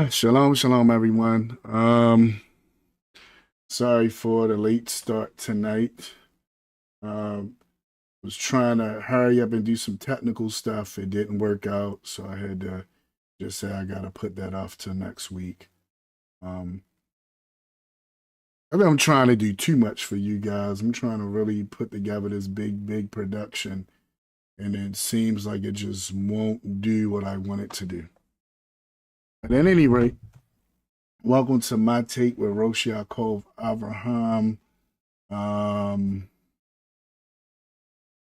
Shalom, shalom, everyone. Sorry for the late start tonight. Was trying to hurry up and do some technical stuff. It didn't work out, so I had to just say I gotta put that off till next week. Um, I think I'm trying to do too much for you guys. I'm trying to really put together this big production, and it seems like it just won't do what I want it to do. But at any rate, welcome to my take with Rosh Ya'acob Abraham. Um,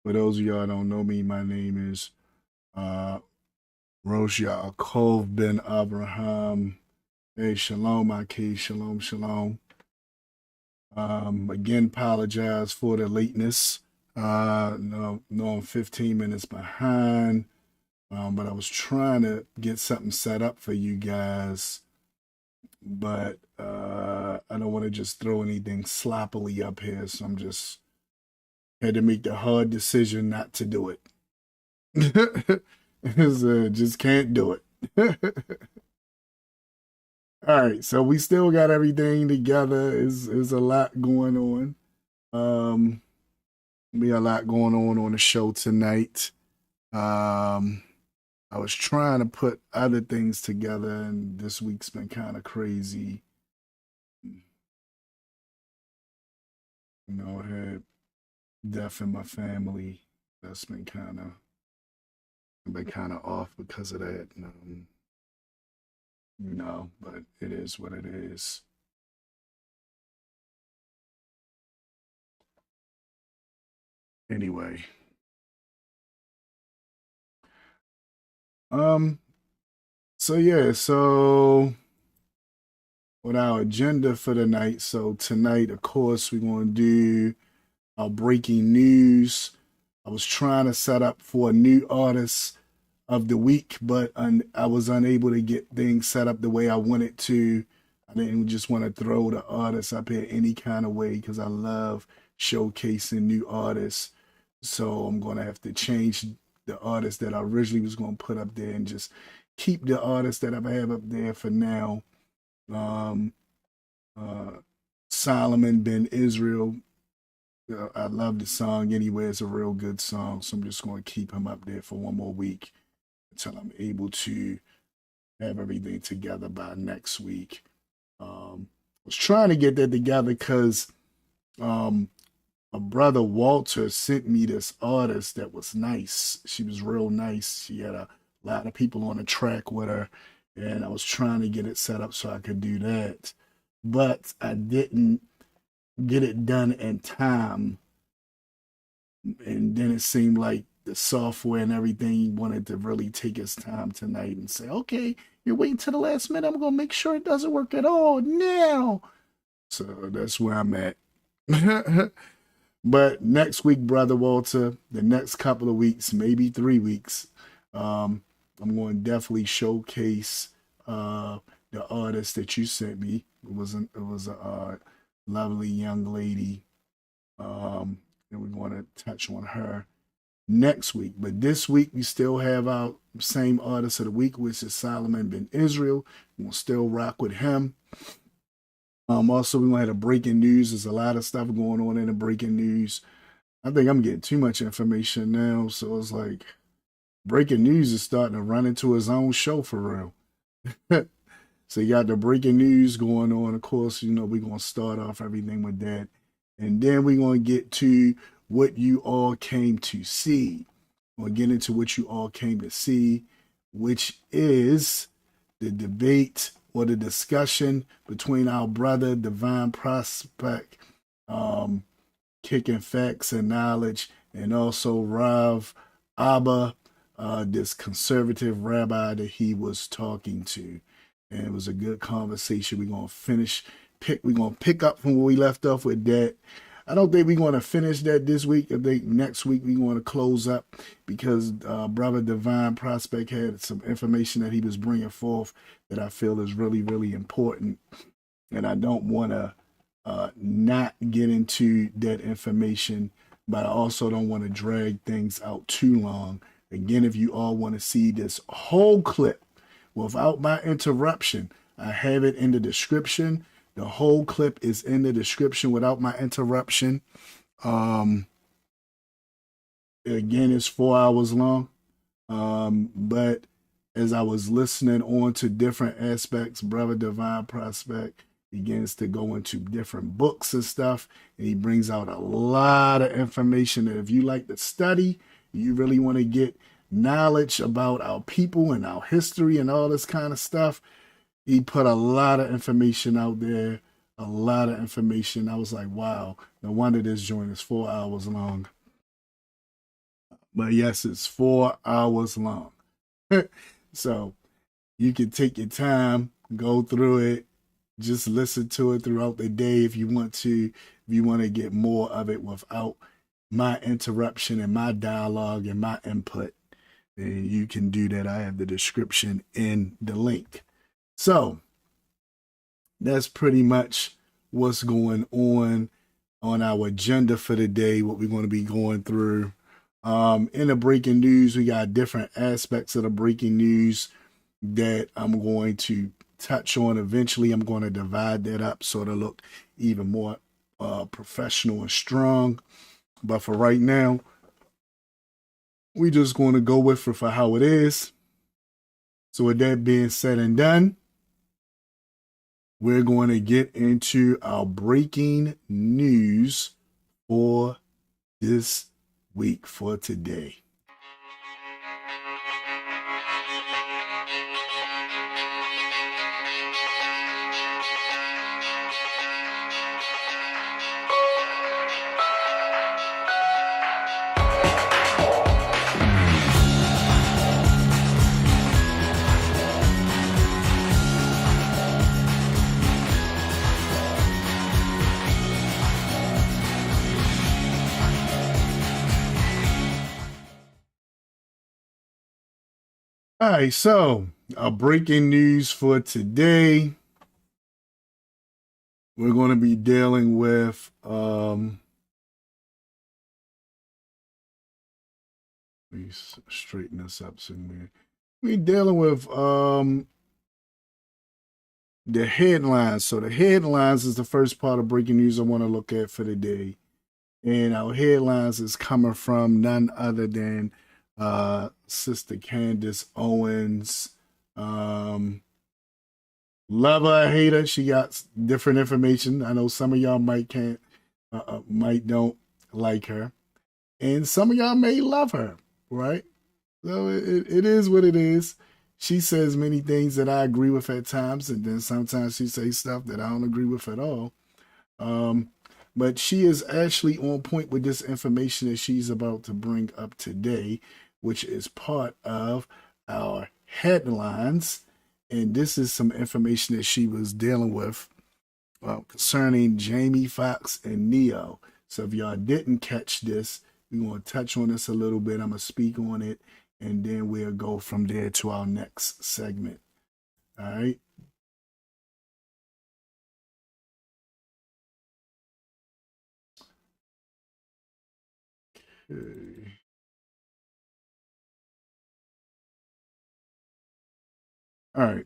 for those of y'all that don't know me, my name is Rosh Ya'acob ben Abraham. Hey, shalom, Aki, shalom, shalom. Again, apologize for the lateness. No, I'm 15 minutes behind, but I was trying to get something set up for you guys, but I don't want to just throw anything sloppily up here, so I'm just had to make the hard decision not to do it. Just can't do it. All right, so we still got everything together. Is a lot going on. Be a lot going on the show tonight. I was trying to put other things together, and this week's been kind of crazy. I had death in my family. That's been kind of off because of that. But it is what it is. Anyway, so with our agenda for the night. So tonight, of course, we're going to do our breaking news. I was trying to set up for a new artist of the week, but I was unable to get things set up the way I wanted to. I didn't just want to throw the artists up here any kind of way because I love showcasing new artists. So I'm going to have to change the artist that I originally was going to put up there and just keep the artist that I have up there for now. Solomon ben Israel. I love the song anyway. It's a real good song. So I'm just going to keep him up there for one more week until I'm able to have everything together by next week. I was trying to get that together because my brother Walter sent me this artist that was nice. She was real nice. She had a lot of people on the track with her, and I was trying to get it set up so I could do that. But I didn't get it done in time. And then it seemed like the software and everything wanted to really take its time tonight and say, okay, you're waiting till the last minute. I'm going to make sure it doesn't work at all now. So that's where I'm at. But next week, Brother Walter, the next couple of weeks, maybe 3 weeks, I'm going to definitely showcase the artist that you sent me. It was a lovely young lady, and we're going to touch on her next week. But this week, we still have our same artist of the week, which is Solomon ben Israel. We'll still rock with him. Also, we had a breaking news. There's a lot of stuff going on in the breaking news. I think I'm getting too much information now, so it's like breaking news is starting to run into its own show for real. So you got the breaking news going on. Of course, we're going to start off everything with that. And then we're going to get to what you all came to see. We'll get into what you all came to see, which is the debate or the discussion between our brother, Divine Prospect, Kicking Facts and Knowledge, and also Rabbi Abba, this conservative rabbi that he was talking to. And it was a good conversation. We're gonna pick up from where we left off with that. I don't think we're going to finish that this week. I think next week we're going to close up because Brother Divine Prospect had some information that he was bringing forth that I feel is really, really important. And I don't want to not get into that information, but I also don't want to drag things out too long. Again, if you all want to see this whole clip without my interruption. I have it in the description. The whole clip is in the description without my interruption. Again, it's 4 hours long. But as I was listening on to different aspects, Brother Divine Prospect begins to go into different books and stuff, and he brings out a lot of information that if you like to study, you really want to get knowledge about our people and our history and all this kind of stuff, he put a lot of information out there, a lot of information. I was like, wow, no wonder this joint is 4 hours long. But yes, it's 4 hours long. So you can take your time, go through it, just listen to it throughout the day if you want to. If you want to get more of it without my interruption and my dialogue and my input, then you can do that. I have the description in the link. So that's pretty much what's going on our agenda for the day, what we're going to be going through. In the breaking news, we got different aspects of the breaking news that I'm going to touch on. Eventually, I'm going to divide that up so it'll look even more professional and strong. But for right now, we're just going to go with it for how it is. So with that being said and done, we're going to get into our breaking news for this week, for today. All right, so our breaking news for today, we're going to be dealing with let me straighten this up somewhere. We're dealing with the headlines. So the headlines is the first part of breaking news I want to look at for the day. And our headlines is coming from none other than Sister Candace Owens. Love her, hate her. She got different information. I know some of y'all might don't like her, and some of y'all may love her, right? So it is what it is. She says many things that I agree with at times, and then sometimes she says stuff that I don't agree with at all. But she is actually on point with this information that she's about to bring up today, which is part of our headlines. And this is some information that she was dealing with concerning Jamie Foxx and Neo. So if y'all didn't catch this, we're going to touch on this a little bit. I'm going to speak on it, and then we'll go from there to our next segment. All right. Okay. All right.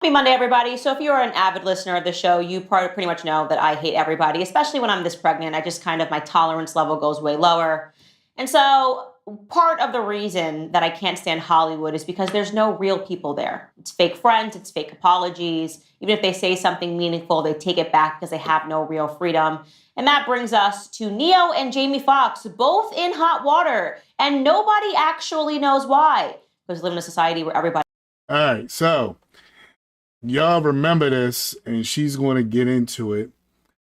Happy Monday, everybody. So if you're an avid listener of the show, you pretty much know that I hate everybody, especially when I'm this pregnant. I just my tolerance level goes way lower. And so part of the reason that I can't stand Hollywood is because there's no real people there. It's fake friends, it's fake apologies. Even if they say something meaningful, they take it back because they have no real freedom. And that brings us to Neo and Jamie Foxx, both in hot water. And nobody actually knows why. Because we live in a society where everybody... All right, so y'all remember this, and she's going to get into it,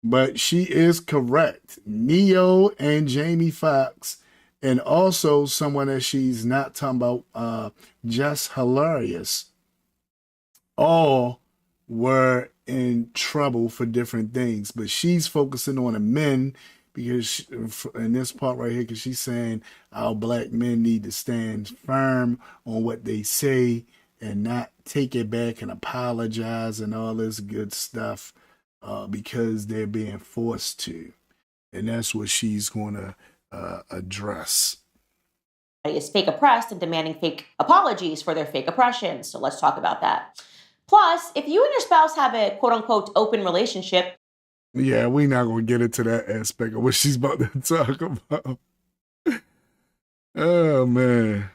but she is correct. Neo and Jamie Foxx, and also someone that she's not talking about, just hilarious, all were in trouble for different things, but she's focusing on the men because in this part right here, because she's saying our black men need to stand firm on what they say and not take it back and apologize and all this good stuff because they're being forced to. And that's what she's going to address. is fake oppressed and demanding fake apologies for their fake oppression. So let's talk about that. Plus, if you and your spouse have a quote unquote open relationship. Yeah, we're not going to get into that aspect of what she's about to talk about. Oh, man.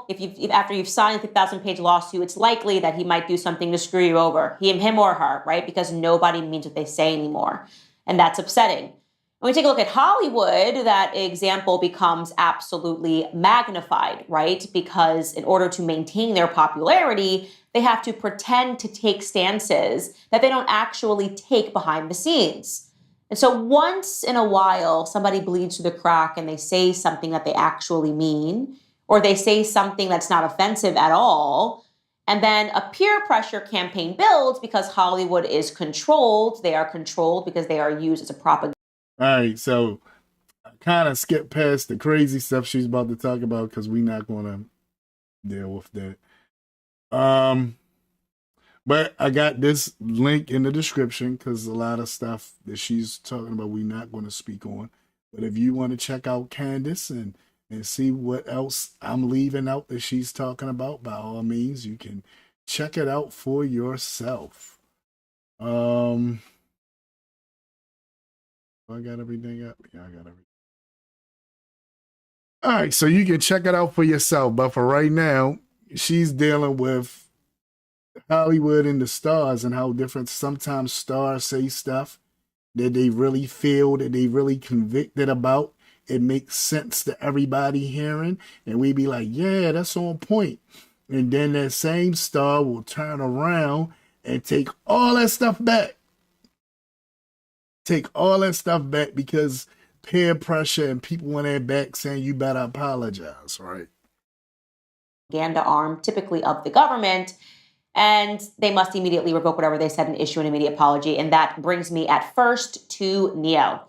If after you've signed the 1,000-page lawsuit, it's likely that he might do something to screw you over, him or her, right? Because nobody means what they say anymore. And that's upsetting. When we take a look at Hollywood, that example becomes absolutely magnified, right? Because in order to maintain their popularity, they have to pretend to take stances that they don't actually take behind the scenes. And so once in a while, somebody bleeds through the crack and they say something that they actually mean, or they say something that's not offensive at all, and then a peer pressure campaign builds because Hollywood is controlled. They are controlled because they are used as a propaganda. All right, so I kind of skipped past the crazy stuff she's about to talk about because we're not going to deal with that. But I got this link in the description because a lot of stuff that she's talking about we're not going to speak on. But if you want to check out Candace and see what else I'm leaving out that she's talking about, by all means, you can check it out for yourself. I got everything up? Yeah, I got everything. All right, so you can check it out for yourself. But for right now, she's dealing with Hollywood and the stars and how different sometimes stars say stuff that they really feel, that they really convicted about. It makes sense to everybody hearing. And we be like, yeah, that's on point. And then that same star will turn around and take all that stuff back. Take all that stuff back because peer pressure and people on their back saying you better apologize, right? Propaganda arm, typically of the government, and they must immediately revoke whatever they said and issue an immediate apology. And that brings me at first to Ne-Yo.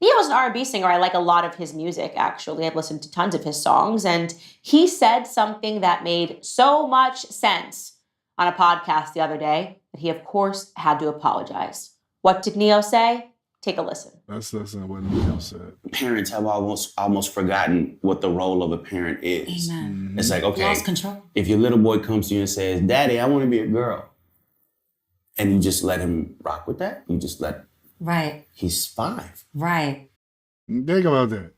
Ne-Yo is an R&B singer. I like a lot of his music, actually. I've listened to tons of his songs, and he said something that made so much sense on a podcast the other day that he, of course, had to apologize. What did Ne-Yo say? Take a listen. Let's listen to what Ne-Yo said. Parents have almost forgotten what the role of a parent is. Amen. It's like, okay, Lost control. If your little boy comes to you and says, Daddy, I want to be a girl, and you just let him rock with that, you just let, Right. He's 5. Right. Think about that.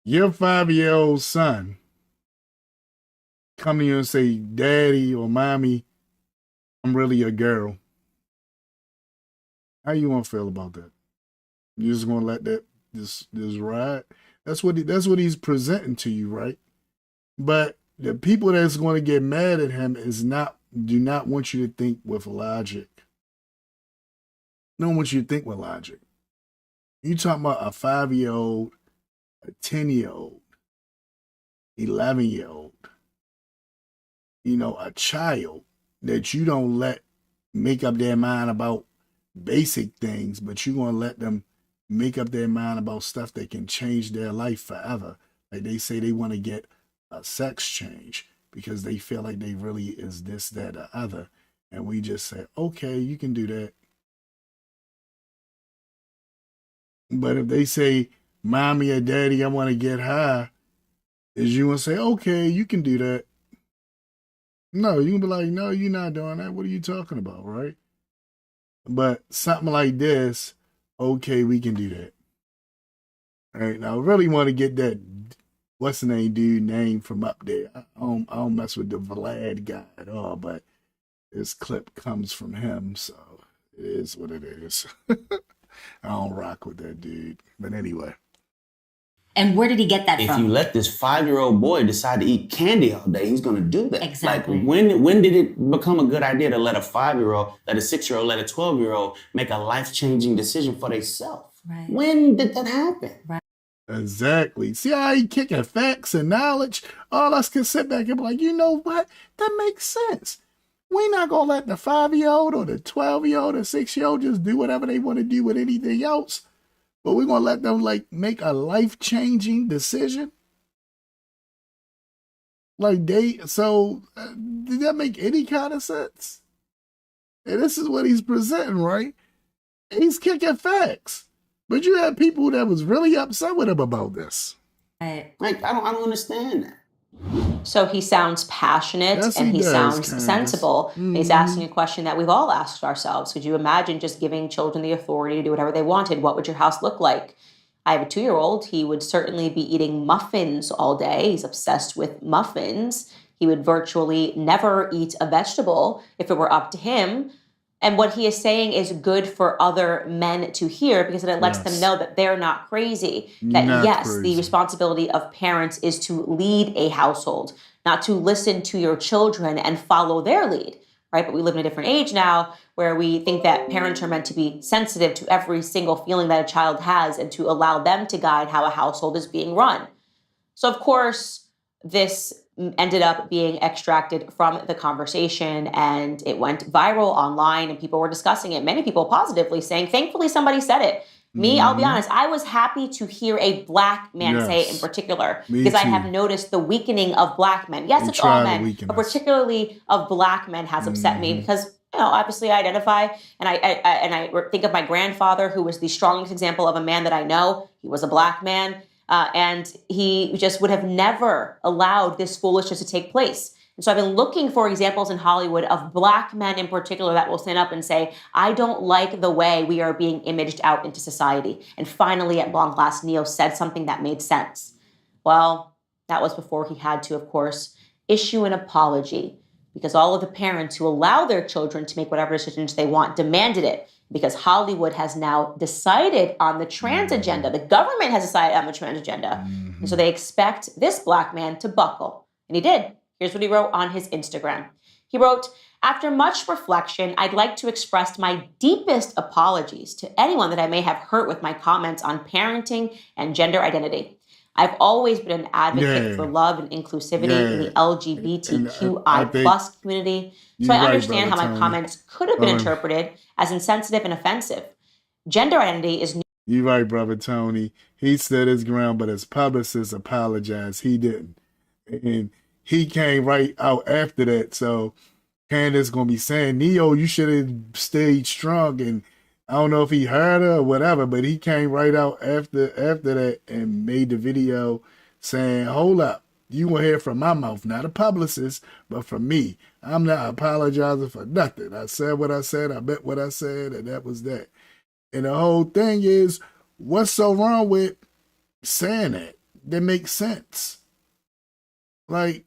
Your 5-year-old son come to you and say, Daddy or Mommy, I'm really a girl. How you want to feel about that? You just gonna let that just ride? That's what he's presenting to you, right? But the people that's going to get mad at him do not want you to think with logic. Don't want you to think with logic. You talking about a 5-year-old, a 10-year-old, 11-year-old, a child that you don't let make up their mind about basic things, but you're going to let them make up their mind about stuff that can change their life forever. Like they say they want to get a sex change because they feel like they really is this, that, or other. And we just say, okay, you can do that. But if they say, Mommy or Daddy, I want to get high, is you want to say, okay, you can do that. No, you can be like, no, you're not doing that. What are you talking about, right? But something like this, okay, we can do that. All right, now I really want to get that, what's the name from up there. I don't mess with the Vlad guy at all, but this clip comes from him, so it is what it is. I don't rock with that dude. But anyway. And where did he get that If from? you let this 5-year-old boy decide to eat candy all day, he's going to do that. Exactly. Like, when did it become a good idea to let a 5-year-old, let a 6-year-old, let a 12-year-old make a life-changing decision for themselves? Right. When did that happen? Right. Exactly. See how he kicking facts and knowledge? All us can sit back and be like, you know what? That makes sense. We're not going to let the 5-year-old or the 12-year-old or 6-year-old just do whatever they want to do with anything else. But we're going to let them make a life-changing decision. Did that make any kind of sense? And this is what he's presenting, right? He's kicking facts. But you had people that was really upset with him about this. Right. Like, I don't understand that. So he sounds passionate Yes, and he he does, sounds Candace. sensible. And he's asking a question that we've all asked ourselves. Could you imagine just giving children the authority to do whatever they wanted? What would your house look like? I have a 2-year-old. He would certainly be eating muffins all day. He's obsessed with muffins. He would virtually never eat a vegetable if it were up to him. And what he is saying is good for other men to hear because it lets them Yes. know that they're not crazy. That Not yes, crazy. the responsibility of parents is to lead a household, not to listen to your children and follow their lead, right? But we live in a different age now where we think that parents are meant to be sensitive to every single feeling that a child has and to allow them to guide how a household is being run. So, of course, this ended up being extracted from the conversation and it went viral online and people were discussing it. Many people positively saying, thankfully, somebody said it. Me, I'll be honest, I was happy to hear a black man say it in Yes. particular Me because I too. have noticed the weakening of black men. Yes, They it's all try to men, weaken but us. particularly of black men has upset me because obviously I identify and I think of my grandfather who was the strongest example of a man that I know. He was a black man. And he just would have never allowed this foolishness to take place. And so I've been looking for examples in Hollywood of black men in particular that will stand up and say, I don't like the way we are being imaged out into society. And finally, at long last, Neo said something that made sense. Well, that was before he had to, of course, issue an apology because all of the parents who allow their children to make whatever decisions they want demanded it. Because Hollywood has now decided on the trans agenda. The government has decided on the trans agenda. And so they expect this black man to buckle. And he did. Here's what he wrote on his Instagram. He wrote, after much reflection, I'd like to express my deepest apologies to anyone that I may have hurt with my comments on parenting and gender identity. I've always been an advocate for love and inclusivity in the LGBTQI plus community. So I understand how my comments could have been interpreted as insensitive and offensive. Gender identity is... You're right, brother Tony. He stood his ground, but his publicist apologized. He didn't. And he came right out after that. So Candace going to be saying, Neo, you should have stayed strong. And I don't know if he heard her or whatever, but he came right out after that and made the video saying, hold up, you will hear from my mouth, not a publicist, but from me. I'm not apologizing for nothing. I said what I said, I meant what I said, and that was that. And the whole thing is, what's so wrong with saying that? That makes sense. Like,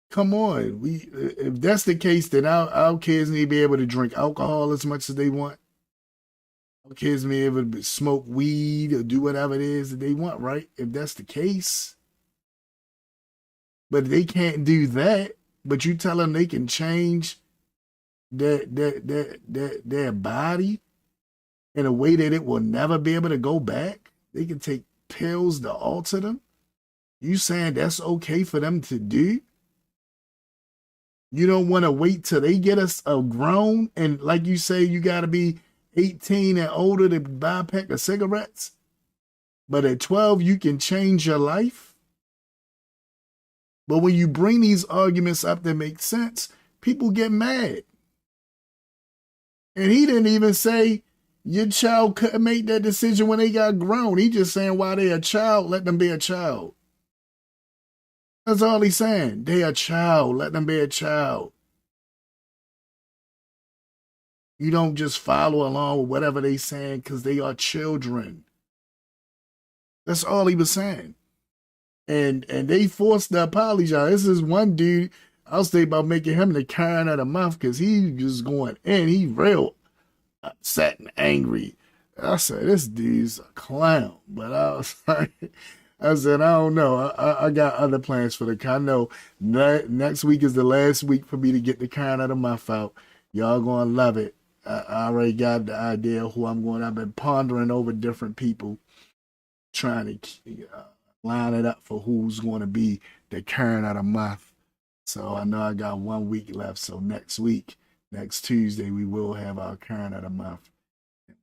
come on. If that's the case, then our kids need to be able to drink alcohol as much as they want. Kids may be able to smoke weed or do whatever it is that they want, right? If that's the case. But they can't do that. But you tell them they can change their body in a way that it will never be able to go back. They can take pills to alter them. You saying that's okay for them to do? You don't want to wait till they get us a grown and like you say, you got to be 18 and older to buy a pack of cigarettes. But at 12, you can change your life. But when you bring these arguments up that make sense, people get mad. And he didn't even say your child couldn't make that decision when they got grown. He just saying while they're a child, let them be a child. That's all he's saying. They a child, let them be a child. You don't just follow along with whatever they saying because they are children. That's all he was saying. And they forced to apologize. This is one dude, I was thinking about making him the Karen of the month because he was going in. He real upset and angry. I said, this dude's a clown. But I was like, I said, I don't know. I got other plans for the I know next week is the last week for me to get the Karen of the month out. Y'all gonna love it. I already got the idea of who I'm going. I've been pondering over different people, trying to line it up for who's going to be the Karen of the month. So I know I got 1 week left. So next week, next Tuesday, we will have our Karen of the month.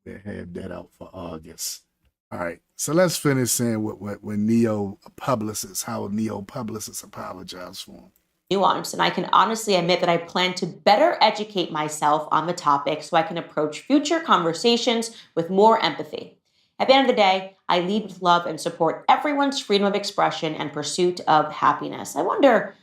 We'll have that out for August. All right. So let's finish saying what Neo publicists, how Neo publicists apologize for him. Nuance, and I can honestly admit that I plan to better educate myself on the topic so I can approach future conversations with more empathy. At the end of the day, I lead with love and support everyone's freedom of expression and pursuit of happiness. I wonder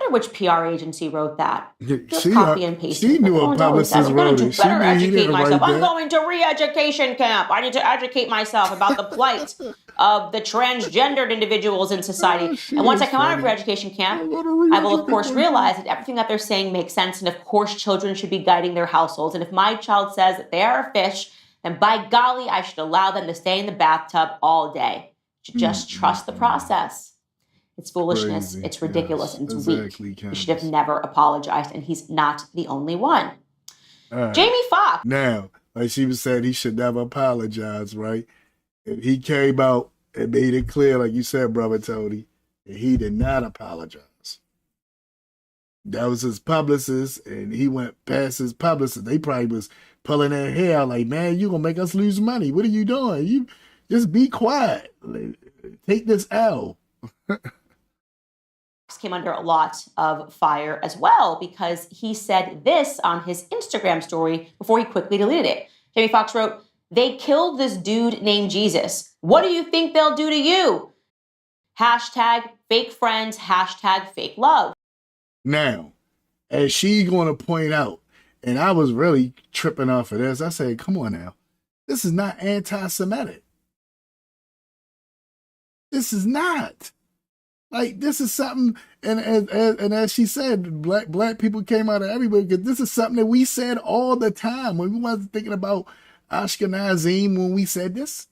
which PR agency wrote that. Just copy and paste She it. knew a publicist I'm wrote going it. to better He educate didn't myself. write I'm that. going to re-education camp. I need to educate myself about the plight of the transgendered individuals in society. She And once I is come out of funny. re-education camp, I'm gonna I will, of course, re-education realize that everything that they're saying makes sense. And of course, children should be guiding their households. And if my child says that they are a fish, then by golly, I should allow them to stay in the bathtub all day. You should just trust the process. It's foolishness, Crazy. it's ridiculous, Yes, and it's exactly, weak. He Candace. should have never apologized, and he's not the only one. All right. Jamie Foxx. Now, like she was saying, he should never apologize, right? And he came out and made it clear, like you said, Brother Tony, that he did not apologize. That was his publicist, and he went past his publicist. They probably was pulling their hair out like, man, you gonna make us lose money. What are you doing? You just be quiet. Take this L. Came under a lot of fire as well because he said this on his Instagram story before he quickly deleted it. Jamie Foxx wrote, "They killed this dude named Jesus. What do you think they'll do to you? Hashtag fake friends, hashtag fake love." Now, as she going to point out, and I was really tripping off of this, I said, come on now. This is not anti-Semitic. This is not. Like, this is something, and as she said, black people came out of everywhere because this is something that we said all the time when we wasn't thinking about Ashkenazim when we said this.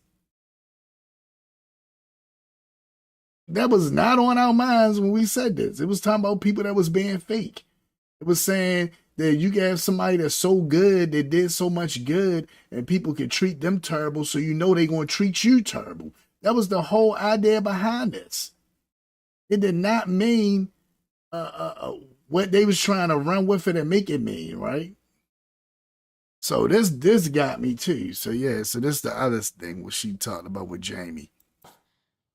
That was not on our minds when we said this. It was talking about people that was being fake. It was saying that you can have somebody that's so good, that did so much good, and people can treat them terrible, so you know they're going to treat you terrible. That was the whole idea behind this. It did not mean what they was trying to run with it and make it mean, right? So this got me too. So yeah, so this is the other thing what she talked about with Jamie.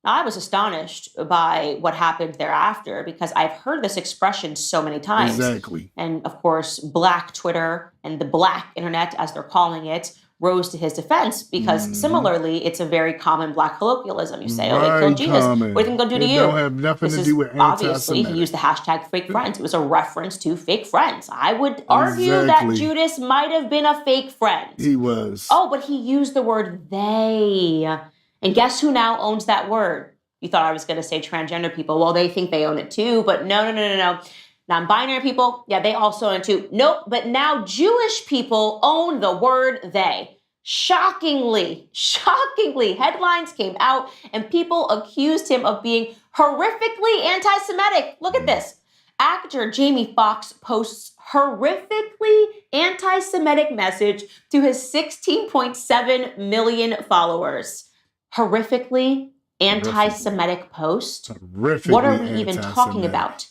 I was astonished by what happened thereafter because I've heard this expression so many times. Exactly. And of course, Black Twitter and the Black Internet, as they're calling it, rose to his defense because similarly, it's a very common Black colloquialism. You say, "Oh, they killed Jesus. Common. What are they going to do to It you?" don't have nothing to do with obviously, anti-Semitic. he used the hashtag fake friends. It was a reference to fake friends. I would argue that Judas might have been a fake friend. He was. Oh, but he used the word they. And guess who now owns that word? You thought I was going to say transgender people. Well, they think they own it too, but no. Non-binary people, yeah, they also own it too. Nope, but now Jewish people own the word they. Shockingly, headlines came out and people accused him of being horrifically anti-Semitic. Look at this. Actor Jamie Foxx posts horrifically anti-Semitic message to his 16.7 million followers. Horrifically anti-Semitic post? Horrifically what are we even talking anti-Semitic. about?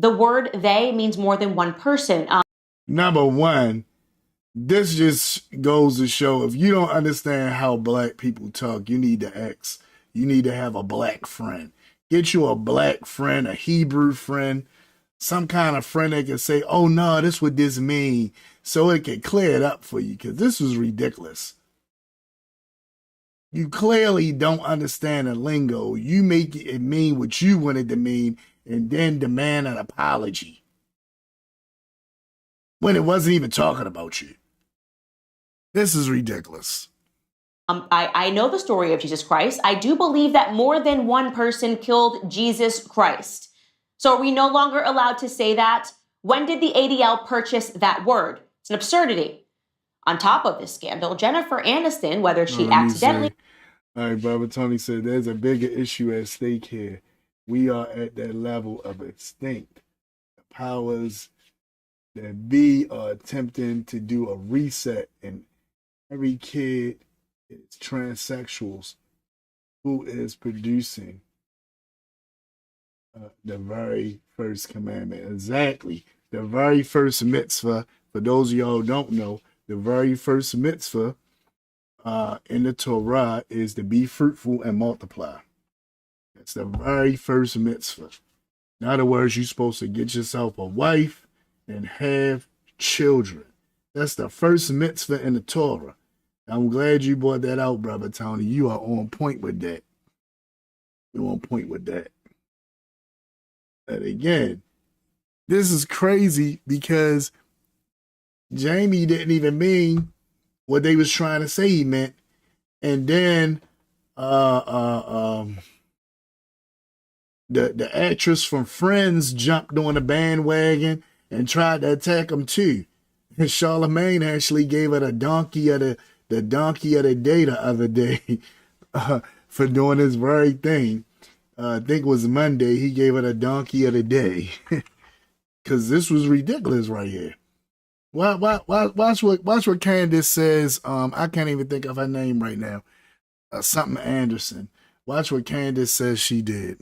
The word they means more than one person. Number one, this just goes to show if you don't understand how black people talk, you need to ask. You need to have a black friend. Get you a black friend, a Hebrew friend, some kind of friend that can say, oh no, this what this mean, so it can clear it up for you, because this was ridiculous. You clearly don't understand the lingo. You make it mean what you want it to mean and then demand an apology when it wasn't even talking about you. This is ridiculous. I know the story of Jesus Christ. I do believe that more than one person killed Jesus Christ. So are we no longer allowed to say that? When did the ADL purchase that word? It's an absurdity. On top of this scandal, Jennifer Aniston, whether she accidentally... All right, Brother Tony said there's a bigger issue at stake here. We are at that level of extinct. The powers that be are attempting to do a reset, and every kid is transsexuals who is producing the very first commandment. Exactly. The very first mitzvah, for those of y'all who don't know, the very first mitzvah in the Torah is to be fruitful and multiply. That's the very first mitzvah. In other words, you're supposed to get yourself a wife and have children. That's the first mitzvah in the Torah. I'm glad you brought that out, brother Tony. You are on point with that. You're on point with that. And again, this is crazy because Jamie didn't even mean what they was trying to say he meant. And then the actress from Friends jumped on the bandwagon and tried to attack him too. And Charlemagne actually gave her the donkey of the donkey of the day the other day for doing this very thing. I think it was Monday. He gave her the donkey of the day because this was ridiculous right here. Watch what Candace says. I can't even think of her name right now. Something Anderson. Watch what Candace says she did.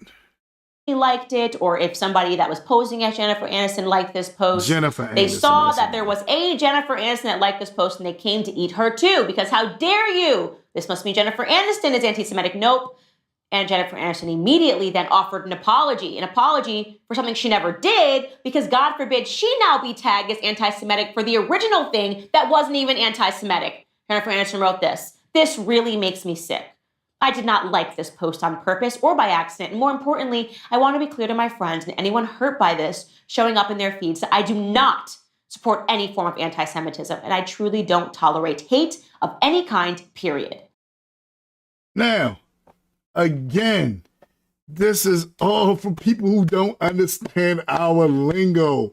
He liked it, or if somebody that was posing as Jennifer Aniston liked this post. Jennifer They Aniston, saw that's that her there name. was a Jennifer Aniston that liked this post, and they came to eat her too, because how dare you? This must mean Jennifer Aniston is anti-Semitic. Nope. And Jennifer Aniston immediately then offered an apology for something she never did, because God forbid she now be tagged as anti-Semitic for the original thing that wasn't even anti-Semitic. Jennifer Aniston wrote this. This really makes me sick. I did not like this post on purpose or by accident. And more importantly, I want to be clear to my friends and anyone hurt by this showing up in their feeds that I do not support any form of anti-Semitism, and I truly don't tolerate hate of any kind, period. Now, again, this is all for people who don't understand our lingo,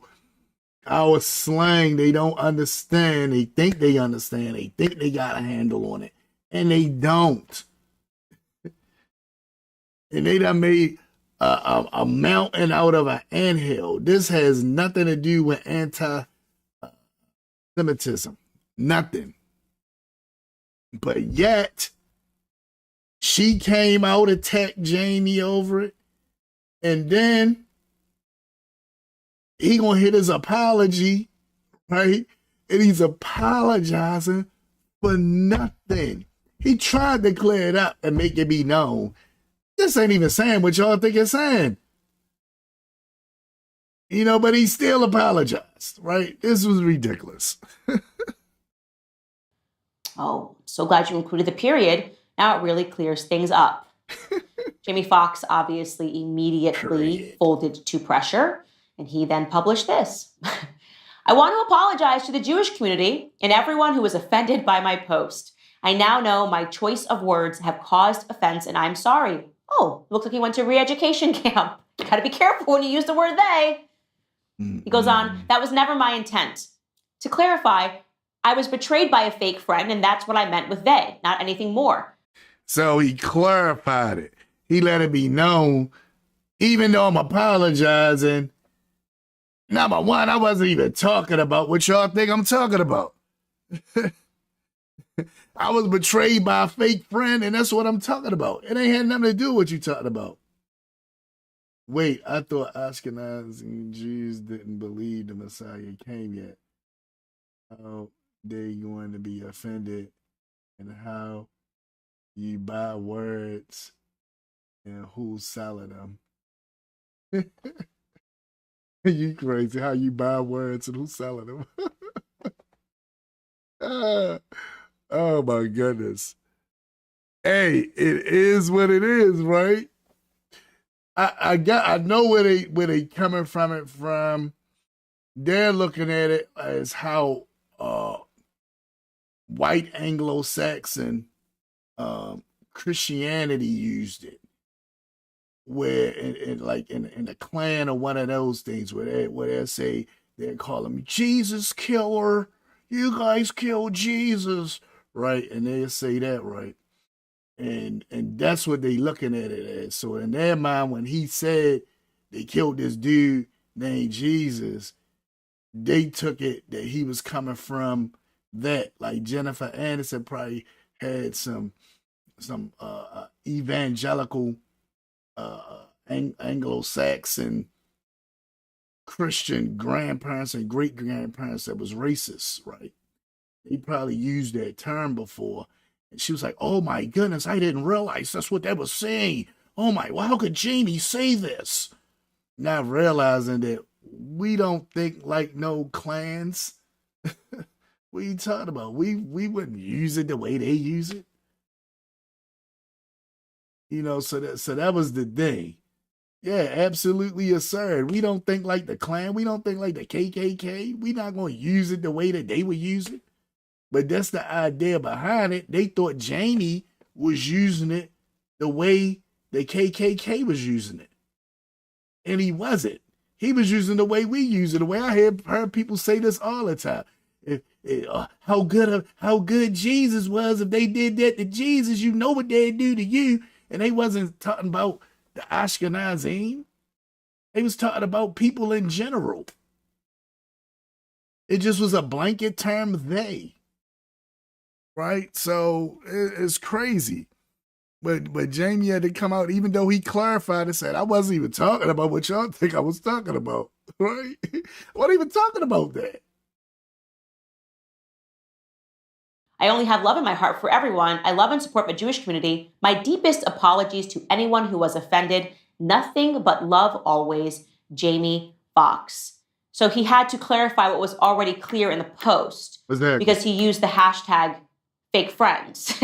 our slang. They don't understand. They think they understand. They think they got a handle on it, and they don't. And they done made a mountain out of an anthill. This has nothing to do with anti-Semitism. Nothing. But yet, she came out, attacked Jamie over it, and then he gonna hit his apology, right? And he's apologizing for nothing. He tried to clear it up and make it be known. This ain't even saying what y'all think it's saying. You know, but he still apologized, right? This was ridiculous. Oh, so glad you included the period. Now it really clears things up. Jamie Foxx obviously immediately folded to pressure, and he then published this. I want to apologize to the Jewish community and everyone who was offended by my post. I now know my choice of words have caused offense, and I'm sorry. Oh, looks like he went to re-education camp. You gotta be careful when you use the word they. He goes on, that was never my intent. To clarify, I was betrayed by a fake friend, and that's what I meant with they, not anything more. So he clarified it. He let it be known, even though I'm apologizing. Number one, I wasn't even talking about what y'all think I'm talking about. I was betrayed by a fake friend, and that's what I'm talking about. It ain't had nothing to do with what you talking about. Wait, I thought Ashkenazi Jews didn't believe the Messiah came yet. How they going to be offended, and how you buy words and who's selling them. You crazy how you buy words and who's selling them. Oh my goodness. Hey, it is what it is, right? I know where they coming from. They're looking at it as how white Anglo-Saxon Christianity used it, where in the Klan or one of those things where they say they call him Jesus killer. You guys killed Jesus, right? And they say that, right? And that's what they looking at it as. So in their mind, when he said they killed this dude named Jesus, they took it that he was coming from that. Like Jennifer Aniston probably had some evangelical Anglo-Saxon Christian grandparents and great-grandparents that was racist, right? They probably used that term before. And she was like, oh my goodness, I didn't realize that's what they was saying. Oh my, well, how could Jamie say this? Not realizing that we don't think like no clans. What are you talking about? We wouldn't use it the way they use it. So that was the thing. Yeah, absolutely absurd. We don't think like the Klan. We don't think like the KKK. We're not going to use it the way that they would use it. But that's the idea behind it. They thought Jamie was using it the way the KKK was using it. And he wasn't. He was using the way we use it. The way I heard people say this all the time. How good Jesus was. If they did that to Jesus, you know what they'd do to you. And they wasn't talking about the Ashkenazim. They was talking about people in general. It just was a blanket term, they. Right? So it's crazy. But Jamie had to come out, even though he clarified and said, I wasn't even talking about what y'all think I was talking about. Right? I wasn't even talking about that. I only have love in my heart for everyone. I love and support my Jewish community. My deepest apologies to anyone who was offended. Nothing but love always, Jamie Foxx. So he had to clarify what was already clear in the post. Exactly. Because he used the hashtag fake friends.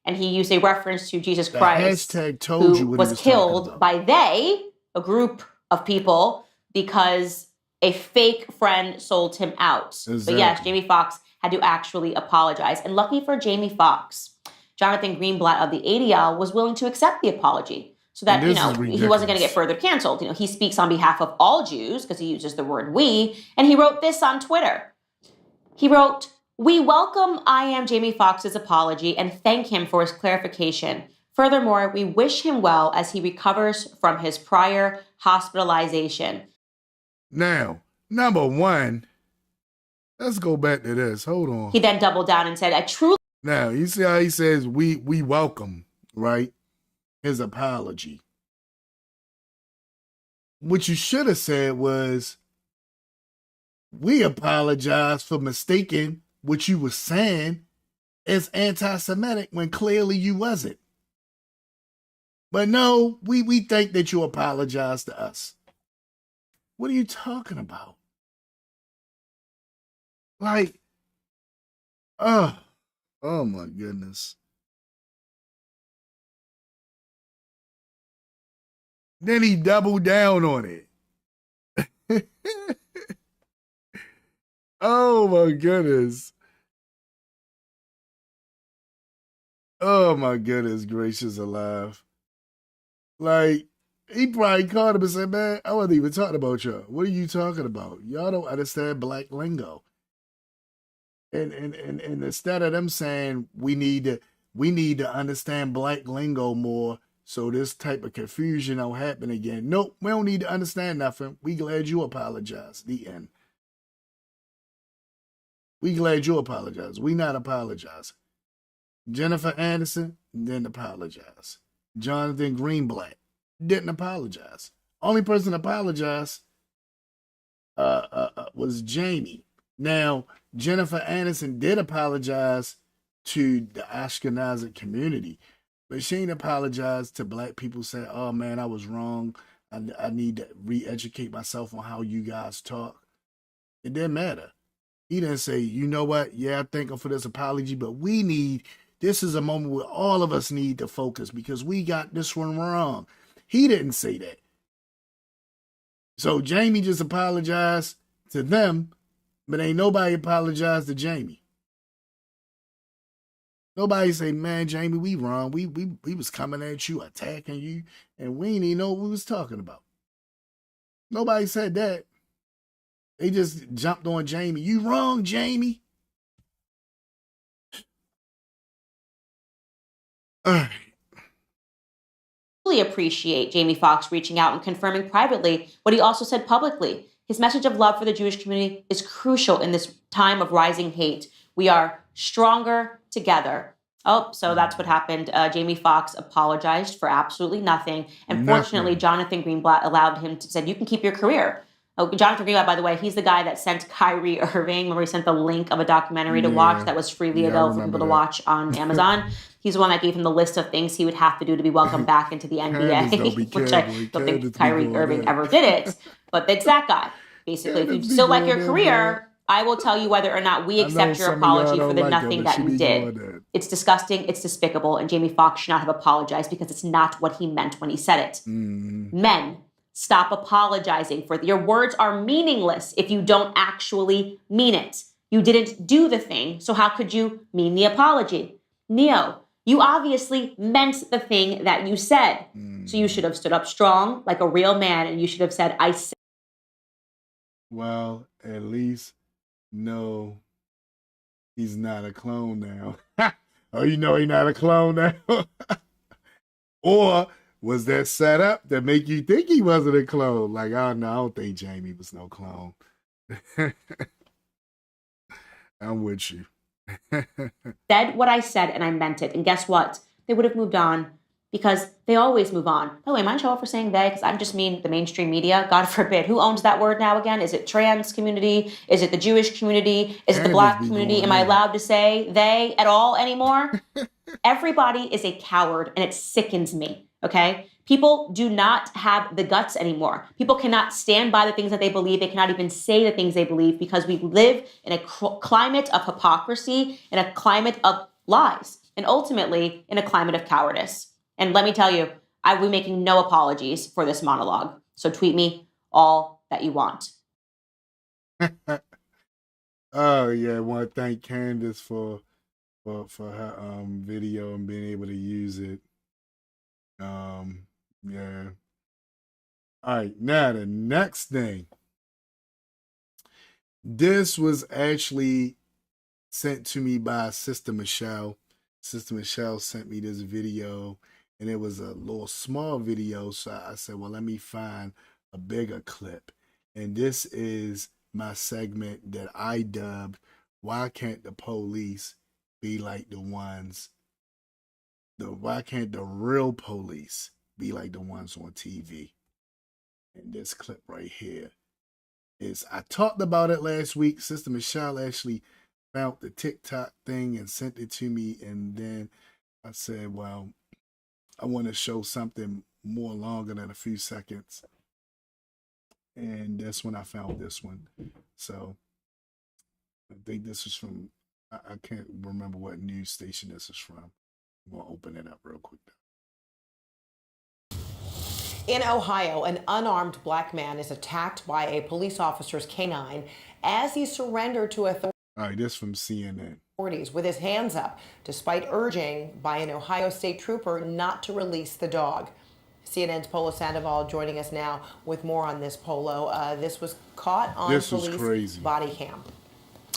And he used a reference to Jesus The Christ, hashtag told you who what was he was talking killed about. by a group of people, because a fake friend sold him out. Exactly. But yes, Jamie Foxx had to actually apologize. And lucky for Jamie Foxx, Jonathan Greenblatt of the ADL was willing to accept the apology so that, he wasn't going to get further canceled. He speaks on behalf of all Jews because he uses the word we. And he wrote this on Twitter. He wrote, "We welcome I Am Jamie Foxx's apology and thank him for his clarification. Furthermore, we wish him well as he recovers from his prior hospitalization." Now, number one, let's go back to this. Hold on. He then doubled down and said, "I truly..." Now, you see how he says we welcome, right? His apology. What you should have said was, we apologize for mistaking what you were saying as anti-Semitic when clearly you wasn't. But no, we think that you apologize to us. What are you talking about? Like, oh my goodness. Then he doubled down on it. Oh my goodness. Oh my goodness gracious alive. Like, he probably called him and said, man, I wasn't even talking about y'all. What are you talking about? Y'all don't understand black lingo. And instead of them saying we need to understand black lingo more so this type of confusion don't happen again. Nope, we don't need to understand nothing. We glad you apologize. The end. We glad you apologize. We not apologizing. Jennifer Anderson didn't apologize. Jonathan Greenblatt didn't apologize. Only person apologized was Jamie. Now, Jennifer Anderson did apologize to the Ashkenazi community, but she ain't apologized to black people saying, oh man, I was wrong. I need to re-educate myself on how you guys talk. It didn't matter. He didn't say, you know what? Yeah, I thank him for this apology, but this is a moment where all of us need to focus because we got this one wrong. He didn't say that. So Jamie just apologized to them, but ain't nobody apologized to Jamie. Nobody say, man, Jamie, we wrong. We was coming at you, attacking you, and we didn't even know what we was talking about. Nobody said that. They just jumped on Jamie. You wrong, Jamie. All right. Really appreciate Jamie Foxx reaching out and confirming privately what he also said publicly. His message of love for the Jewish community is crucial in this time of rising hate. We are stronger together. Oh, so that's what happened. Jamie Foxx apologized for absolutely nothing. And fortunately, Jonathan Greenblatt allowed him to say, you can keep your career. Oh, Jonathan Greenblatt, by the way, he's the guy that sent Kyrie Irving. Remember, he sent the link of a documentary to watch that was freely available for people to watch on Amazon. He's the one that gave him the list of things he would have to do to be welcomed back into the NBA, which I don't think Kyrie Irving ever did it. But it's that guy. Basically, if you still like your career, I will tell you whether or not we I know accept your some of y'all apology for don't the like nothing but that she you be doing did. that. It's disgusting. It's despicable. And Jamie Foxx should not have apologized because it's not what he meant when he said it. Men, stop apologizing for your words are meaningless if you don't actually mean it. You didn't do the thing, so how could you mean the apology? Neo, you obviously meant the thing that you said. So you should have stood up strong like a real man and you should have said, I said. Well, at least no, he's not a clone now. Oh, you know he's not a clone now? Or was that set up to make you think he wasn't a clone? Like, oh no, I don't think Jamie was no clone. I'm with you. Said what I said and I meant it. And guess what? They would have moved on because they always move on. By the way, mind show up for saying they, because I just mean the mainstream media. God forbid. Who owns that word now again? Is it trans community? Is it the Jewish community? Is it the black community? Am I allowed to say they at all anymore? Everybody is a coward and it sickens me, okay? People do not have the guts anymore. People cannot stand by the things that they believe. They cannot even say the things they believe because we live in a climate of hypocrisy, in a climate of lies, and ultimately in a climate of cowardice. And let me tell you, I will be making no apologies for this monologue. So tweet me all that you want. Oh yeah, I want to thank Candace for her video and being able to use it. Yeah. All right, now the next thing. This was actually sent to me by Sister Michelle. Sister Michelle sent me this video, and it was a little small video, so I said, well, let me find a bigger clip. And this is my segment that I dubbed, Why Can't the Police Be Like the Ones? Why can't the real police be like the ones on TV? And this clip right here is, I talked about it last week. Sister Michelle actually found the TikTok thing and sent it to me. And then I said, well, I want to show something more longer than a few seconds. And that's when I found this one. So I think this is from, I can't remember what news station this is from. I'm going to open it up real quick. In Ohio, an unarmed black man is attacked by a police officer's canine as he surrendered to authorities. All right, this from CNN. With his hands up, despite urging by an Ohio state trooper not to release the dog. CNN's Polo Sandoval joining us now with more on this, Polo. This was caught on police body cam.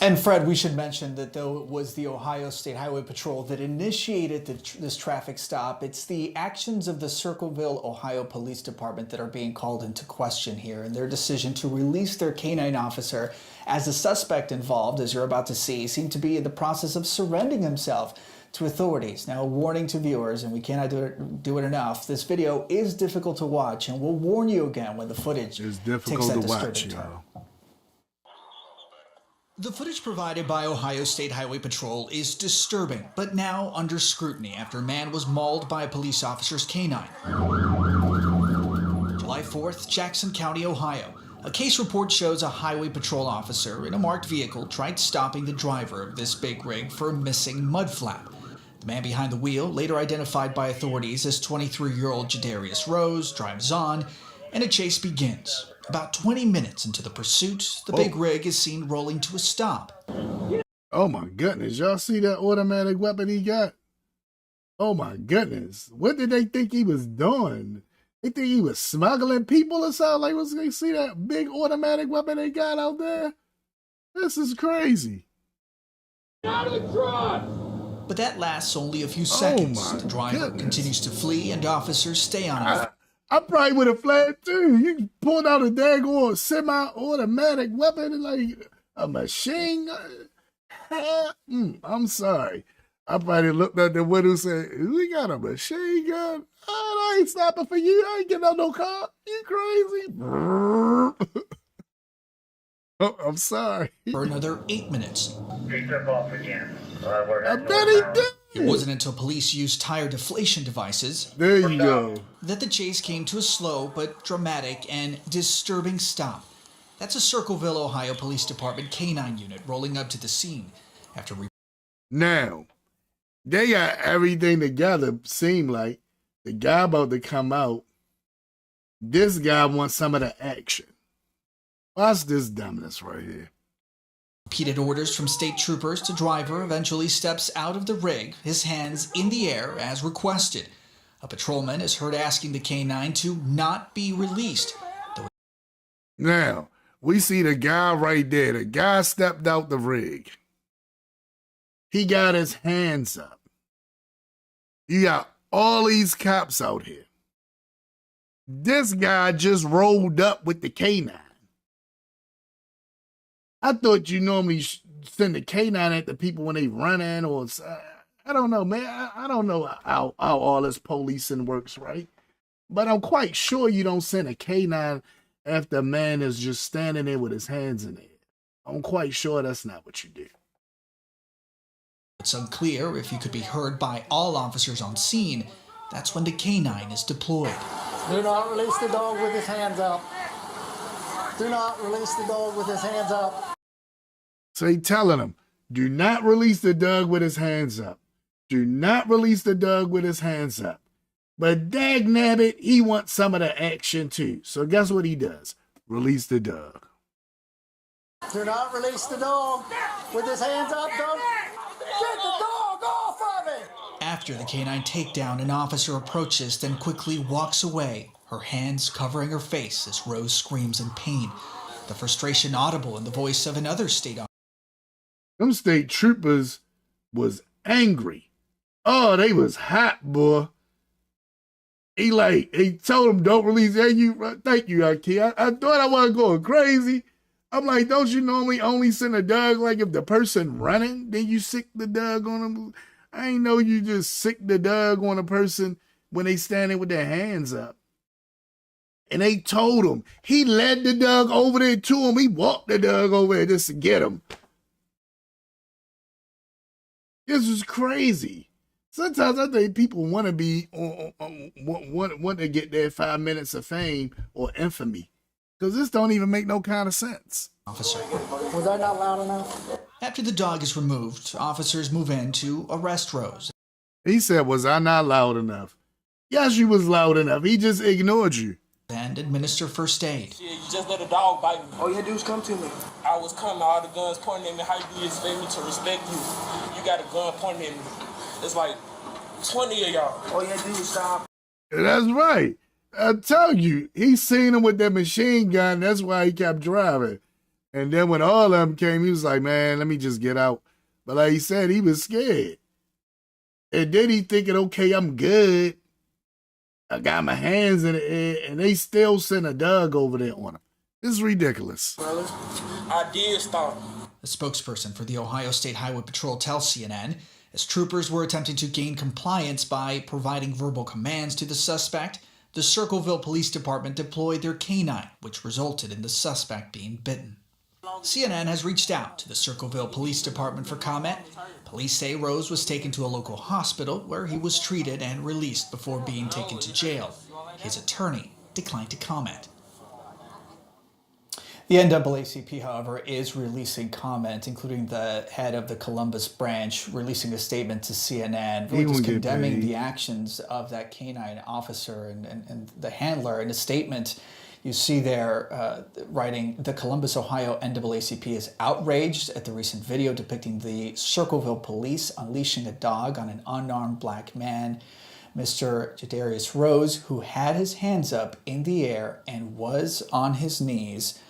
And Fred, we should mention that though it was the Ohio State Highway Patrol that initiated this traffic stop, it's the actions of the Circleville, Ohio Police Department that are being called into question here, and their decision to release their canine officer as the suspect involved, as you're about to see, seemed to be in the process of surrendering himself to authorities. Now, a warning to viewers, and we cannot do it enough, this video is difficult to watch, and we'll warn you again when the footage takes that disturbing turn. The footage provided by Ohio State Highway Patrol is disturbing, but now under scrutiny after a man was mauled by a police officer's canine. July 4th, Jackson County, Ohio. A case report shows a highway patrol officer in a marked vehicle tried stopping the driver of this big rig for a missing mud flap. The man behind the wheel, later identified by authorities as 23-year-old Jadarius Rose, drives on, and a chase begins. About 20 minutes into the pursuit, the big rig is seen rolling to a stop. Oh my goodness, y'all see that automatic weapon he got? Oh my goodness, what did they think he was doing? They think he was smuggling people or something? Like, what's they see that big automatic weapon they got out there? This is crazy. Out of the truck! But that lasts only a few seconds. The driver continues to flee and officers stay on him. I probably would have fled too. You pulled out a daggone semi-automatic weapon like a machine gun. I'm sorry. I probably looked at the window and said, we got a machine gun? Oh, I ain't stopping for you. I ain't getting out no car. You crazy? Oh, I'm sorry. For another 8 minutes. He took off again. I bet he did. It wasn't until police used tire deflation devices there you go that the chase came to a slow but dramatic and disturbing stop. That's a Circleville, Ohio Police Department K-9 unit rolling up to the scene after Now, they got everything together, seem like. The guy about to come out. This guy wants some of the action. Watch this dumbness right here. repeated orders from state troopers. The driver eventually steps out of the rig, his hands in the air as requested. A patrolman is heard asking the K-9 to not be released. Now, we see the guy right there. The guy stepped out the rig. He got his hands up. You got all these cops out here. This guy just rolled up with the K-9. I thought you normally send the K-9 at the people when they run in, or I don't know, man. I don't know how all this policing works, right? But I'm quite sure you don't send a K-9 after a man is just standing there with his hands in the air. I'm quite sure that's not what you do. It's unclear if he could be heard by all officers on scene. That's when the K-9 is deployed. Do not release the dog with his hands up. Do not release the dog with his hands up. So he telling him, do not release the dog with his hands up. Do not release the dog with his hands up. But dagnabbit, he wants some of the action too. So guess what he does? Release the dog. Do not release the dog with his hands up. Don't get the dog off of it. After the K-9 takedown, an officer approaches, then quickly walks away, her hands covering her face as Rose screams in pain. The frustration audible in the voice of another state officer. Them state troopers was angry. Oh, they was hot, boy. He told him, don't release that. Thank you, Aki. I thought I was going crazy. I'm like, don't you normally only send a dog like if the person running, then you sick the dog on them? I ain't know you just sick the dog on a person when they standing with their hands up. And they told him. He led the dog over there to him. He walked the dog over there just to get him. This is crazy. Sometimes I think people want to be want to get their 5 minutes of fame or infamy, because this don't even make no kind of sense. Officer. Was that not loud enough? After the dog is removed, officers move in to arrest Rose. He said, was I not loud enough? Yes, you was loud enough. He just ignored you. And administer first aid. Yeah, you just let a dog bite me. All you had to do was come to me. I was coming, all the guns pointing at me. How you expect me to respect you? You got a gun pointing at me. It's like 20 of y'all. All you had to do was stop. That's right. I tell you, he seen him with that machine gun. That's why he kept driving. And then when all of them came, he was like, man, let me just get out. But like he said, he was scared. And then he thinking, okay, I'm good. I got my hands in the air, and they still send a dog over there on him. This is ridiculous. I did stop. A spokesperson for the Ohio State Highway Patrol tells CNN, as troopers were attempting to gain compliance by providing verbal commands to the suspect, the Circleville Police Department deployed their K-9, which resulted in the suspect being bitten. CNN has reached out to the Circleville Police Department for comment. Police say Rose was taken to a local hospital where he was treated and released before being taken to jail. His attorney declined to comment. The NAACP, however, is releasing comment, including the head of the Columbus branch releasing a statement to CNN, really just condemning the actions of that K-9 officer and the handler. In a statement, you see there writing, the Columbus, Ohio NAACP is outraged at the recent video depicting the Circleville police unleashing a dog on an unarmed black man, Mr. Jadarius Rose, who had his hands up in the air and was on his knees.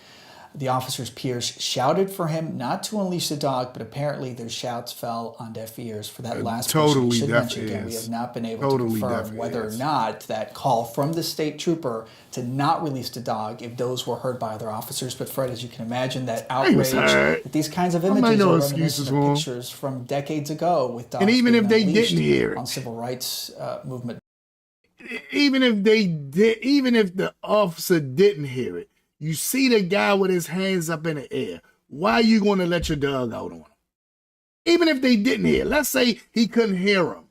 The officer's peers shouted for him not to unleash the dog, but apparently their shouts fell on deaf ears. For that last totally person, deaf mention again, we ears. have not been able Totally to confirm deaf whether ears. or not that call from the state trooper to not release the dog, if those were heard by other officers. But Fred, as you can imagine, that outrage, that these kinds of images no are excuses reminiscent of for 'em. pictures from decades ago with dogs And even being if they unleashed didn't hear it. on civil rights movement. Even if they did, even if the officer didn't hear it, you see the guy with his hands up in the air. Why are you going to let your dog out on him? Even if they didn't hear, let's say he couldn't hear him.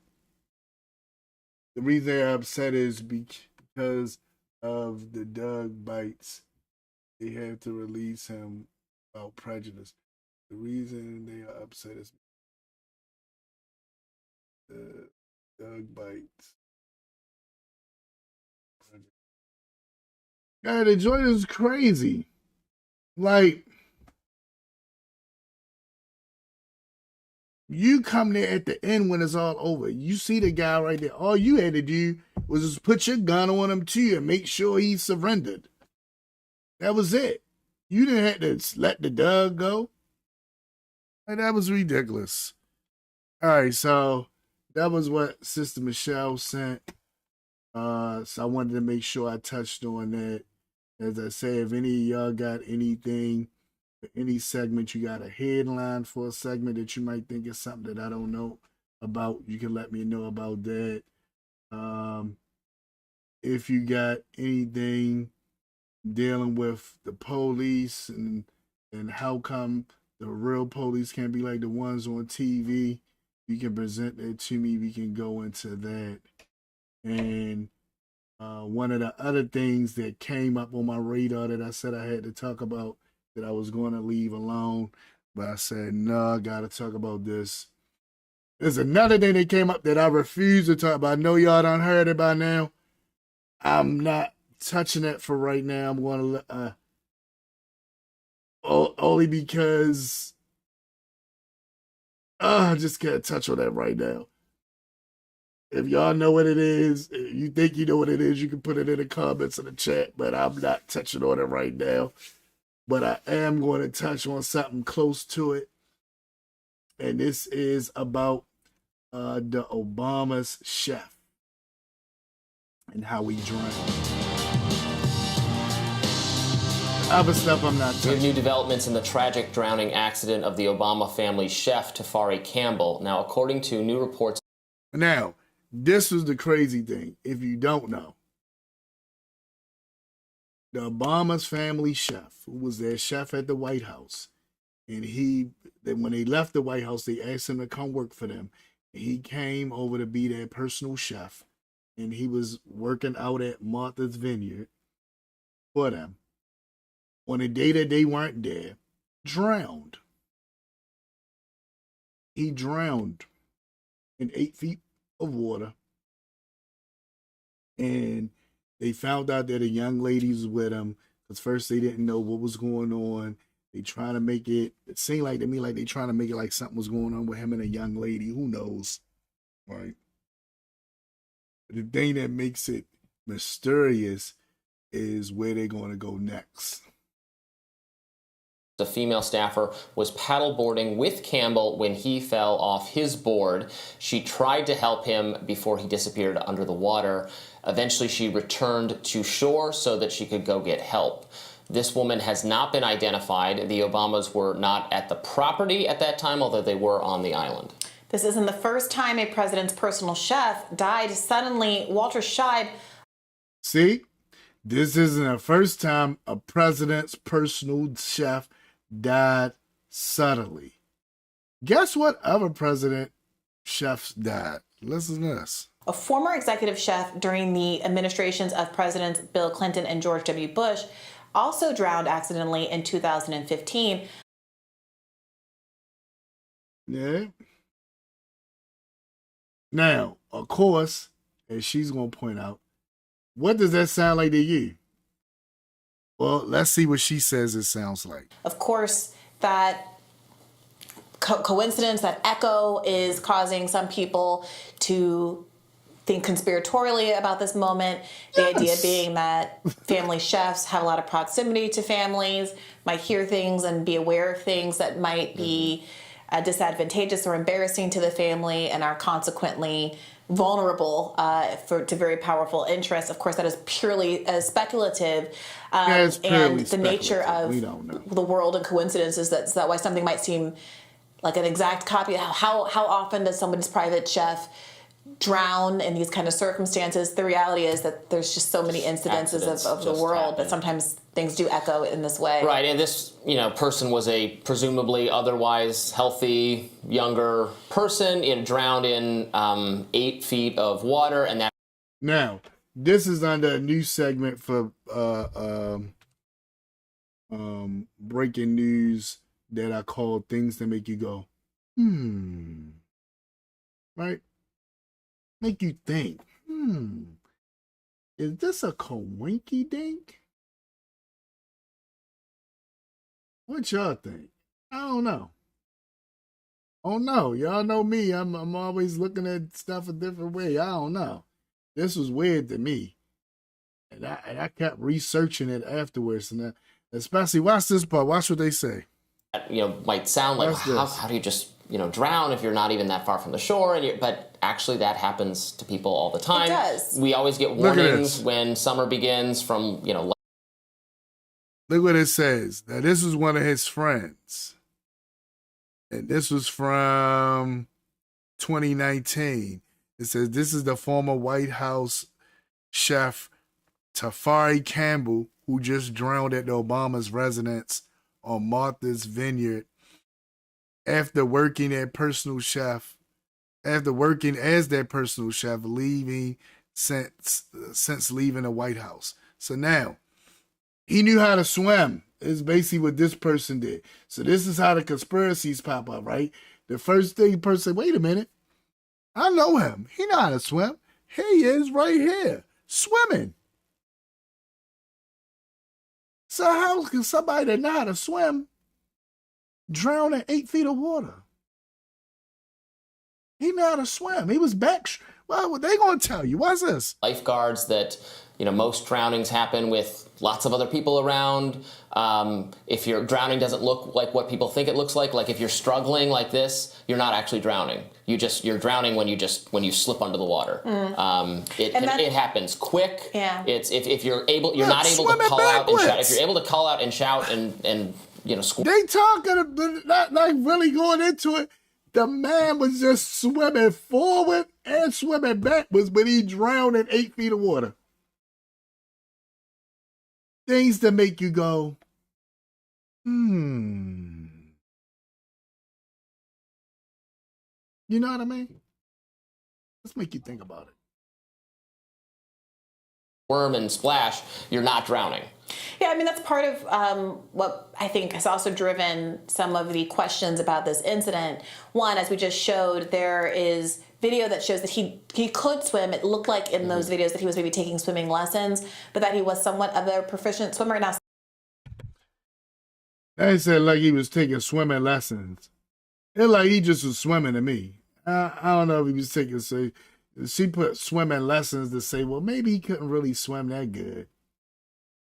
The reason they're upset is because of the dog bites. they have to release him about prejudice. The reason they are upset is the dog bites. Yeah, the joint is crazy. Like, you come there at the end when it's all over. You see the guy right there. All you had to do was just put your gun on him too and make sure he surrendered. That was it. You didn't have to let the dog go. Like, that was ridiculous. All right, so that was what Sister Michelle sent. So I wanted to make sure I touched on that. As I say, if any of y'all got anything, any segment, you got a headline for a segment that you might think is something that I don't know about, you can let me know about that. If you got anything dealing with the police and how come the real police can't be like the ones on TV, you can present that to me. We can go into that. And one of the other things that came up on my radar that I said I had to talk about, that I was going to leave alone, but I said, no, I got to talk about this. There's another thing that came up that I refuse to talk about. I know y'all done heard it by now. I'm not touching it for right now. I'm going to only because I just can't touch on that right now. If y'all know what it is, if you think you know what it is, you can put it in the comments in the chat, but I'm not touching on it right now. But I am going to touch on something close to it. And this is about the Obama's chef and how he drowned. Other stuff I'm not touching. We have new developments in the tragic drowning accident of the Obama family chef, Tafari Campbell. Now, according to new reports... Now, this was the crazy thing, if you don't know. The Obama's family chef, who was their chef at the White House, and when they left the White House, they asked him to come work for them. He came over to be their personal chef, and he was working out at Martha's Vineyard for them. On the day that they weren't there, drowned. He drowned in 8 feet of water. And they found out that a young lady was with him, because first they didn't know what was going on. They trying to make it seemed like to me like they trying to make it like something was going on with him and a young lady. Who knows? Right? But the thing that makes it mysterious is where they're going to go next. The female staffer was paddleboarding with Campbell when he fell off his board. She tried to help him before he disappeared under the water. Eventually, she returned to shore so that she could go get help. This woman has not been identified. The Obamas were not at the property at that time, although they were on the island. This isn't the first time a president's personal chef died suddenly. Walter Scheid. See, this isn't the first time a president's personal chef died suddenly. Guess what other president chefs died? Listen to this. A former executive chef during the administrations of Presidents Bill Clinton and George W. Bush also drowned accidentally in 2015. Yeah. Now, of course, as she's going to point out, what does that sound like to you? Well, let's see what she says it sounds like. Of course, that coincidence, that echo is causing some people to think conspiratorially about this moment. The idea being that family chefs have a lot of proximity to families, might hear things and be aware of things that might be disadvantageous or embarrassing to the family, and are consequently vulnerable to very powerful interests. Of course, that is purely speculative. It's purely and the nature of the world and coincidences, that's why something might seem like an exact copy. How often does somebody's private chef drown in these kind of circumstances? The reality is that there's just so many incidences of the world that sometimes things do echo in this way. Right, and this person was a presumably otherwise healthy, younger person, drowned in 8 feet of water, and that. Now, this is under a new segment for breaking news that I call things that make you go, right? Make you think, is this a coinky dink? What y'all think? I don't know. Oh no, y'all know me. I'm always looking at stuff a different way. I don't know. This was weird to me, and I kept researching it afterwards. And especially watch this part. Watch what they say. Might sound like how do you just drown if you're not even that far from the shore? But actually, that happens to people all the time. It does. We always get warnings when summer begins from Look what it says. Now this was one of his friends. And this was from 2019. It says, this is the former White House chef Tafari Campbell, who just drowned at the Obama's residence on Martha's Vineyard after working as their personal chef, since leaving the White House. So now, he knew how to swim. Is basically what this person did. So this is how the conspiracies pop up, right? The first thing the person said, wait a minute. I know him. He know how to swim. Here he is right here, swimming. So how can somebody that know how to swim drown in 8 feet of water? He know how to swim. He was back. Well, what they gonna tell you? What's this? Lifeguards that, most drownings happen with lots of other people around. If your drowning doesn't look like what people think it looks like if you're struggling like this, you're not actually drowning. You're drowning when you slip under the water. It happens quick. Yeah. It's if you're not able to call out and shout. If you're able to call out and shout and they talking not like really going into it. The man was just swimming forward and swimming backwards, but he drowned in 8 feet of water. Things that make you go, You know what I mean? Let's make you think about it. Worm and splash, you're not drowning. Yeah, that's part of what I think has also driven some of the questions about this incident. One, as we just showed, there is video that shows that he could swim. It looked like in those videos that he was maybe taking swimming lessons, but that he was somewhat of a proficient swimmer. Now, They said like he was taking swimming lessons. It like he just was swimming to me. I don't know if he was taking, so she put swimming lessons to say, well, maybe he couldn't really swim that good.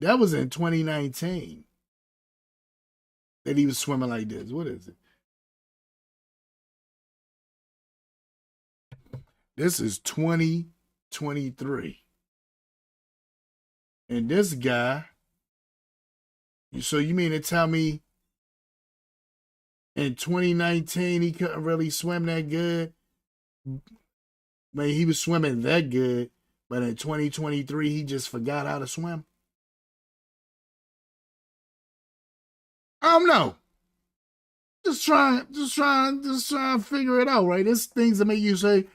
That was in 2019 that he was swimming like this. What is it? This is 2023. And this guy, so you mean to tell me in 2019 he couldn't really swim that good? He was swimming that good, but in 2023 he just forgot how to swim? I don't know. Just trying to figure it out, right? There's things that make you say,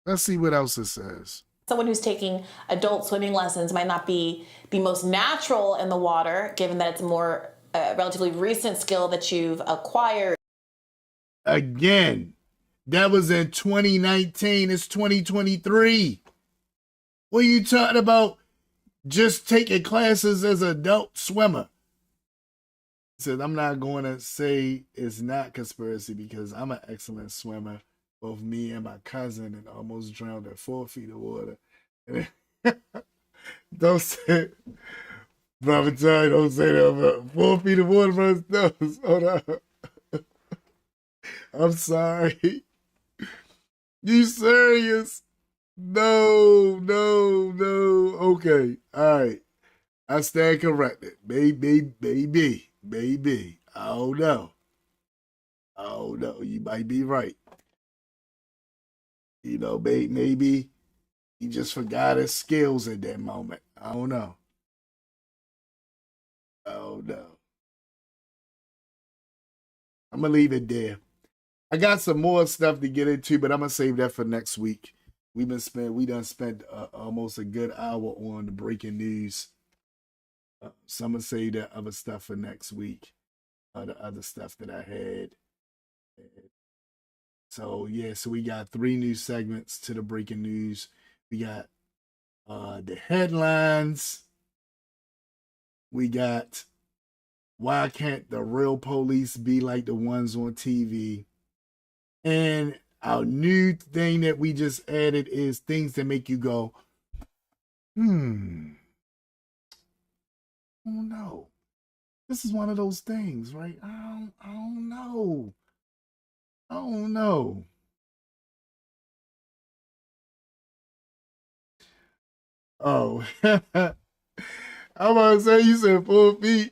Let's see what else it says. someone who's taking adult swimming lessons might not be the most natural in the water, given that it's a more relatively recent skill that you've acquired. Again, that was in 2019. It's 2023. What are you talking about? Just taking classes as an adult swimmer. He said, I'm not going to say it's not conspiracy because I'm an excellent swimmer. Both me and my cousin and almost drowned in 4 feet of water. Don't say, Brother John, don't say that about 4 feet of water versus those. Hold on. I'm sorry. You serious? No. Okay. All right. I stand corrected. Baby. I don't know. You might be right. You know, maybe he just forgot his skills at that moment. I don't know. I'm going to leave it there. I got some more stuff to get into, but I'm going to save that for next week. we done spent almost a good hour on the breaking news. Some will say that other stuff for next week, the other stuff that I had. So yeah, so we got 3 new segments to the breaking news. We got the headlines. We got why can't the real police be like the ones on TV? And our new thing that we just added is things that make you go, oh no. This is one of those things, right? I don't know. I don't know. Oh, I'm about to say you said 4 feet.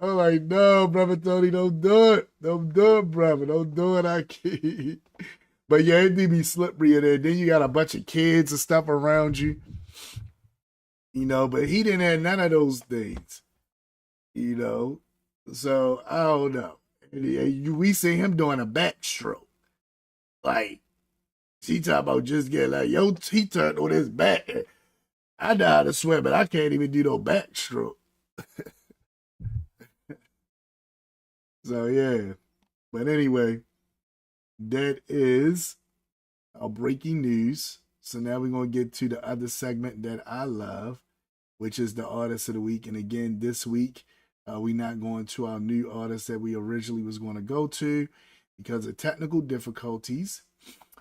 I'm like, no, brother Tony, don't do it. Don't do it, brother. Don't do it. I can't. But yeah, it do be slippery in there. Then you got a bunch of kids and stuff around you. You know, but he didn't have none of those things. You know? So, I don't know. We see him doing a backstroke. Like, she talking about just getting like, yo, he turned on his back. I know how to swim, but I can't even do no backstroke. So, yeah. But anyway, that is our breaking news. So now we're going to get to the other segment that I love, which is the artist of the week. And again, this week, we're not going to our new artist that we originally was going to go to because of technical difficulties.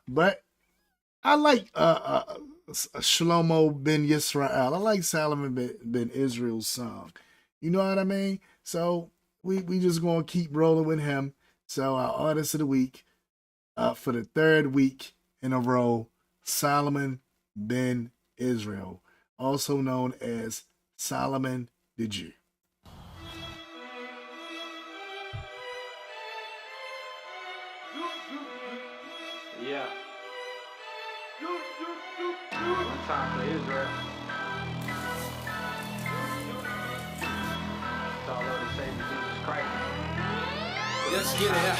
But I like Shlomo ben Yisrael. I like Solomon ben Israel's song. You know what I mean? So we just going to keep rolling with him. So our artist of the week for the 3rd week in a row, Solomon ben Israel, also known as Solomon the Jew. Yeah. One time for Israel. It's all over the Savior Jesus Christ. Let's get it out.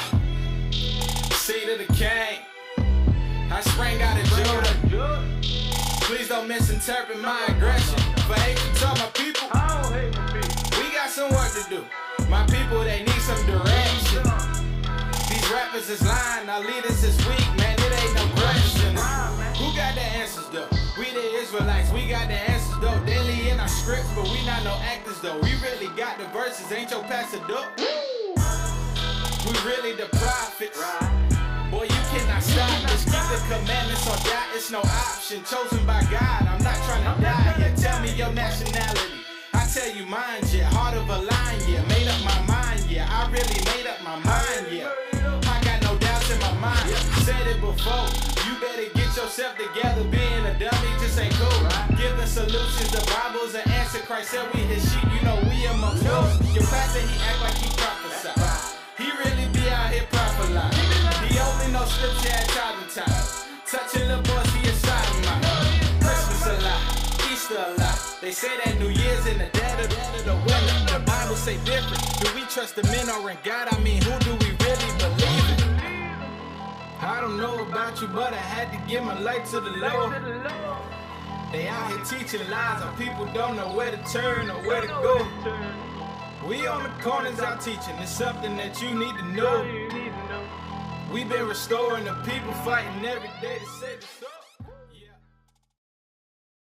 Seed of the king. I sprang out of Judah. Please don't misinterpret my aggression. For hatred to my people, I don't hate my people. we got some work to do. My people, they need some direction. These rappers is lying, our leaders is weak, man, it ain't no question. Who got the answers though? We the Israelites, we got the answers though. Daily in our scripts, but we not no actors though. We really got the verses, ain't your pastor dope? We really the prophets. Boy, you cannot stop this. Keep the commandments on that, it's no option. Chosen by God, I'm not trying to die yet. Tell me your nationality, I tell you mine, yeah. Heart of a lion, yeah. Made up my mind, yeah. I really made up my mind, yeah. I got no doubts in my mind, said it before. You better get yourself together. Being a dummy just ain't cool. Giving solutions, the Bible's an answer. Christ said we his sheep, you know we amongst those. Your pastor, he act like he prophesied. He really be out here prophesying. He only knows scripture at time. Touching the boys, he a sodomite. Christmas a lot, Easter a lot. They say that New Year's in the dead of the winter. The Bible say different. Do we trust the men or in God? I mean, who do we really believe in? I don't know about you, but I had to give my life to the Lord. They out here teaching lies, and people don't know where to turn or where to go. We on the corners out teaching. It's something that you need to know. We've been restoring the people, fighting every day to save us up.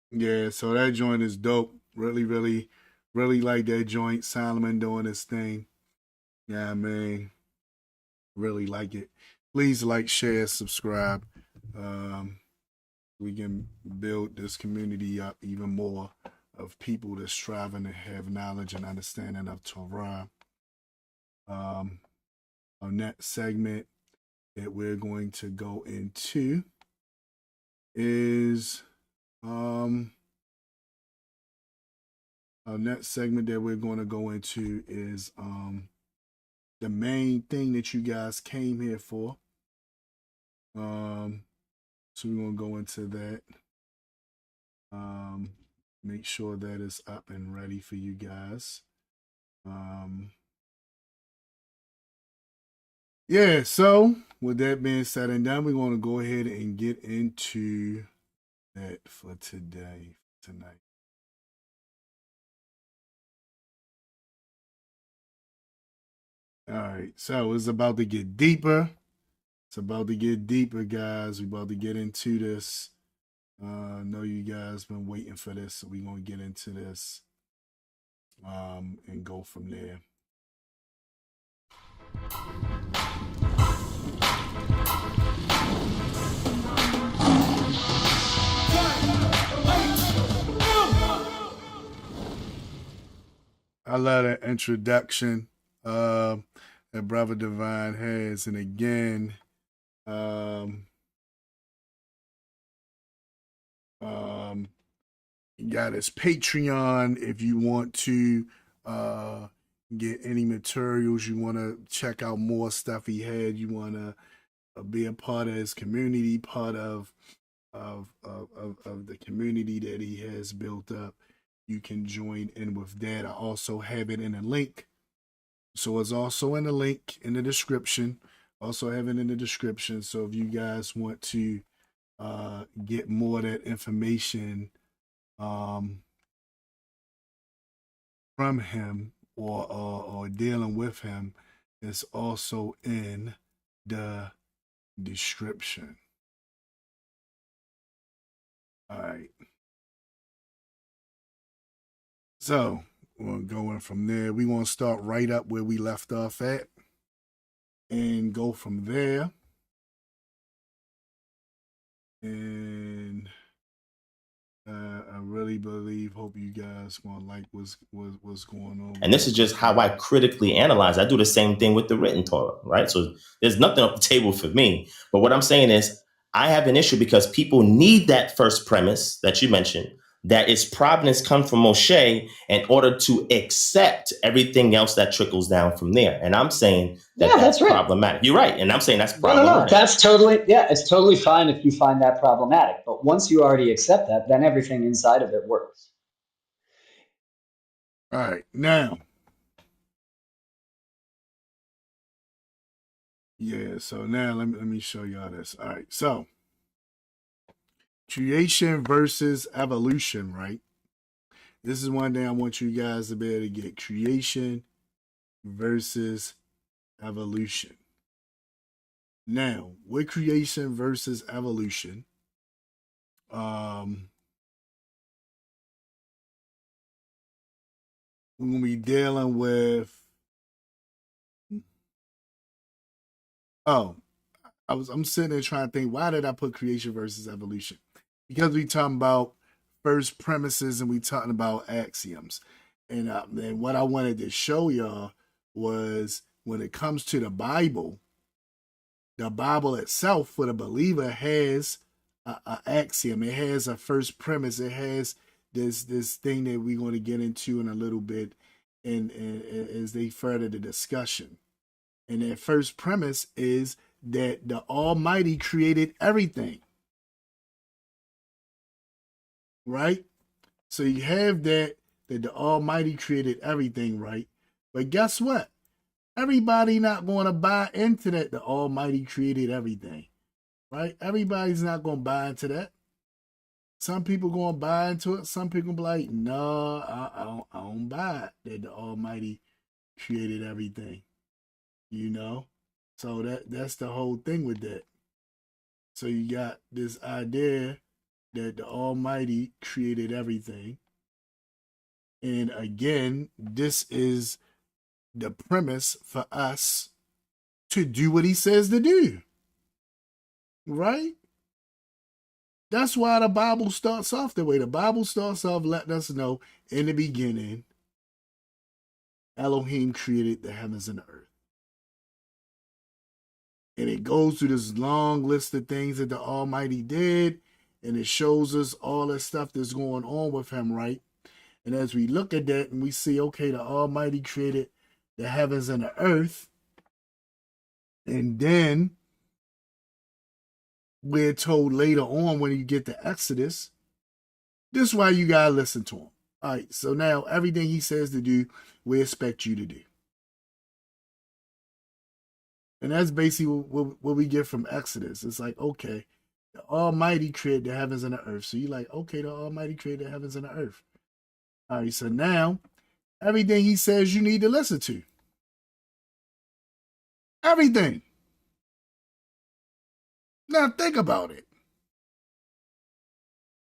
Yeah, so that joint is dope. Really, really, really like that joint. Solomon doing his thing. Yeah, I mean, really like it. Please like, share, subscribe. We can build this community up even more of people that's striving to have knowledge and understanding of Torah. Our next segment that we're going to go into is our next segment that we're going to go into is the main thing that you guys came here for. So we're going to go into that. Make sure that it's up and ready for you guys. Yeah, so with that being said and done, we're going to go ahead and get into that for tonight. All right, so it's about to get deeper. It's about to get deeper, guys. We're about to get into this. I know you guys been waiting for this, so we're gonna get into this and go from there. I love that introduction that Brother Divine has, and again, you got his Patreon if you want to get any materials, you want to check out more stuff he had, you want to be a part of his community, part of the community that he has built up, you can join in with that. I also have it in a link. So it's also in the link in the description. Also have it in the description. So if you guys want to get more of that information from him or dealing with him, it's also in the description. All right. So we're going from there. We're going to start right up where we left off at and go from there. And I really hope you guys going to like what's going on. And this is just how I critically analyze. I do the same thing with the written Torah, right? So there's nothing off the table for me. But what I'm saying is I have an issue because people need that first premise that you mentioned, that its providence comes from Moshe in order to accept everything else that trickles down from there. And I'm saying that that's right. Problematic. You're right. And I'm saying that's problematic. No, that's totally, it's totally fine if you find that problematic. But once you already accept that, then everything inside of it works. All right. Now, yeah, so now let me show y'all this. All right. So, creation versus evolution, right? This is one thing I want you guys to be able to get. Creation versus evolution. Now, with creation versus evolution, we're going to be dealing with, I'm sitting there trying to think, why did I put creation versus evolution? Because we talking about first premises and we talking about axioms. And what I wanted to show y'all was when it comes to the Bible itself for the believer has an axiom. It has a first premise. It has this thing that we're going to get into in a little bit and as they further the discussion. And that first premise is that the Almighty created everything. Right? So you have that the Almighty created everything, right? But guess what? Everybody not going to buy into that the Almighty created everything, right? Everybody's not going to buy into that. Some people going to buy into it. Some people be like, no, I don't buy it that the Almighty created everything, you know? So that's the whole thing with that. So you got this idea that the Almighty created everything. And again, this is the premise for us to do what he says to do. Right? That's why the Bible starts off the way. The Bible starts off letting us know in the beginning, Elohim created the heavens and the earth. And it goes through this long list of things that the Almighty did. And it shows us all the stuff that's going on with him, right? And as we look at that and we see, okay, the Almighty created the heavens and the earth. And then we're told later on when you get to Exodus, this is why you got to listen to him. All right, so now everything he says to do, we expect you to do. And that's basically what we get from Exodus. It's like, okay, The Almighty created the heavens and the earth. So you're like, okay, the Almighty created the heavens and the earth. All right, so now everything he says you need to listen to. Everything. Now think about it.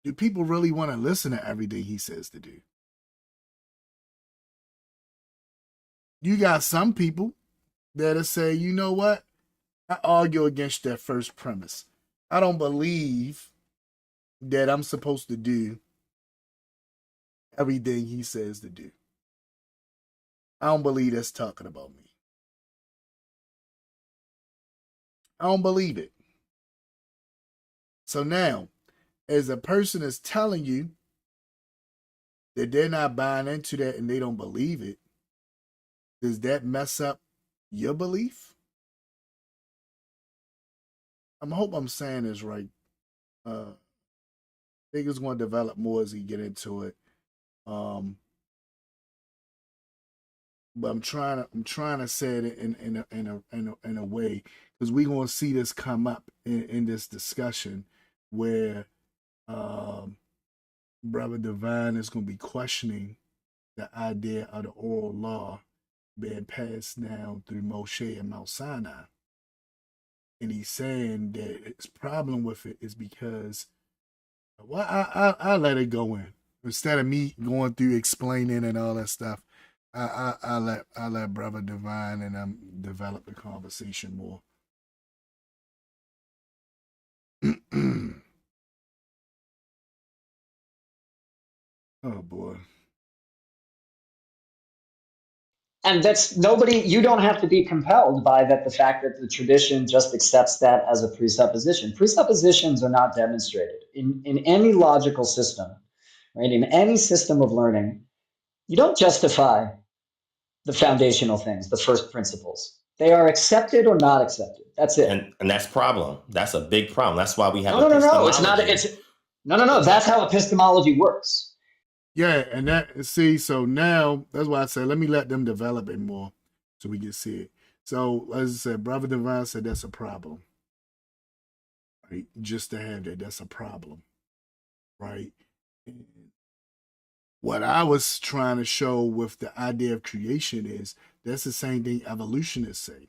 Do people really want to listen to everything he says to do? You got some people that'll say, you know what? I argue against that first premise. I don't believe that I'm supposed to do everything he says to do. I don't believe that's talking about me. I don't believe it. So now, as a person is telling you that they're not buying into that and they don't believe it, does that mess up your belief? I hope I'm saying this right. I think it's going to develop more as we get into it. But I'm trying to say it in a way, because we're going to see this come up in this discussion where Brother Divine is going to be questioning the idea of the oral law being passed down through Moshe and Mount Sinai. And he's saying that his problem with it is because, well, I let it go in. Instead of me going through explaining and all that stuff, I let Brother Divine and develop the conversation more. Oh boy. And that's nobody, you don't have to be compelled by that, the fact that the tradition just accepts that as a presupposition. Presuppositions are not demonstrated in any logical system, right? In any system of learning, you don't justify the foundational things, the first principles. They are accepted or not accepted. That's it. And that's problem. That's a big problem. That's why we have No, it's not. No. That's how epistemology works. Yeah, and that, see, so now that's why I said let me let them develop it more so we can see it. So as I said, Brother Divine said that's a problem. Right? Just to have that's a problem. Right? And what I was trying to show with the idea of creation is that's the same thing evolutionists say.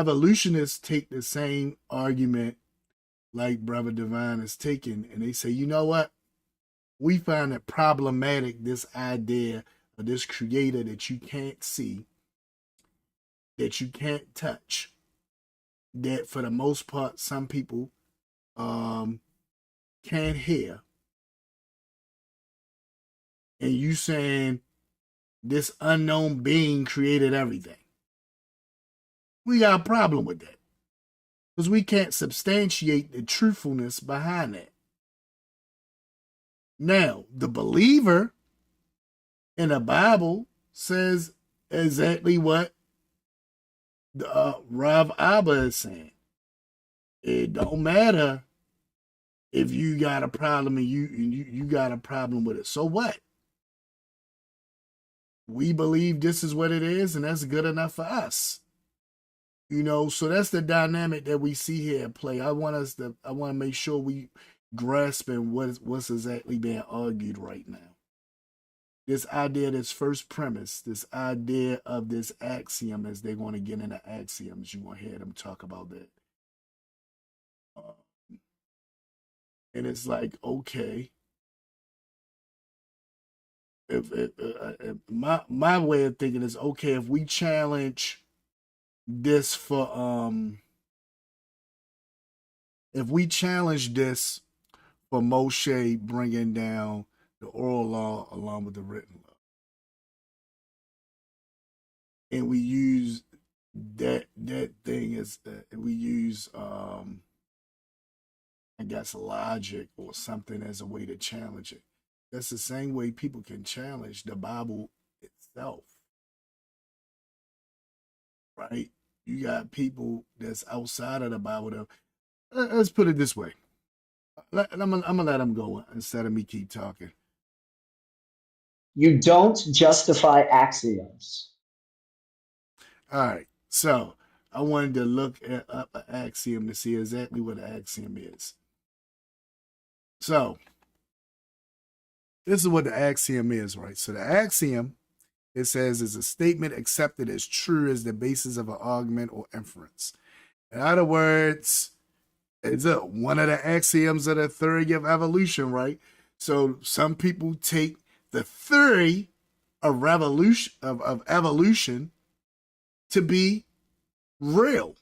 Evolutionists take the same argument like Brother Divine is taking, and they say, you know what? We find it problematic, this idea of this creator that you can't see, that you can't touch, that for the most part, some people can't hear. And you saying this unknown being created everything. We got a problem with that. Because we can't substantiate the truthfulness behind that. Now, the believer in the Bible says exactly what Rabbi Abba is saying. It don't matter if you got a problem and you got a problem with it. So what? We believe this is what it is, and that's good enough for us. You know, so that's the dynamic that we see here at play. I want to make sure we grasping what's exactly being argued right now. This idea, this first premise, this idea of this axiom, as they're going to get into axioms, you want to hear them talk about that. And it's like, okay, if my way of thinking is, okay, if we challenge this for Moshe bringing down the oral law along with the written law, and we use that thing as we use I guess logic or something as a way to challenge it. That's the same way people can challenge the Bible itself, right? You got people that's outside of the Bible. Let's put it this way. I'm gonna let them go instead of me keep talking. You don't justify axioms. All right. So I wanted to look up an axiom to see exactly what an axiom is. So this is what the axiom is, right? So the axiom, it says, is a statement accepted as true as the basis of an argument or inference. In other words, it's one of the axioms of the theory of evolution, right? So some people take the theory of evolution to be real,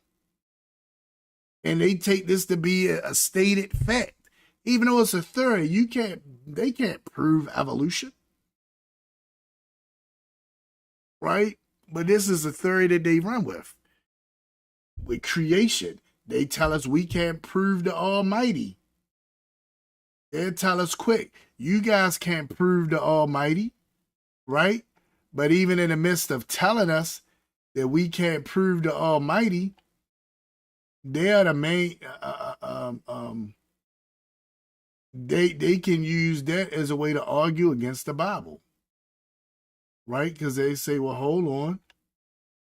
and they take this to be a stated fact, even though it's a theory. They can't prove evolution, right? But this is a theory that they run with creation. They tell us we can't prove the Almighty. They'll tell us quick, you guys can't prove the Almighty, right? But even in the midst of telling us that we can't prove the Almighty, they are the main, they can use that as a way to argue against the Bible, right? Because they say, well, hold on.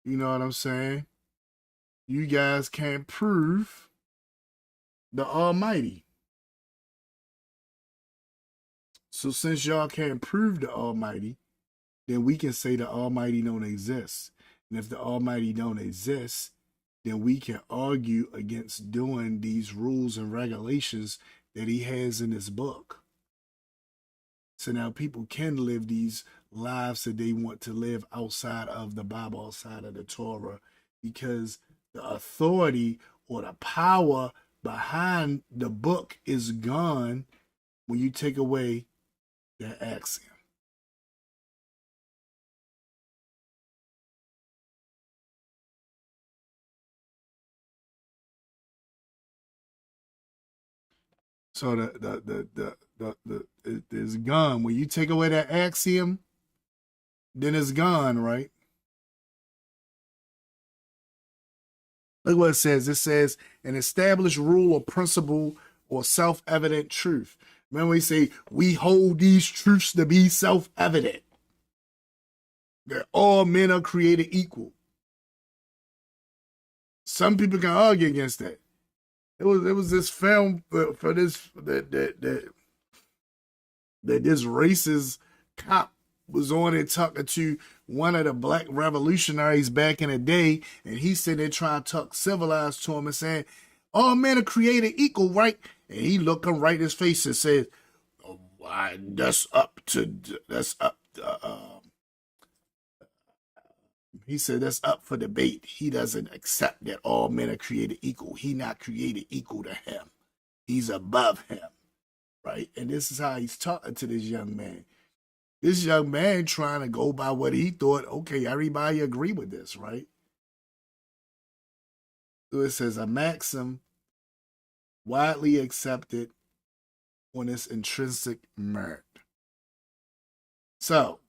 You know what I'm saying? You guys can't prove the Almighty. So since y'all can't prove the Almighty, then we can say the Almighty don't exist. And if the Almighty don't exist, then we can argue against doing these rules and regulations that he has in his book. So now people can live these lives that they want to live outside of the Bible, outside of the Torah, because the authority or the power behind the book is gone when you take away that axiom. So it's gone. When you take away that axiom, then it's gone, right? Look what it says. It says an established rule or principle or self-evident truth. Remember we say we hold these truths to be self-evident, that all men are created equal. Some people can argue against that. It was this film for this that this racist cop was on it talking to one of the black revolutionaries back in the day, and he said they trying to talk civilized to him and saying, all men are created equal, right? And he looked him right in his face and said, oh, that's up to he said that's up for debate. He doesn't accept that all men are created equal. He not created equal to him. He's above him, right? And this is how he's talking to this young man. This young man trying to go by what he thought, okay, everybody agree with this, right? So it says a maxim widely accepted on its intrinsic merit. So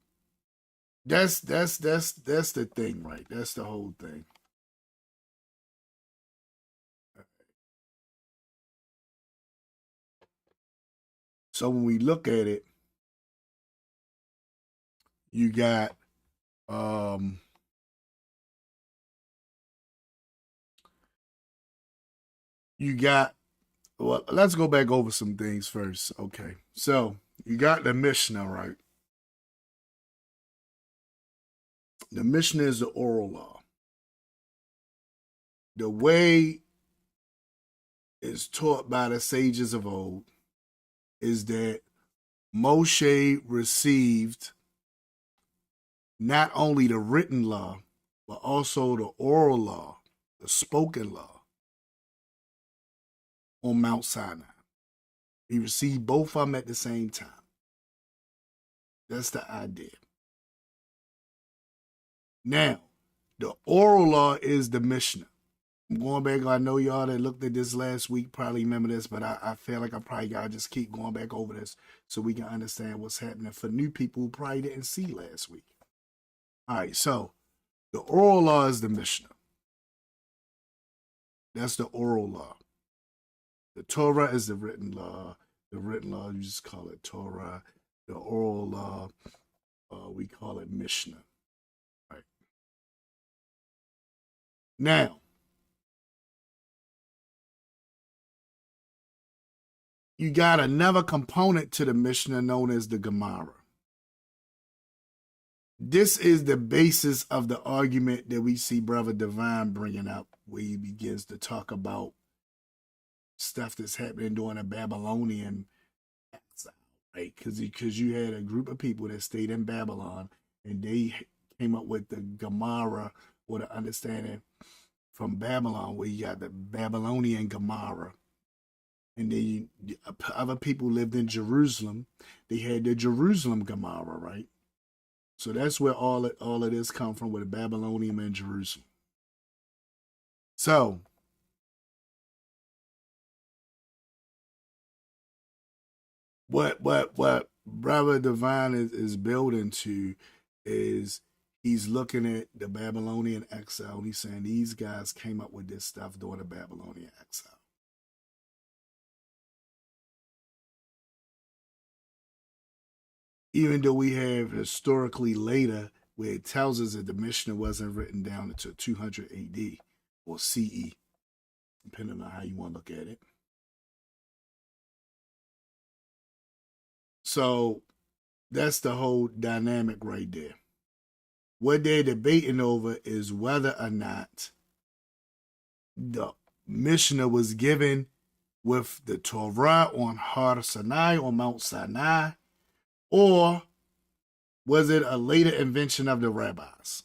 that's the thing, right? That's the whole thing. So when we look at it, you got well, let's go back over some things first. Okay. So you got the Mishnah, right? The Mishnah is the oral law. The way it's taught by the sages of old is that Moshe received not only the written law, but also the oral law, the spoken law on Mount Sinai. He received both of them at the same time. That's the idea. Now, the oral law is the Mishnah. I'm going back, I know y'all that looked at this last week probably remember this, but I feel like I probably got to just keep going back over this so we can understand what's happening for new people who probably didn't see last week. All right, so the oral law is the Mishnah. That's the oral law. The Torah is the written law. The written law, you just call it Torah. The oral law, we call it Mishnah. Right. Now, you got another component to the Mishnah known as the Gemara. This is the basis of the argument that we see Brother Divine bringing up, where he begins to talk about stuff that's happening during the Babylonian exile, right? Because you had a group of people that stayed in Babylon, and they came up with the Gemara, or the understanding from Babylon, where you got the Babylonian Gemara. And then other people lived in Jerusalem. They had the Jerusalem Gemara, right? So that's where all of this come from, with Babylonian and Jerusalem. So what Brother Divine is building to is he's looking at the Babylonian exile, and he's saying these guys came up with this stuff during the Babylonian exile. Even though we have historically later where it tells us that the Mishnah wasn't written down until 200 AD or CE, depending on how you want to look at it. So that's the whole dynamic right there. What they're debating over is whether or not the Mishnah was given with the Torah on Har Sinai, on Mount Sinai, or was it a later invention of the rabbis?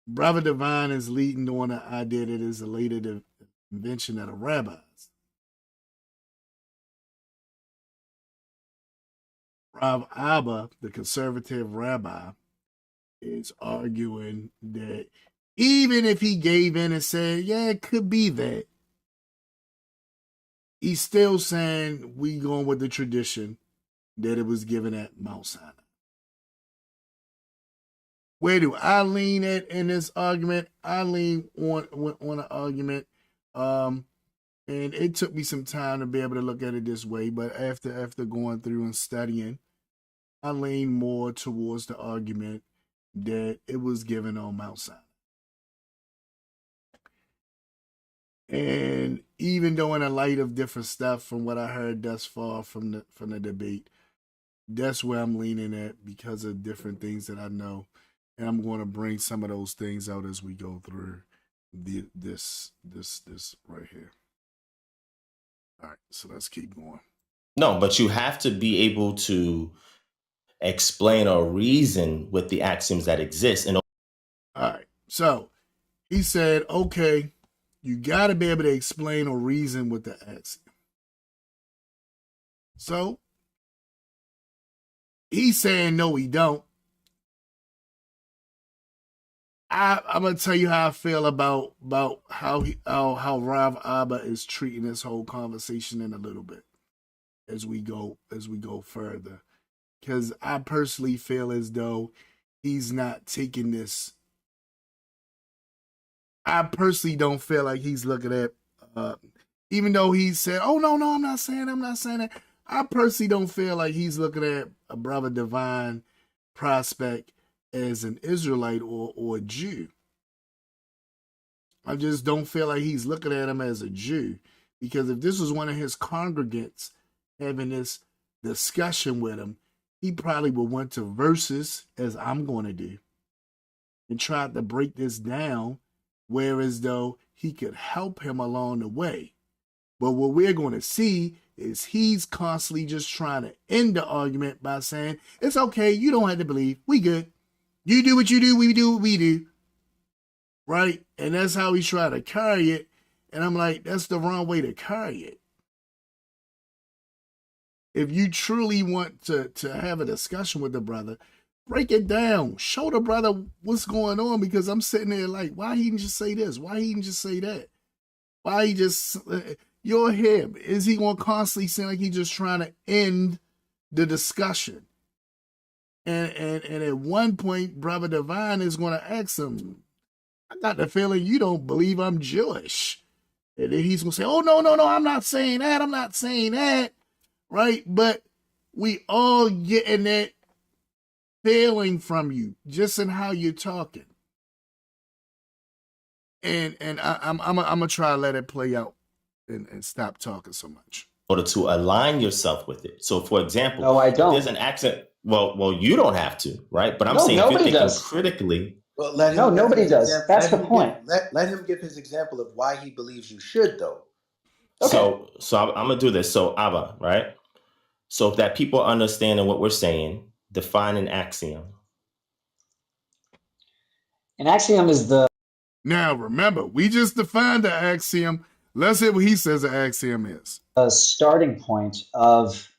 Brother Divine is leading on the idea that it's a later invention of the rabbis. Rabbi Abba, the Conservative Rabbi, is arguing that even if he gave in and said, yeah, it could be that, he's still saying we going with the tradition that it was given at Mount Sinai. Where do I lean at in this argument? I lean on an argument, and it took me some time to be able to look at it this way, but after going through and studying, I lean more towards the argument that it was given on Mount Sinai. And even though in the light of different stuff from what I heard thus far from the debate, that's where I'm leaning at because of different things that I know. And I'm going to bring some of those things out as we go through this right here. All right, so let's keep going. No, but you have to be able to explain or reason with the axioms that exist. And all right, so he said, okay, you got to be able to explain or reason with the axiom. So he's saying no, he don't. I'm gonna tell you how I feel about how Rabbi Abba is treating this whole conversation in a little bit as we go further, because I personally feel as though he's not taking this. I personally don't feel like he's looking at, even though he said, "Oh no, I'm not saying that." I personally don't feel like he's looking at a Brother Divine prospect as an Israelite or a Jew. I just don't feel like he's looking at him as a Jew, because if this was one of his congregants having this discussion with him, he probably would went to verses, as I'm going to do, and tried to break this down, whereas though he could help him along the way. But what we're going to see is he's constantly just trying to end the argument by saying, it's okay, you don't have to believe, we good. You do what you do, we do what we do. Right? And that's how he's trying to carry it. And I'm like, that's the wrong way to carry it. If you truly want to have a discussion with the brother, break it down. Show the brother what's going on, because I'm sitting there like, why he didn't just say this? Why he didn't just say that? Why he just, you're him. Is he going to constantly seem like he's just trying to end the discussion? And at one point, Brother Divine is going to ask him, I got the feeling you don't believe I'm Jewish. And then he's going to say, oh, no, I'm not saying that. Right? But we all getting that feeling from you, just in how you're talking. And I'm going to try to let it play out and stop talking so much. In order to align yourself with it. So, for example, No, I if don't. there's an accent, well, you don't have to, right? But I'm No, saying if you're nobody thinking does. critically, Well, let him No, give nobody his does. example. That's the point. Let him give his example of why he believes you should, though. Okay. so I'm gonna do this. So Abba, right? So if that people are understanding what we're saying, define an axiom. An axiom is the Now, remember, we just defined the axiom. Let's hear what he says the axiom is. starting point of,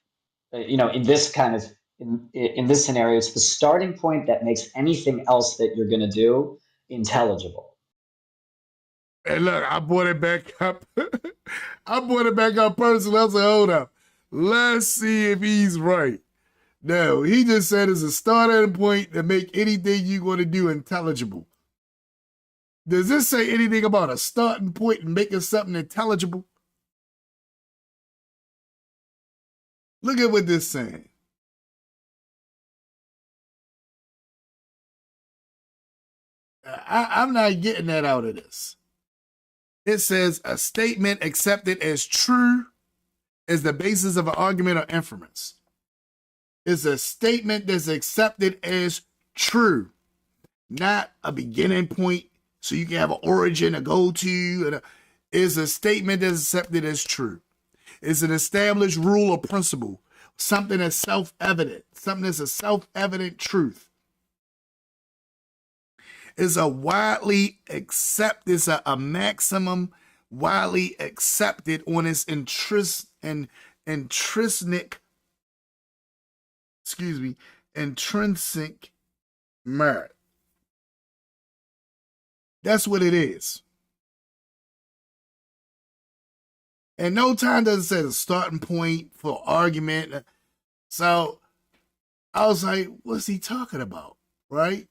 in this kind of, in this scenario, it's the starting point that makes anything else that you're going to do intelligible. And look, I brought it back up. I brought it back up personally. I said, hold up. Let's see if he's right. No, he just said it's a starting point to make anything you're going to do intelligible. Does this say anything about a starting point and making something intelligible? Look at what this is saying. I'm not getting that out of this. It says a statement accepted as true is the basis of an argument or inference. It's a statement that's accepted as true, not a beginning point so you can have an origin to go to. It's a statement that's accepted as true. It's an established rule or principle, something that's self-evident, something that's a self-evident truth. It's a widely accepted, it's a maximum widely accepted on its intrinsic merit. That's what it is. And no time does it say the starting point for argument. So I was like, what's he talking about? Right?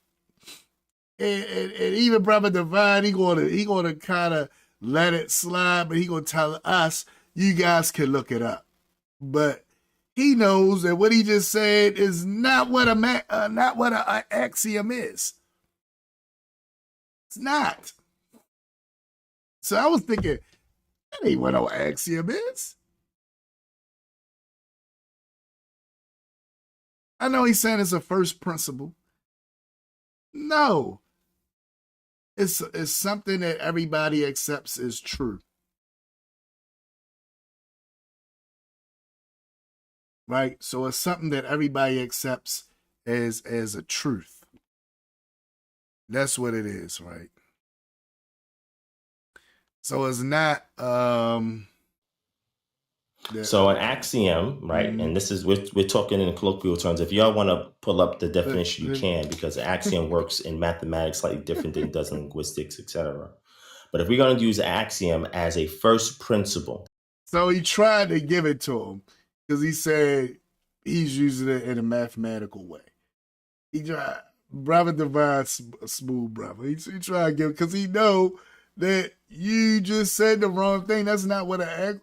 And even Brother Divine, he gonna kind of let it slide, but he gonna tell us, you guys can look it up. But he knows that what he just said is not what an axiom is. It's not. So I was thinking, that ain't what an axiom is. I know he's saying it's a first principle. No. It's something that everybody accepts as true. Right? So it's something that everybody accepts as a truth. That's what it is, right? So it's not So an axiom, right? And this is we're talking in colloquial terms. If y'all want to pull up the definition, you can, because the axiom works in mathematics slightly different than it does in linguistics, etc. But if we're going to use axiom as a first principle, so he tried to give it to him because he said he's using it in a mathematical way. He tried, Brother Divine, smooth brother. He tried to give, because he know that you just said the wrong thing. That's not what an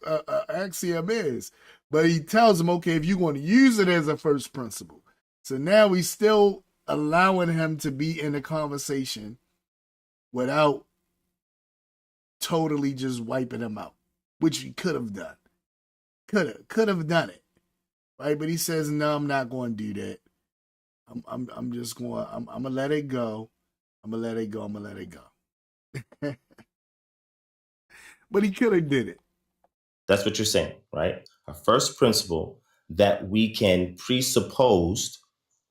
axiom is. But he tells him, okay, if you're going to use it as a first principle. So now we still allowing him to be in the conversation without totally just wiping him out, which he could have done. Could have done it. Right? But he says, no, I'm not going to do that. I'm just going, I'm going to let it go. I'm going to let it go. I'm going to let it go. But he could have did it. that's what you're saying, right? A first principle that we can presuppose,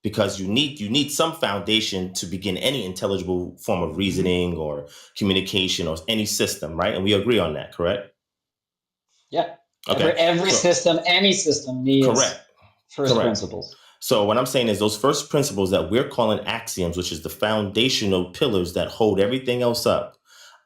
because you need some foundation to begin any intelligible form of reasoning or communication or any system, right? And we agree on that, correct? Yeah. Okay. Every system, any system needs correct. first Correct. principles. So what I'm saying is those first principles that we're calling axioms, which is the foundational pillars that hold everything else up,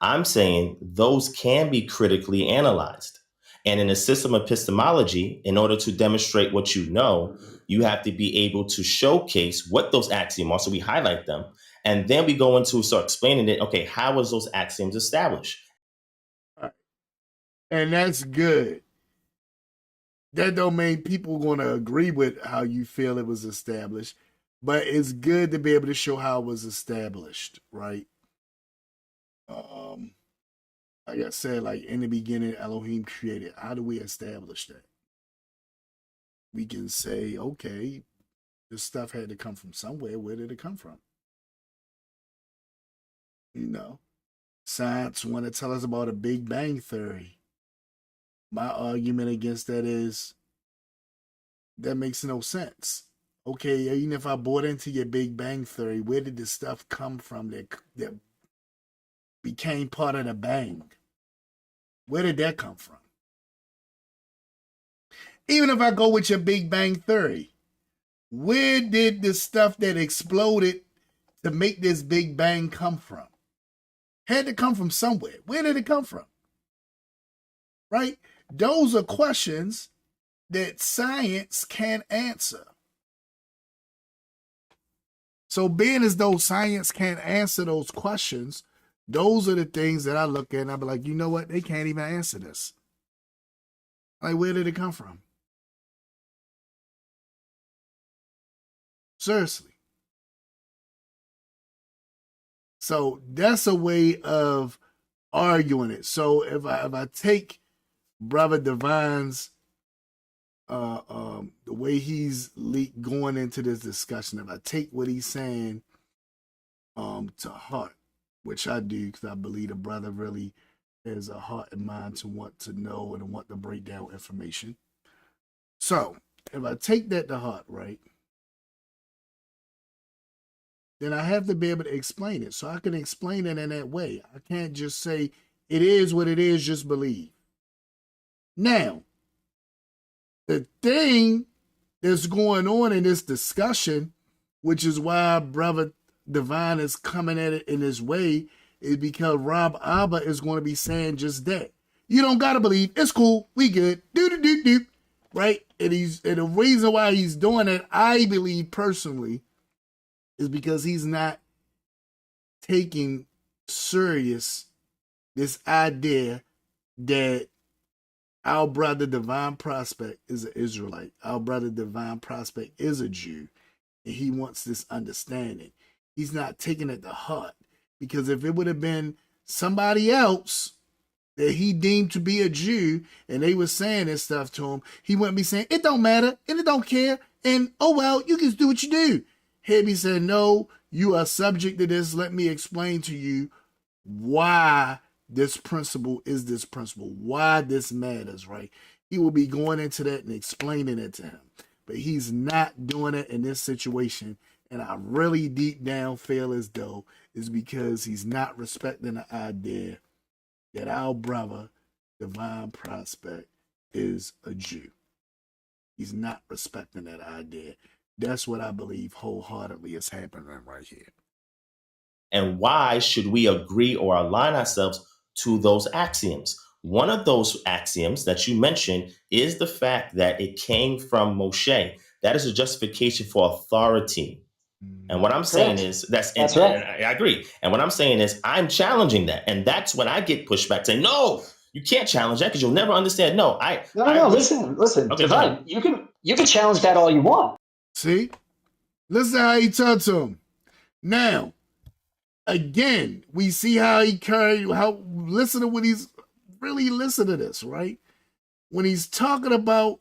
I'm saying those can be critically analyzed. And in a system epistemology, in order to demonstrate what you know, you have to be able to showcase what those axioms are. So we highlight them. And then we go into start explaining it. Okay, how was those axioms established? And that's good. That don't mean people going to agree with how you feel it was established, but it's good to be able to show how it was established, right? Like I said, like in the beginning, Elohim created. How do we establish that? We can say, okay, this stuff had to come from somewhere. Where did it come from? You know, science want to tell us about a Big Bang theory. My argument against that is that makes no sense. Okay, even if I bought into your Big Bang theory, where did this stuff come from that became part of the bang? Where did that come from? Even if I go with your Big Bang theory, where did the stuff that exploded to make this Big Bang come from? Had to come from somewhere. Where did it come from? Right? Those are questions that science can't answer. So being as though science can't answer those questions, those are the things that I look at and I be like, you know what? They can't even answer this. Like, where did it come from? Seriously. So that's a way of arguing it. So if I take Brother Divine's the way he's going into this discussion, if I take what he's saying to heart, which I do because I believe the brother really has a heart and mind to want to know and want to break down information. So if I take that to heart, right, then I have to be able to explain it. So I can explain it in that way. I can't just say it is what it is, just believe. Now, the thing that's going on in this discussion, which is why Brother Divine is coming at it in this way, is because Rabbi Abba is going to be saying just that. You don't got to believe. It's cool. We good. Do. Right? And the reason why he's doing it, I believe personally, is because he's not taking serious this idea that our brother Divine Prospect is an Israelite. Our brother Divine Prospect is a Jew. And he wants this understanding. He's not taking it to heart. Because if it would have been somebody else that he deemed to be a Jew and they were saying this stuff to him, he wouldn't be saying, it don't matter and it don't care. And, oh, well, you can do what you do. He'd be saying, no, you are subject to this. Let me explain to you why this principle is this principle, why this matters, right? He will be going into that and explaining it to him. But he's not doing it in this situation. And I really deep down feel as though it's because he's not respecting the idea that our brother, Divine Prospect, is a Jew. He's not respecting that idea. That's what I believe wholeheartedly is happening right here. And why should we agree or align ourselves to those axioms? One of those axioms that you mentioned is the fact that it came from Moshe. That is a justification for authority. And what I'm saying is that's right. I agree. And what I'm saying is I'm challenging that. And that's when I get pushed back saying, no, you can't challenge that because you'll never understand. No. Listen. Okay, Divine, you can challenge that all you want. See? Listen how he talked to him. Now, again, we see how he listen to what he's really listen to this, right? When he's talking about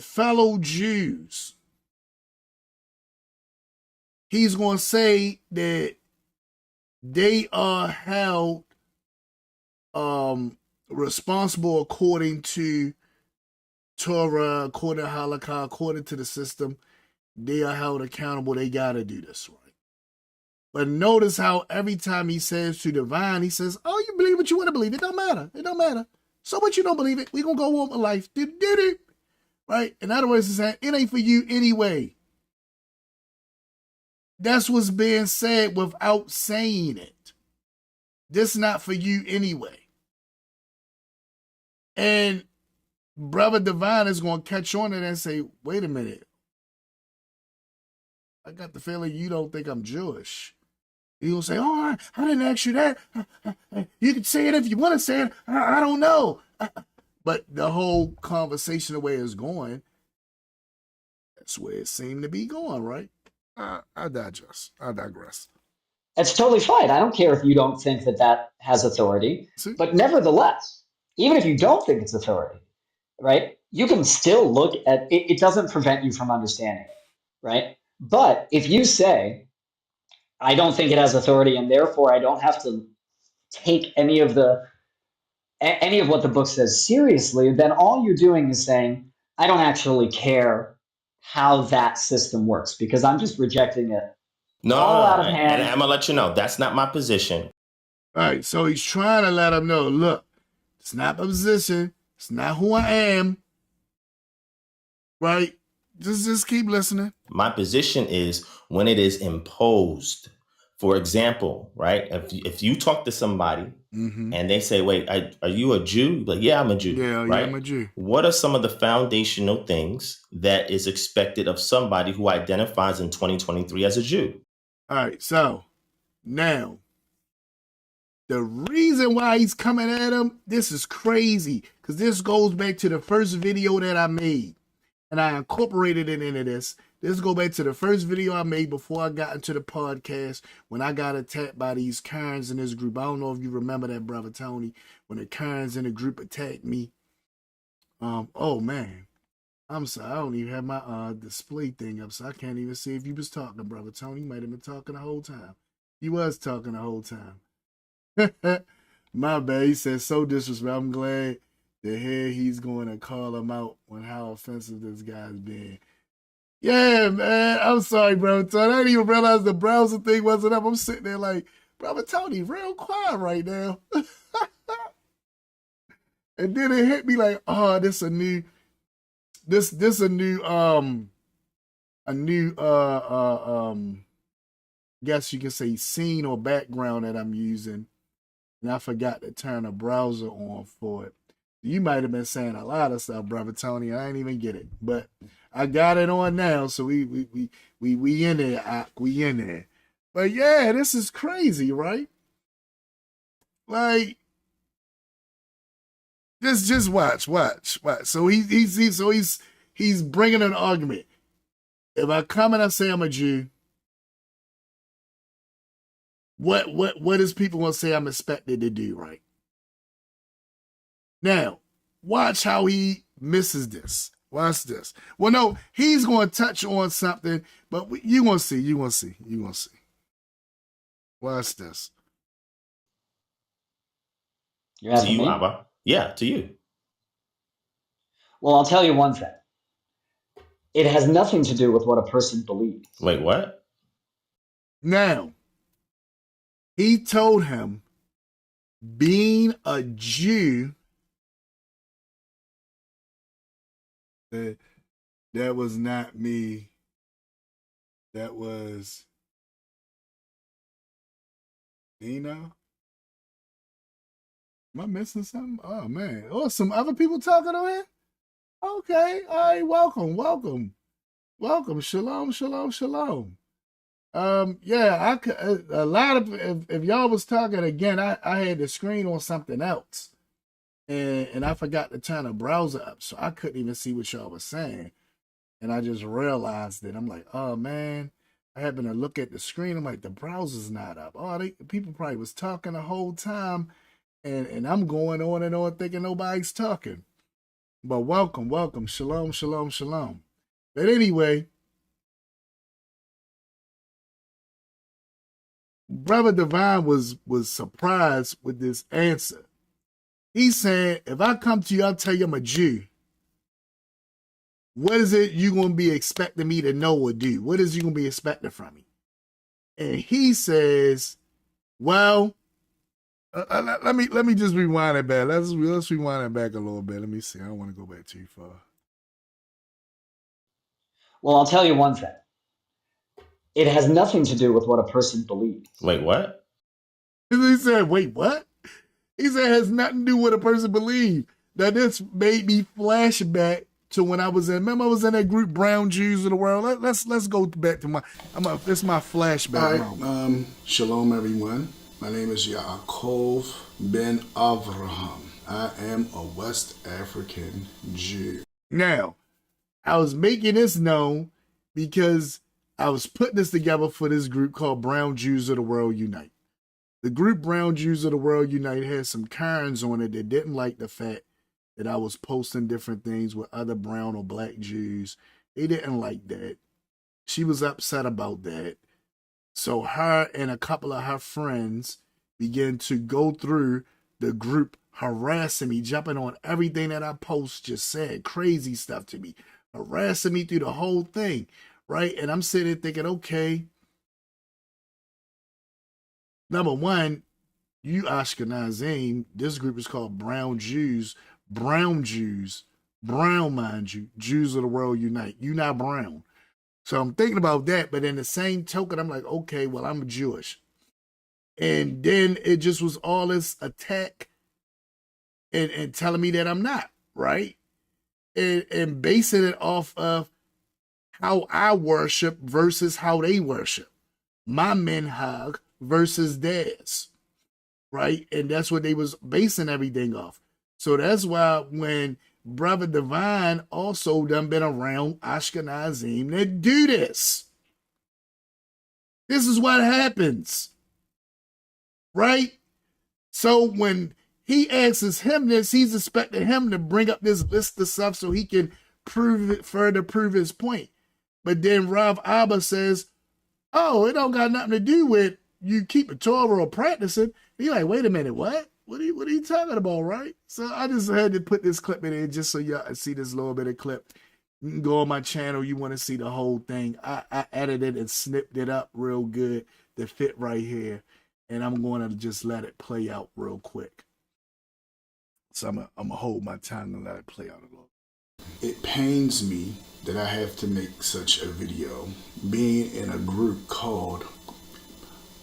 fellow Jews, he's going to say that they are held responsible according to Torah, according to Halacha, according to the system. They are held accountable. They got to do this, right? But notice how every time he says to Divine, he says, oh, you believe what you want to believe. It don't matter. It don't matter. So what you don't believe it, we going to go on with life. Right? In other words, he's saying, it ain't for you anyway. That's what's being said without saying it. This not for you anyway. And Brother Divine is going to catch on to that and say, wait a minute. I got the feeling you don't think I'm Jewish. He'll say, oh, I didn't ask you that. You can say it if you want to say it. I don't know. But the whole conversation, the way it's going, that's where it seemed to be going, right? I digress. It's totally fine. I don't care if you don't think that that has authority. See? But nevertheless, even if you don't think it's authority, right, you can still look at it. It doesn't prevent you from understanding it, right? But if you say, I don't think it has authority, and therefore I don't have to take any of what the book says seriously, then all you're doing is saying, I don't actually care how that system works because I'm just rejecting it all out of hand. And I'm gonna let you know that's not my position. All right, so he's trying to let him know, look, it's not my position, it's not who I am. Right? Just keep listening. My position is when it is imposed. For example, right? If you talk to somebody and they say, wait, are you a Jew? Like, yeah, I'm a Jew. Yeah, right? I'm a Jew. What are some of the foundational things that is expected of somebody who identifies in 2023 as a Jew? All right, so now the reason why he's coming at him, this is crazy, because this goes back to the first video that I made, and I incorporated it into this. This go back to the first video I made before I got into the podcast, when I got attacked by these Karens in this group. I don't know if you remember that, Brother Tony, when the Karens in the group attacked me. Oh, man. I'm sorry, I don't even have my display thing up, so I can't even see if you was talking, Brother Tony. You might have been talking the whole time. You was talking the whole time. My bad. He said, so disrespectful. I'm glad to hear he's going to call him out on how offensive this guy's been. Yeah, man. I'm sorry, Brother Tony. I didn't even realize the browser thing wasn't up. I'm sitting there like, Brother Tony, real quiet right now. And then it hit me like, oh, this a new guess you can say scene or background that I'm using, and I forgot to turn a browser on for it. You might have been saying a lot of stuff, Brother Tony. I didn't even get it, but I got it on now, so we in there, we in there. But yeah, this is crazy, right? Like, just watch. So he's bringing an argument. If I come and I say I'm a Jew, what is people gonna say I'm expected to do, right? Now, watch how he misses this. Watch this. Well, no, he's going to touch on something, but you're going to see. You're going to see. Watch this. You're asking to you, me? Abba. Yeah, to you. Well, I'll tell you one thing. It has nothing to do with what a person believes. Wait, what? Now, he told him being a Jew, that was not me. That was Nina. Am I missing something? Oh man. Oh, some other people talking on here? Okay. All right, welcome. Shalom. Yeah, I could a lot of if y'all was talking again, I had the screen on something else. And I forgot to turn the browser up, so I couldn't even see what y'all was saying. And I just realized it. I'm like, oh man, I happened to look at the screen. I'm like, the browser's not up. Oh, people probably was talking the whole time, and I'm going on and on thinking nobody's talking. But welcome, shalom. But anyway, Brother Divine was surprised with this answer. He said, if I come to you, I'll tell you I'm a Jew. What is it you going to be expecting me to know or do? What is you going to be expecting from me? And he says, well, let me just rewind it back. Let's rewind it back a little bit. Let me see. I don't want to go back too far. Well, I'll tell you one thing. It has nothing to do with what a person believes. Wait, what? He said, wait, what? He said it has nothing to do with what a person believes. Now this made me flashback to when I was in, remember I was in that group, Brown Jews of the World. Let's go back to this is my flashback. All right, shalom everyone. My name is Ya'acob ben Avraham. I am a West African Jew. Now, I was making this known because I was putting this together for this group called Brown Jews of the World Unite. The group Brown Jews of the World Unite had some Karens on it that didn't like the fact that I was posting different things with other brown or black Jews. They didn't like that. She was upset about that. So her and a couple of her friends began to go through the group harassing me, jumping on everything that I post, just saying crazy stuff to me, harassing me through the whole thing, right? And I'm sitting there thinking, okay, number one, you Ashkenazim, this group is called Brown Jews, brown mind you, Jews of the World Unite. You not brown. So I'm thinking about that, but in the same token, I'm like, okay, well, I'm Jewish. And then it just was all this attack and telling me that I'm not, right? And basing it off of how I worship versus how they worship. My Minhag versus theirs, right? And that's what they was basing everything off. So that's why when Brother Divine also done been around Ashkenazim that do this. This is what happens, right? So when he asks him this, he's expecting him to bring up this list of stuff so he can further prove his point. But then Rabbi Abba says, oh, it don't got nothing to do with you keep a Torah or practicing. You're like, wait a minute, what? What are you talking about, right? So I just had to put this clip in there just so y'all see this little bit of clip. You can go on my channel. You want to see the whole thing. I edited and snipped it up real good to fit right here. And I'm going to just let it play out real quick. So I'm going to hold my tongue and let it play out a little. It pains me that I have to make such a video being in a group called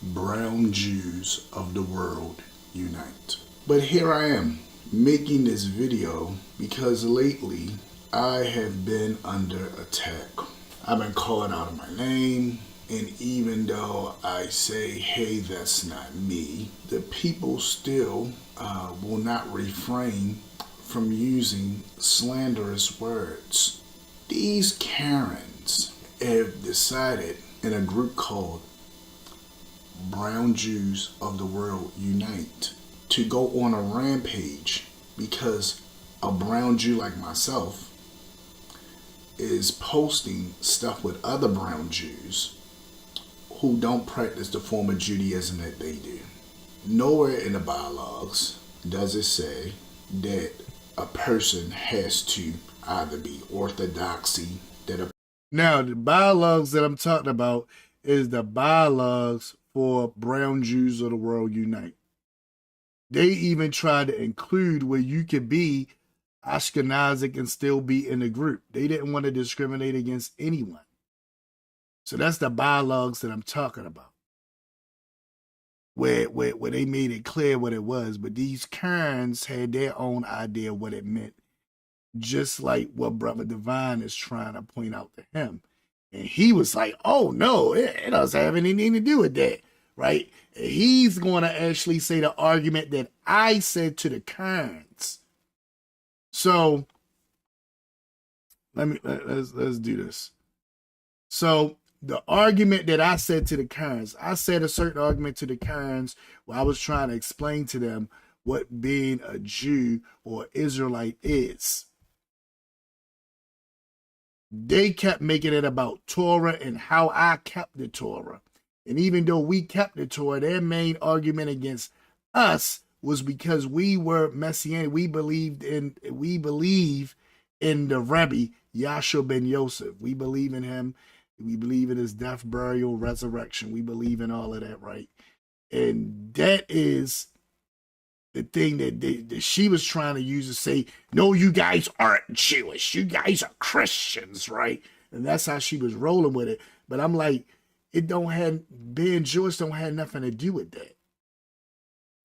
Brown Jews of the World Unite. But here I am making this video because lately I have been under attack. I've been called out of my name, and even though I say, hey, that's not me, the people still will not refrain from using slanderous words. These Karens have decided in a group called Brown Jews of the World Unite to go on a rampage because a brown Jew like myself is posting stuff with other brown Jews who don't practice the form of Judaism that they do. Nowhere in the bylaws does it say that a person has to either be orthodoxy, Now, the bylaws that I'm talking about is the bylaws for Brown Jews of the World Unite. They even tried to include where you could be Ashkenazic and still be in the group. They didn't want to discriminate against anyone. So that's the bylaws that I'm talking about. Where they made it clear what it was. But these Karens had their own idea what it meant. Just like what Brother Divine is trying to point out to him. And he was like, oh, no, it doesn't have anything to do with that, right? And he's going to actually say the argument that I said to the Karens. So, let's do this. So, the argument that I said to the Karens, I said a certain argument to the Karens where I was trying to explain to them what being a Jew or Israelite is. They kept making it about Torah and how I kept the Torah. And even though we kept the Torah, their main argument against us was because we were Messianic. We believe in the Rabbi, Yahshua ben Yosef. We believe in him. We believe in his death, burial, resurrection. We believe in all of that, right? And that is the thing that she was trying to use to say, no, you guys aren't Jewish. You guys are Christians, right? And that's how she was rolling with it. But I'm like, being Jewish don't have nothing to do with that.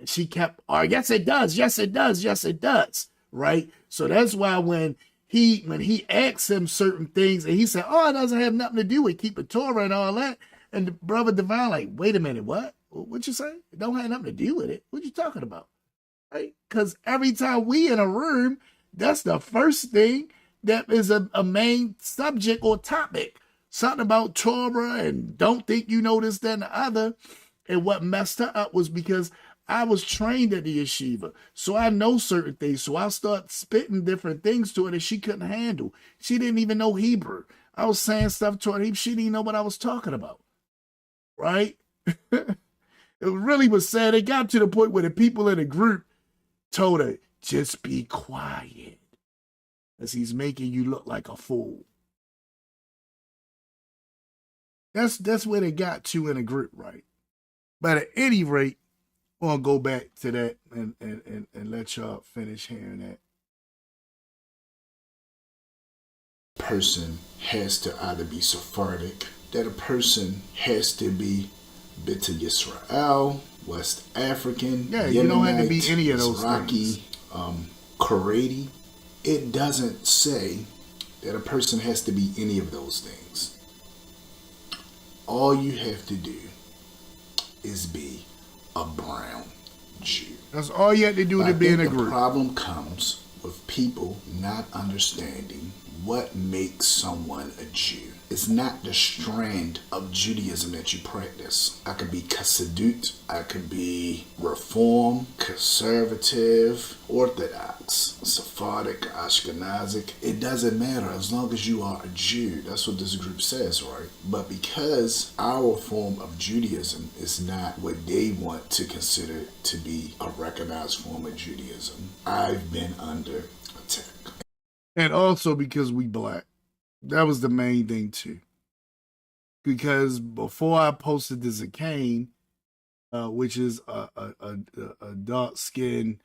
And she kept, oh, yes, it does. Yes, it does. Yes, it does. Right? So that's why when he asked him certain things and he said, oh, it doesn't have nothing to do with keeping Torah and all that. And the Brother Divine like, wait a minute, what? What you say? It don't have nothing to do with it. What you talking about? Right? Because every time we in a room, that's the first thing that is a main subject or topic. something about Torah and don't think you know this, that, and the other. And what messed her up was because I was trained at the yeshiva, so I know certain things. So I start spitting different things to her that she couldn't handle. She didn't even know Hebrew. I was saying stuff to her. She didn't even know what I was talking about, right? It really was sad. It got to the point where the people in the group told her, just be quiet, as he's making you look like a fool. That's where they got to in a group, right? But at any rate, we'll go back to that and let y'all finish hearing that. Person has to either be Sephardic, that a person has to be Beta Yisrael, West African, yeah, you don't have to be Yemenite, any of those Mizrahi, things. Karate. It doesn't say that a person has to be any of those things. All you have to do is be a brown Jew. That's all you have to do to be in a group. The problem comes with people not understanding what makes someone a Jew. It's not the strand of Judaism that you practice. I could be Chassidut, I could be Reform, Conservative, Orthodox, Sephardic, Ashkenazic. It doesn't matter as long as you are a Jew. That's what this group says, right? But because our form of Judaism is not what they want to consider to be a recognized form of Judaism, I've been under attack. And also because we black. That was the main thing too. Because before I posted this Kane, which is a dark-skinned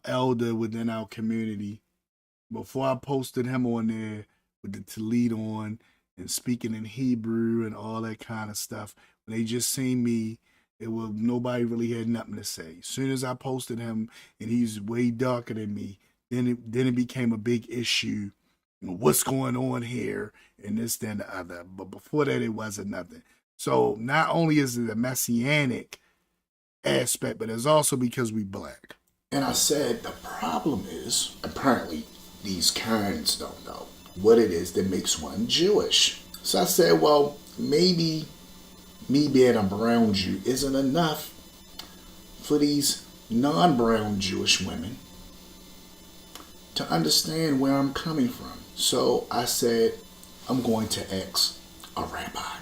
elder within our community, before I posted him on there with the tallit on and speaking in Hebrew and all that kind of stuff, when they just seen me, nobody really had nothing to say. As soon as I posted him, and he's way darker than me, then it became a big issue. What's going on here and this, then the other. But before that, it wasn't nothing. So not only is it a messianic aspect, but it's also because we black. And I said, the problem is, apparently these Karens don't know what it is that makes one Jewish. So I said, well, maybe me being a brown Jew isn't enough for these non-brown Jewish women to understand where I'm coming from. So I said, I'm going to ask a rabbi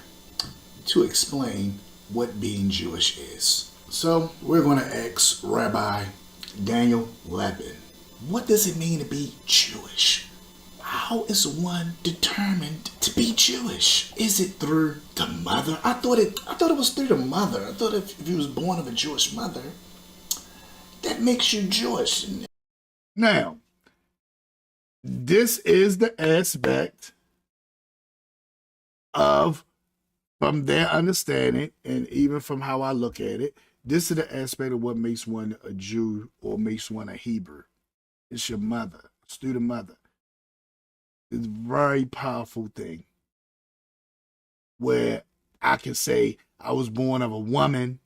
to explain what being Jewish is. So we're going to ask Rabbi Daniel Levin, what does it mean to be Jewish? How is one determined to be Jewish? Is it through the mother? I thought it was through the mother. I thought if you was born of a Jewish mother, that makes you Jewish. Now, this is the aspect of, from their understanding, and even from how I look at it, this is the aspect of what makes one a Jew or makes one a Hebrew. It's your mother. It's through the mother. It's a very powerful thing where I can say I was born of a woman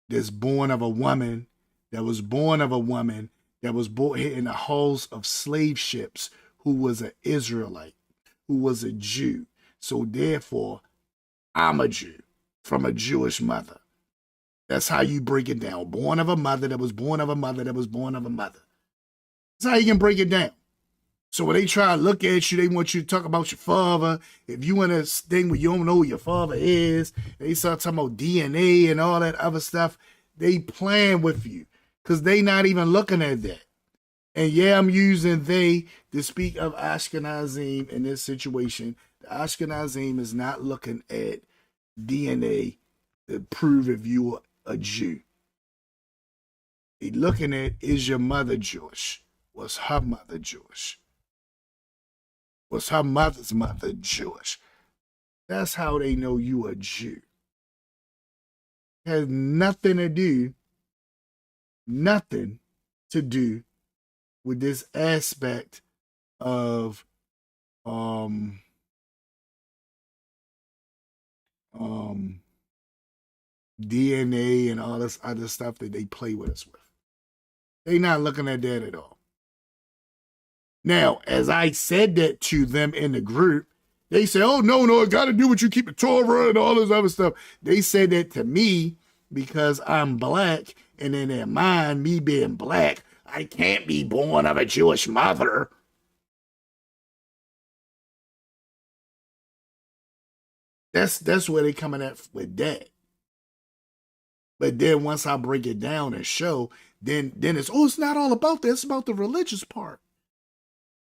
that's born of a woman that was born of a woman that was born in the hulls of slave ships, who was an Israelite, who was a Jew. So therefore, I'm a Jew from a Jewish mother. That's how you break it down. Born of a mother that was born of a mother that was born of a mother. That's how you can break it down. So when they try to look at you, they want you to talk about your father. If you in a thing where you don't know who your father is, they start talking about DNA and all that other stuff, they playing with you because they not even looking at that. And yeah, I'm using they to speak of Ashkenazim in this situation. The Ashkenazim is not looking at DNA to prove if you are a Jew. They looking at, is your mother Jewish? Was her mother Jewish? Was her mother's mother Jewish? That's how they know you a Jew. It has nothing to do with this aspect of DNA and all this other stuff that they play with us with. They not looking at that at all. Now, as I said that to them in the group, They say, oh, no, it got to do with you keep the Torah and all this other stuff. They said that to me because I'm black, and in their mind, me being black, I can't be born of a Jewish mother. That's where they coming at with that. But then once I break it down and show, then it's not all about that. It's about the religious part.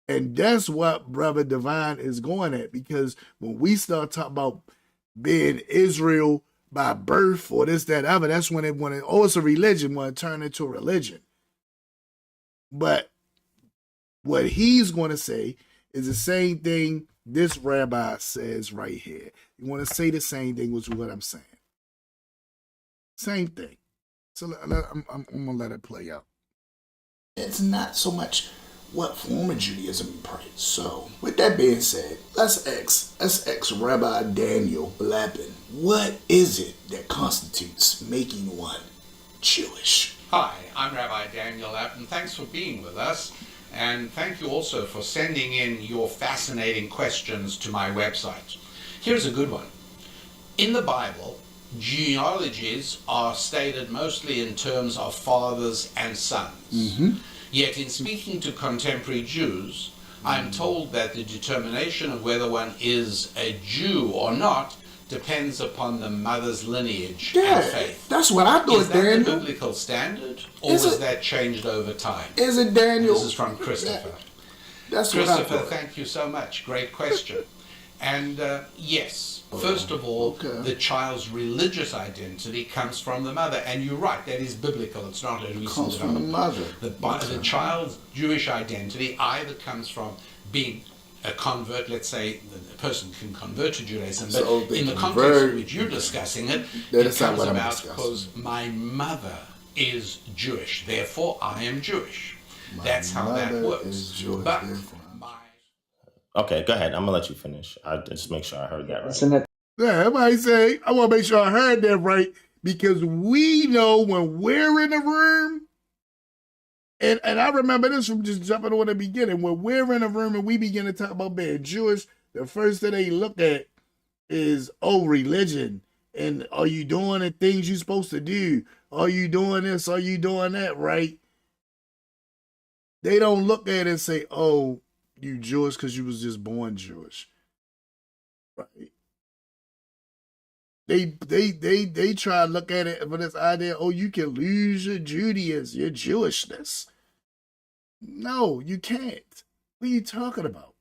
And that's what Brother Divine is going at, because when we start talking about being Israel by birth or this, that, other, that's when it's a religion, when it turn into a religion. But what he's going to say is the same thing this rabbi says right here. You want to say the same thing with what I'm saying. Same thing. So I'm going to let it play out. It's not so much what form of Judaism you pray. So, with that being said, let's ask Rabbi Daniel Lapin, what is it that constitutes making one Jewish? Hi, I'm Rabbi Daniel Lapin. Thanks for being with us, and thank you also for sending in your fascinating questions to my website. Here's a good one. In the Bible, genealogies are stated mostly in terms of fathers and sons. Mm-hmm. Yet in speaking to contemporary Jews, I'm told that the determination of whether one is a Jew or not depends upon the mother's lineage and faith. That's what I thought, is that Daniel. the biblical standard, or was that changed over time? Is it, Daniel? This is from Christopher. That's what I Christopher, thought. thank you so much. Great question. And yes, first of all, the child's religious identity comes from the mother. And you're right, that is biblical. It's not a recent Comes from the mother. The child's Jewish identity either comes from being a convert, let's say the person can convert to Judaism, but So they in the convert, context in which you're discussing it, it That's not comes what I'm about discussing. because my mother is Jewish, therefore I am Jewish. My That's how that mother works. is Jewish, But therefore. Okay, go ahead. I'm gonna let you finish. I just make sure I heard that right. Listen to Yeah, everybody say, I want to make sure I heard that right, because we know when we're in the room, and I remember this from just jumping on the beginning, when we're in a room and we begin to talk about being Jewish, the first thing they look at is, religion, and are you doing the things you're supposed to do? Are you doing this? Are you doing that, right? They don't look at it and say, oh, you Jewish because you was just born Jewish. Right? They try to look at it with this idea, oh, you can lose your Judaism, your Jewishness. No, you can't. What are you talking about?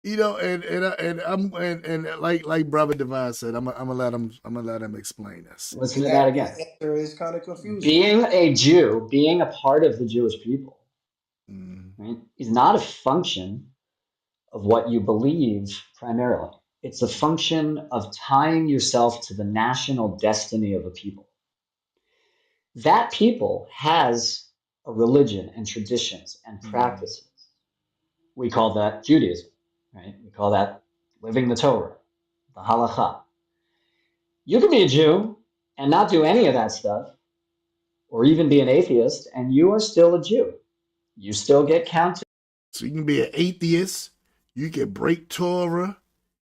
You know, and like Brother Divine said, I'm gonna let him explain this. Listen to that again. Answer is kind of confusing. Being a Jew, being a part of the Jewish people, right, is not a function of what you believe primarily. It's a function of tying yourself to the national destiny of a people. That people has a religion and traditions and practices. We call that Judaism, right? We call that living the Torah, the Halacha. You can be a Jew and not do any of that stuff, or even be an atheist, and you are still a Jew. You still get counted. So you can be an atheist, you can break Torah,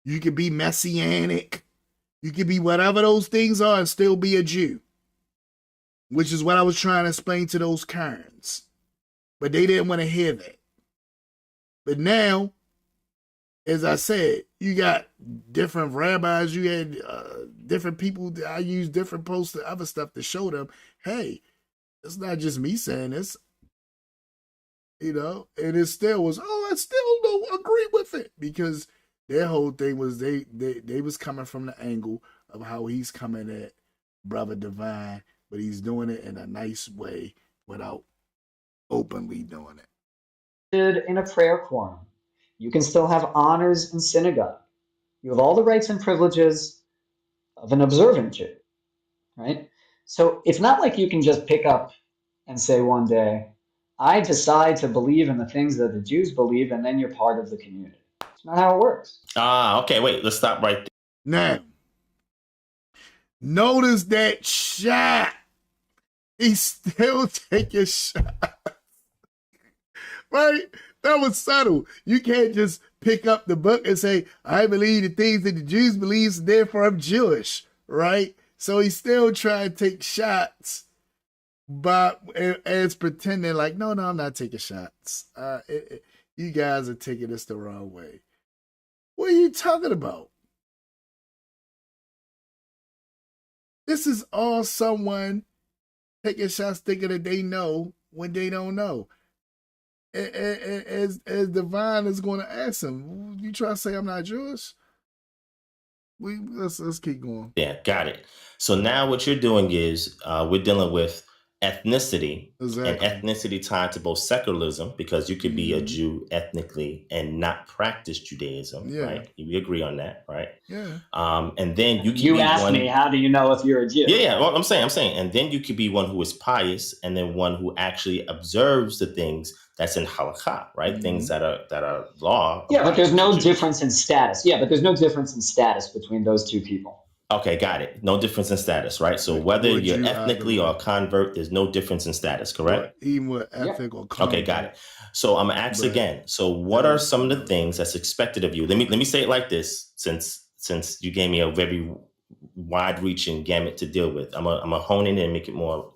you can be messianic, you can be whatever those things are and still be a Jew. Which is what I was trying to explain to those Karens. But they didn't want to hear that. But now, as I said, you got different rabbis, you had different people. I use different posts and other stuff to show them, hey, it's not just me saying this. You know, and it still was, I still don't agree with it. Because their whole thing was they was coming from the angle of how he's coming at Brother Divine, but he's doing it in a nice way without openly doing it. In a prayer quorum. You can still have honors in synagogue. You have all the rights and privileges of an observant Jew, right? So it's not like you can just pick up and say one day, I decide to believe in the things that the Jews believe, and then you're part of the community. It's not how it works. Okay, wait, let's stop right there. Now, notice that shot. He's still taking shots. Right? That was subtle. You can't just pick up the book and say, I believe the things that the Jews believe, so therefore I'm Jewish, right? So he's still trying to take shots, but as pretending like, no, I'm not taking shots. You guys are taking this the wrong way. What are you talking about? This is all someone taking shots thinking that they know when they don't know. As Divine is going to ask him, you try to say I'm not Jewish? Let's keep going. Yeah, got it. So now what you're doing is we're dealing with ethnicity, Exactly. and ethnicity tied to both secularism, because you could be a Jew ethnically and not practice Judaism, right? We agree on that, right? Yeah. And then you can You be asked one, me, how do you know if you're a Jew? Yeah. Well, I'm saying, and then you could be one who is pious, and then one who actually observes the things that's in Halacha, right? Things that are law. Yeah, but there's no difference in status. Yeah, but there's no difference in status between those two people. Okay, got it. No difference in status, right? So whether you're ethnically or a convert, there's no difference in status, correct? Even with ethnic or convert. Okay, got it. So I'm gonna ask again. So what are some of the things that's expected of you? Let me say it like this, since you gave me a very wide-reaching gamut to deal with. I'm gonna hone in and make it more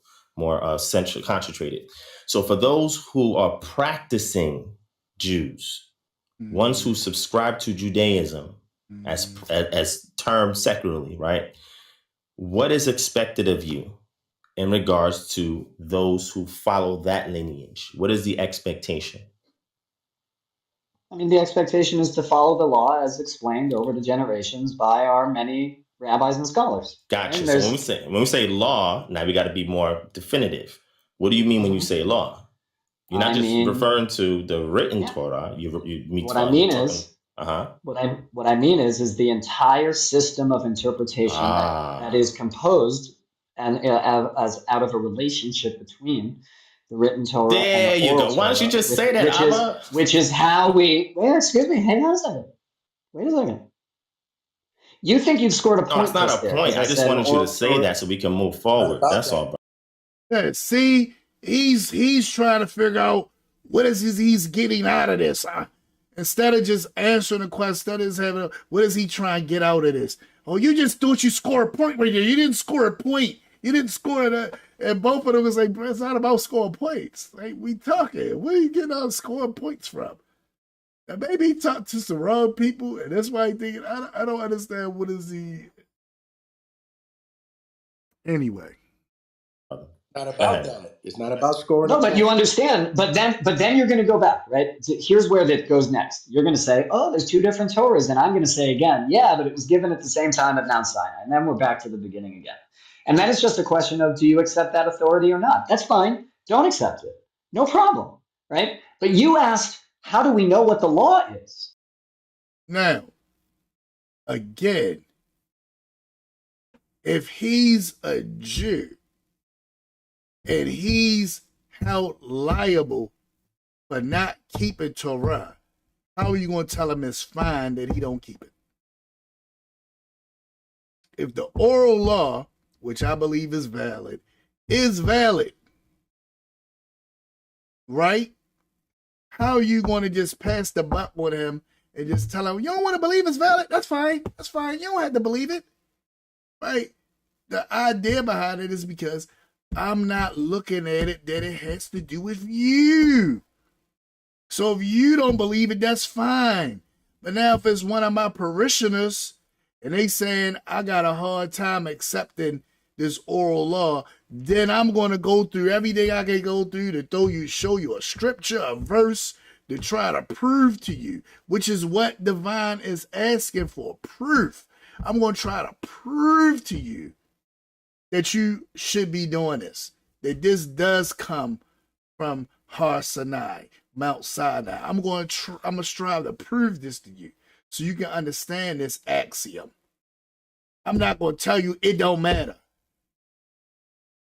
central, concentrated. So for those who are practicing Jews, ones who subscribe to Judaism, as termed secularly, right? What is expected of you in regards to those who follow that lineage? What is the expectation? I mean, the expectation is to follow the law as explained over the generations by our many rabbis and scholars. Gotcha. And So when we say law, now we got to be more definitive. What do you mean when you say law? You're not referring to the written Torah. You mean what I mean is what I mean is the entire system of interpretation that is composed and as out of a relationship between the written Torah there and the you oral go. Why don't you just say that, which is how we... Wait, excuse me. Hang on a second. Wait a second. You think you've scored a point? No, it's not a point. I just wanted you to say that so we can move forward. That's all, bro. Yeah, see, he's trying to figure out what is he's getting out of this. Instead of just answering the question, what is he trying to get out of this? Oh, you just thought you score a point right there. You didn't score a point. You didn't score that. And both of them was like, it's not about scoring points. Like, we talking. Where are you getting all scoring points from? And maybe he talked to some wrong people, and that's why he thinking, I don't understand what is he. Anyway. Not about that. It's not about scoring. No, but you understand. But then you're going to go back, right? Here's where that goes next. You're going to say, oh, there's two different Torahs. And I'm going to say again, yeah, but it was given at the same time at Mount Sinai. And then we're back to the beginning again. And then it's just a question of, do you accept that authority or not? That's fine. Don't accept it. No problem, right? But you asked, how do we know what the law is? Now, again, if he's a Jew and he's held liable for not keeping Torah, how are you going to tell him it's fine that he don't keep it? If the oral law, which I believe is valid, right? How are you going to just pass the buck with him and just tell him, you don't want to believe it's valid? That's fine. That's fine. You don't have to believe it. Right? The idea behind it is because I'm not looking at it that it has to do with you. So if you don't believe it, that's fine. But now if it's one of my parishioners and they saying I got a hard time accepting this oral law, then I'm going to go through everything I can go through to show you a scripture, a verse, to try to prove to you, which is what Divine is asking for, proof. I'm going to try to prove to you that you should be doing this, that this does come from Har Sinai, Mount Sinai. I'm going to strive to prove this to you so you can understand this axiom. I'm not going to tell you it don't matter.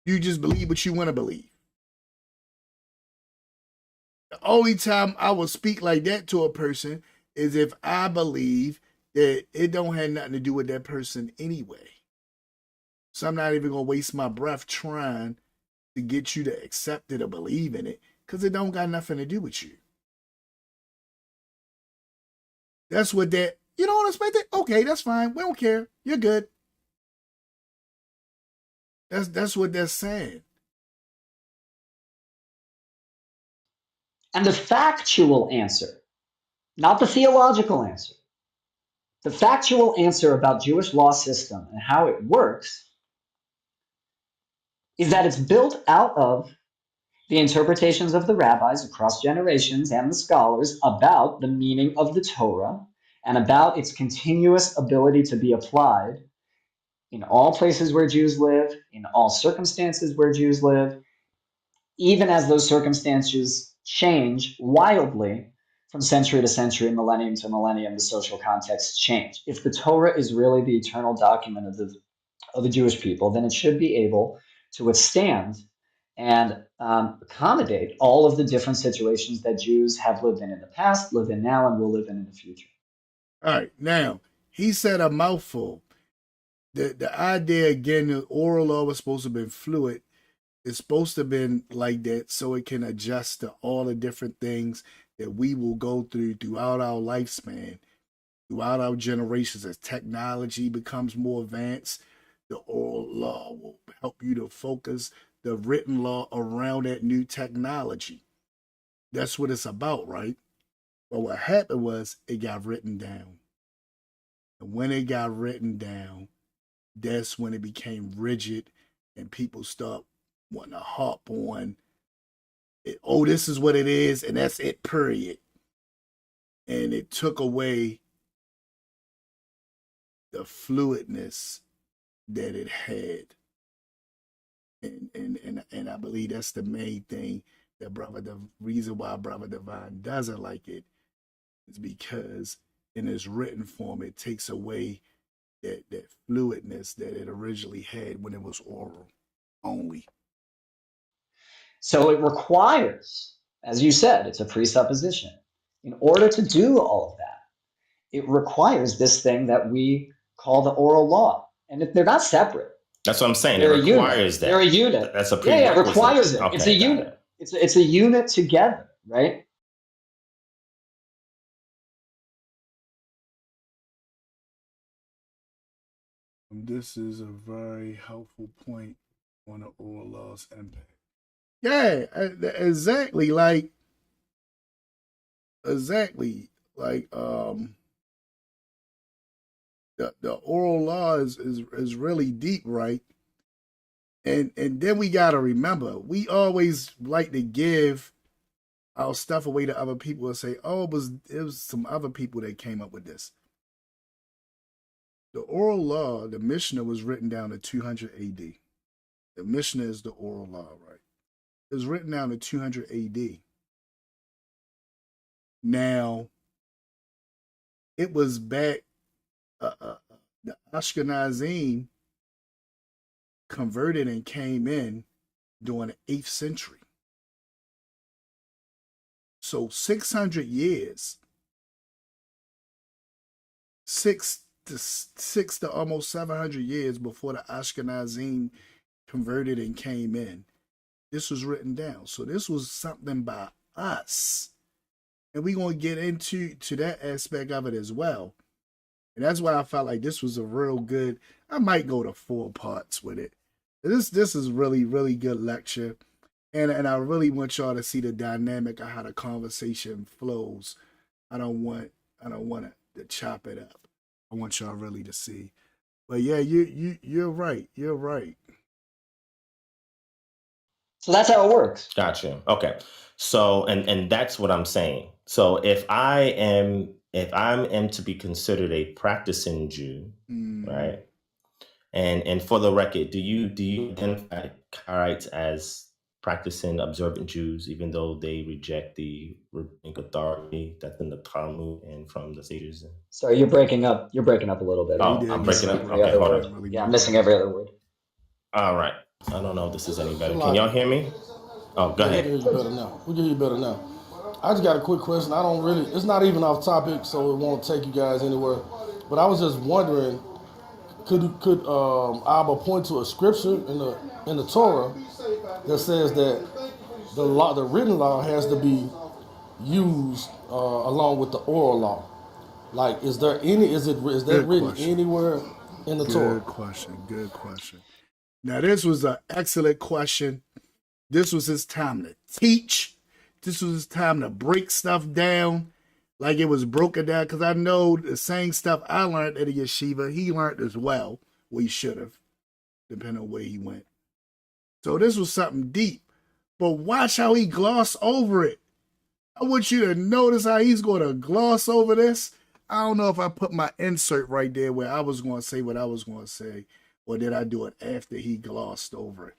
You just believe what you want to believe. The only time I will speak like that to a person is if I believe that it don't have nothing to do with that person anyway. So I'm not even going to waste my breath trying to get you to accept it or believe in it because it don't got nothing to do with you. That's what that, you don't expect it? Okay, that's fine. We don't care. You're good. That's what they're saying. And the factual answer, not the theological answer, the factual answer about Jewish law system and how it works is that it's built out of the interpretations of the rabbis across generations and the scholars about the meaning of the Torah and about its continuous ability to be applied in all places where Jews live, in all circumstances where Jews live, even as those circumstances change wildly from century to century, millennium to millennium, the social contexts change. If the Torah is really the eternal document of the Jewish people, then it should be able to withstand and accommodate all of the different situations that Jews have lived in the past, live in now, and will live in the future. All right, now, he said a mouthful. The idea, again, the oral law was supposed to have been fluid. It's supposed to have been like that so it can adjust to all the different things that we will go through throughout our lifespan, throughout our generations. As technology becomes more advanced, the oral law will help you to focus the written law around that new technology. That's what it's about, right? But what happened was it got written down. And when it got written down, that's when it became rigid and people start wanting to harp on it. Oh, this is what it is, and that's it, period. And it took away the fluidness that it had. And I believe that's the main thing that the reason why Brother Divine doesn't like it is because in its written form, it takes away that fluidness that it originally had when it was oral only. So it requires, as you said, it's a presupposition. In order to do all of that, it requires this thing that we call the oral law. And they're not separate. That's what I'm saying. They're It requires that. They're a unit. That's a Yeah, prerequisite. it requires it. Okay, It's a unit. It's a unit together, right? This is a very helpful point on the oral law's impact. Yeah, exactly. Like the oral law is really deep, right? And then we gotta remember, we always like to give our stuff away to other people and say, oh, it was some other people that came up with this. The oral law, the Mishnah, was written down in 200 AD. The Mishnah is the oral law, right? It was written down in 200 AD. Now, it was back, the Ashkenazim converted and came in during the 8th century. So 600 years, six to almost 700 years before the Ashkenazim converted and came in, this was written down. So this was something by us. And we're going to get into that aspect of it as well. And that's why I felt like this was a real good, I might go to 4 parts with it. This is really, really good lecture. And I really want y'all to see the dynamic of how the conversation flows. I don't want to chop it up. I want y'all really to see. But yeah, you're right. You're right. So that's how it works. Gotcha. Okay. So and that's what I'm saying. So if I'm to be considered a practicing Jew, right? And for the record, do you identify Karaites as practicing observant Jews, even though they reject the rabbinic authority that's in the Talmud and from the sages? Sorry, you're breaking up. You're breaking up a little bit. Oh, I'm breaking up. Okay, hold on. Yeah, I'm missing every other word. All right. I don't know if this is any better. Can y'all hear me? Oh, go ahead. We can hear you better now. We can hear you better now. I just got a quick question. It's not even off topic, so it won't take you guys anywhere. But I was just wondering, could Abba point to a scripture in the Torah that says that the written law has to be used along with the oral law? Like, is there that Good written question. anywhere in the Torah? Good question. Good question. Now, this was an excellent question. This was his time to teach. This was his time to break stuff down like it was broken down. Because I know the same stuff I learned at the yeshiva, he learned as well. Well, he should have, depending on where he went. So this was something deep. But watch how he glossed over it. I want you to notice how he's going to gloss over this. I don't know if I put my insert right there where I was going to say what I was going to say, or did I do it after he glossed over it?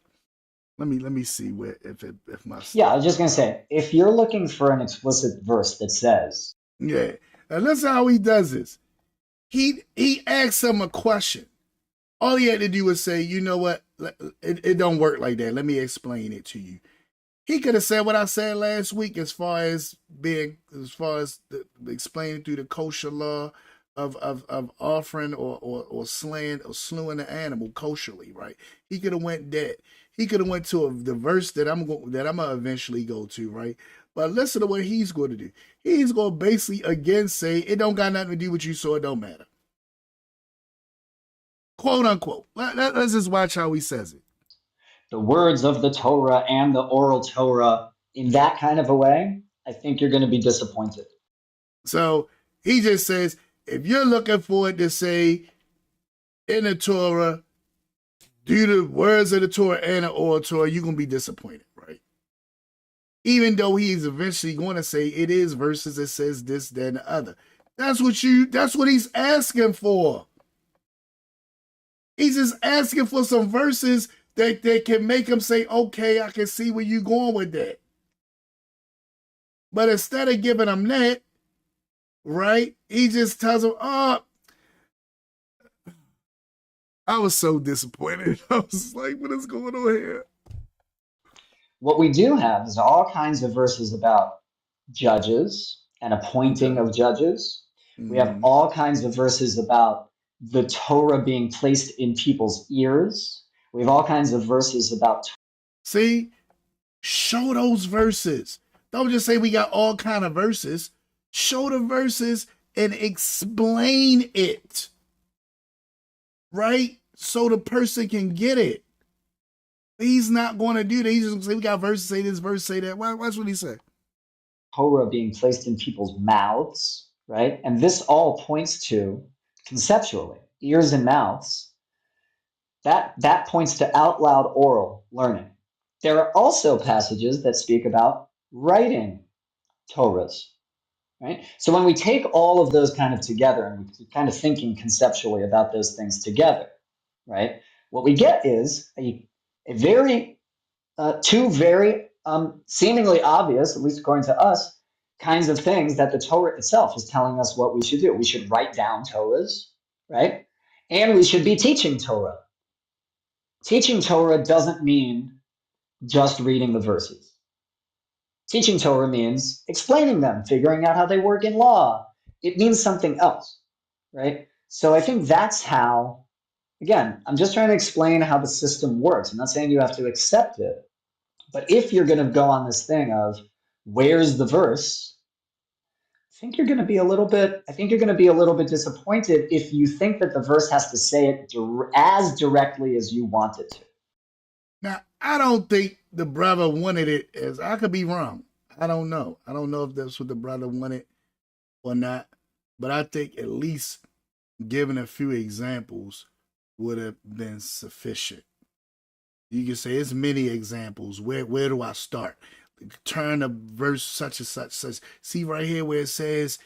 Let me see where if my I was just gonna say, if you're looking for an explicit verse that says, yeah, and listen how he does this. He asks him a question. All he had to do was say, you know what, it don't work like that. Let me explain it to you. He could have said what I said last week as far as explaining through the kosher law of offering or slaying or slewing the animal kosherly, right? He could have went that. He could have went to the verse that I'm gonna eventually go to, right? But listen to what he's going to do. He's going to basically again say it don't got nothing to do with you, so it don't matter. Quote unquote. Let's just watch how he says it. the words of the Torah and the oral Torah in that kind of a way, I think you're going to be disappointed. So he just says, if you're looking for it to say in the Torah, do the words of the Torah and the oral Torah, you're going to be disappointed, right? Even though he's eventually going to say it is verses that says this, that, and the other. That's what he's asking for. He's just asking for some verses that can make him say, okay, I can see where you're going with that. But instead of giving him that, right, he just tells him, oh, I was so disappointed. I was like, what is going on here? What we do have is all kinds of verses about judges and appointing of judges. We have all kinds of verses about the Torah being placed in people's ears. We have all kinds of verses about... See? Show those verses. Don't just say we got all kind of verses. Show the verses and explain it. Right? So the person can get it. He's not going to do that. He's just going to say, we got verses, say this, verse, say that. Watch what he said. Torah being placed in people's mouths, right? And this all points to, conceptually, ears and mouths. That points to out loud oral learning. There are also passages that speak about writing Torahs, right? So when we take all of those kind of together and we're kind of thinking conceptually about those things together, right? What we get is two very seemingly obvious, at least according to us, kinds of things that the Torah itself is telling us what we should do. We should write down Torahs, right? And we should be teaching Torah. Teaching Torah doesn't mean just reading the verses. Teaching Torah means explaining them, figuring out how they work in law. It means something else, right? So I think that's how, again, I'm just trying to explain how the system works. I'm not saying you have to accept it, but if you're going to go on this thing of where's the verse, I think you're going to be a little bit disappointed if you think that the verse has to say it as directly as you want it to. Now, I don't think the brother wanted it as, I could be wrong. I don't know. I don't know if that's what the brother wanted or not, but I think at least giving a few examples would have been sufficient. You can say it's many examples. Where do I start? Turn a verse such and such. See right here where it says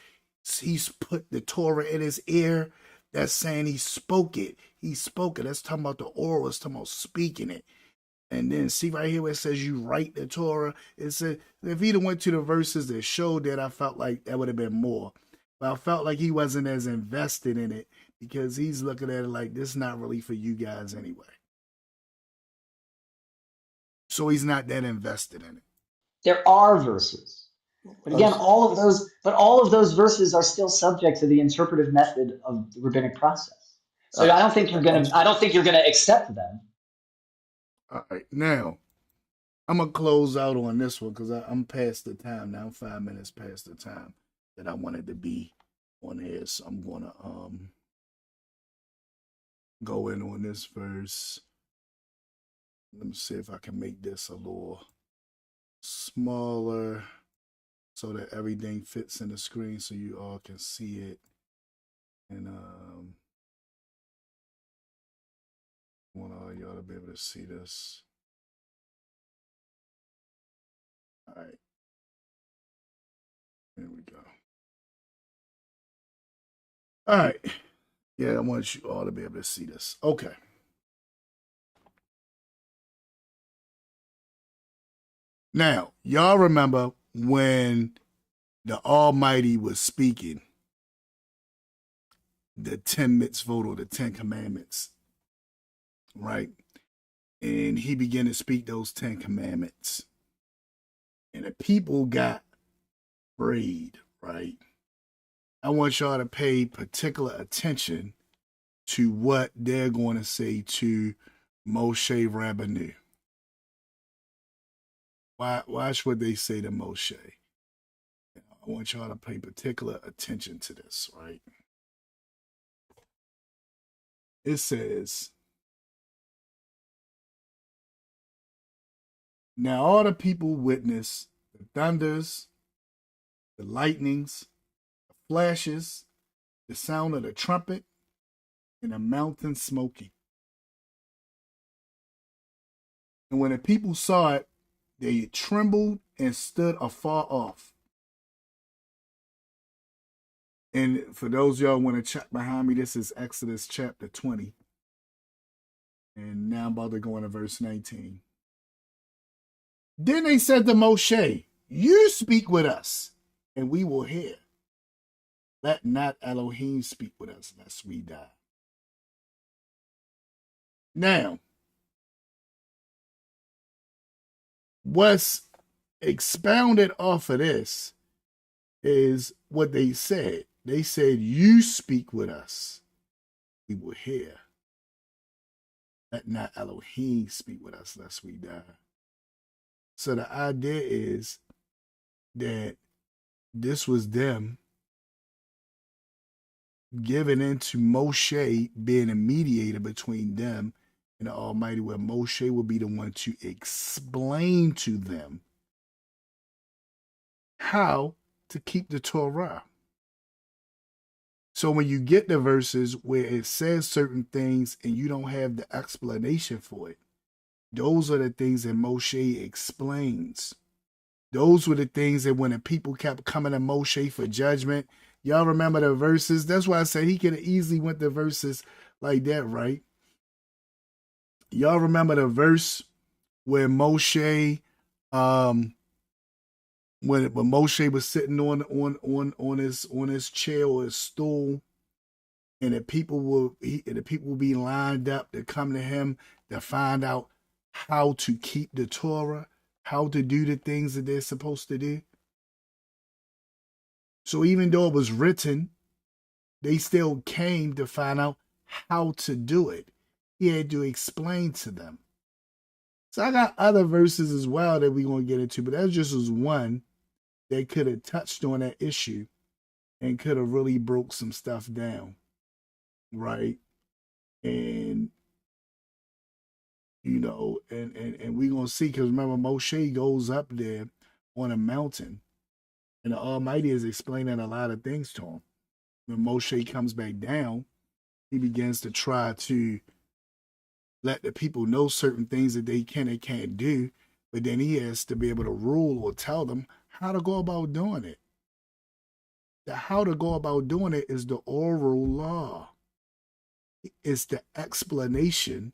he's put the Torah in his ear. That's saying he spoke it. He spoke it. That's talking about the oral. It's talking about speaking it. And then see right here where it says you write the Torah. It said if he'd have went to the verses that showed that, I felt like that would have been more. But I felt like he wasn't as invested in it because he's looking at it like this is not really for you guys anyway. So he's not that invested in it. There are verses. But again, all of those verses are still subject to the interpretive method of the rabbinic process. So I don't think you're gonna accept them. All right, now I'm gonna close out on this one because I'm past the time now. I'm 5 minutes past the time that I wanted to be on here, so I'm gonna go in on this verse. Let me see if I can make this a little smaller so that everything fits in the screen so you all can see it. And I want all y'all to be able to see this. All right. There we go. All right. Yeah, I want you all to be able to see this. Okay. Now, y'all remember when the Almighty was speaking the 10 mitzvot or the 10 commandments, right? And he began to speak those 10 commandments. And the people got afraid, right? I want y'all to pay particular attention to what they're going to say to Moshe Rabbeinu. Watch what they say to Moshe. I want y'all to pay particular attention to this, right? It says, now all the people witnessed the thunders, the lightnings, the flashes, the sound of the trumpet, and the mountain smoking. And when the people saw it, they trembled and stood afar off. And for those y'all want to check behind me, this is Exodus chapter 20. And now I'm about to go into verse 19. Then they said to Moshe, you speak with us, and we will hear. Let not Elohim speak with us, lest we die. Now, what's expounded off of this is what they said. They said, you speak with us, we will hear. Let not Elohim speak with us, lest we die. So the idea is that this was them giving into Moshe being a mediator between them and the Almighty, where Moshe will be the one to explain to them how to keep the Torah. So when you get the verses where it says certain things and you don't have the explanation for it, those are the things that Moshe explains. Those were the things that when the people kept coming to Moshe for judgment, y'all remember the verses? That's why I said he could have easily went to verses like that, right? Y'all remember the verse where Moshe, when Moshe was sitting on his chair or his stool, and the people will be lined up to come to him to find out how to keep the Torah, how to do the things that they're supposed to do. So even though it was written, they still came to find out how to do it. He had to explain to them. So I got other verses as well that we're going to get into, but that just was one that could have touched on that issue and could have really broke some stuff down, right? And you know, and we're going to see, because remember, Moshe goes up there on a mountain, and the Almighty is explaining a lot of things to him. When Moshe comes back down, he begins to try to let the people know certain things that they can and can't do, but then he has to be able to rule or tell them how to go about doing it. The how to go about doing it is the oral law. It's the explanation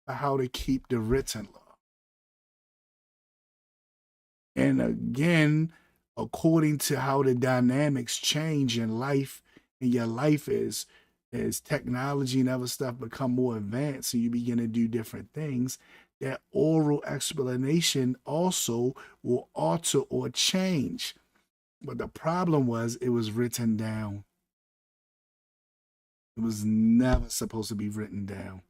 of how to keep the written law. And again, according to how the dynamics change in life, and your life is as technology and other stuff become more advanced and you begin to do different things, that oral explanation also will alter or change. But the problem was it was written down. It was never supposed to be written down.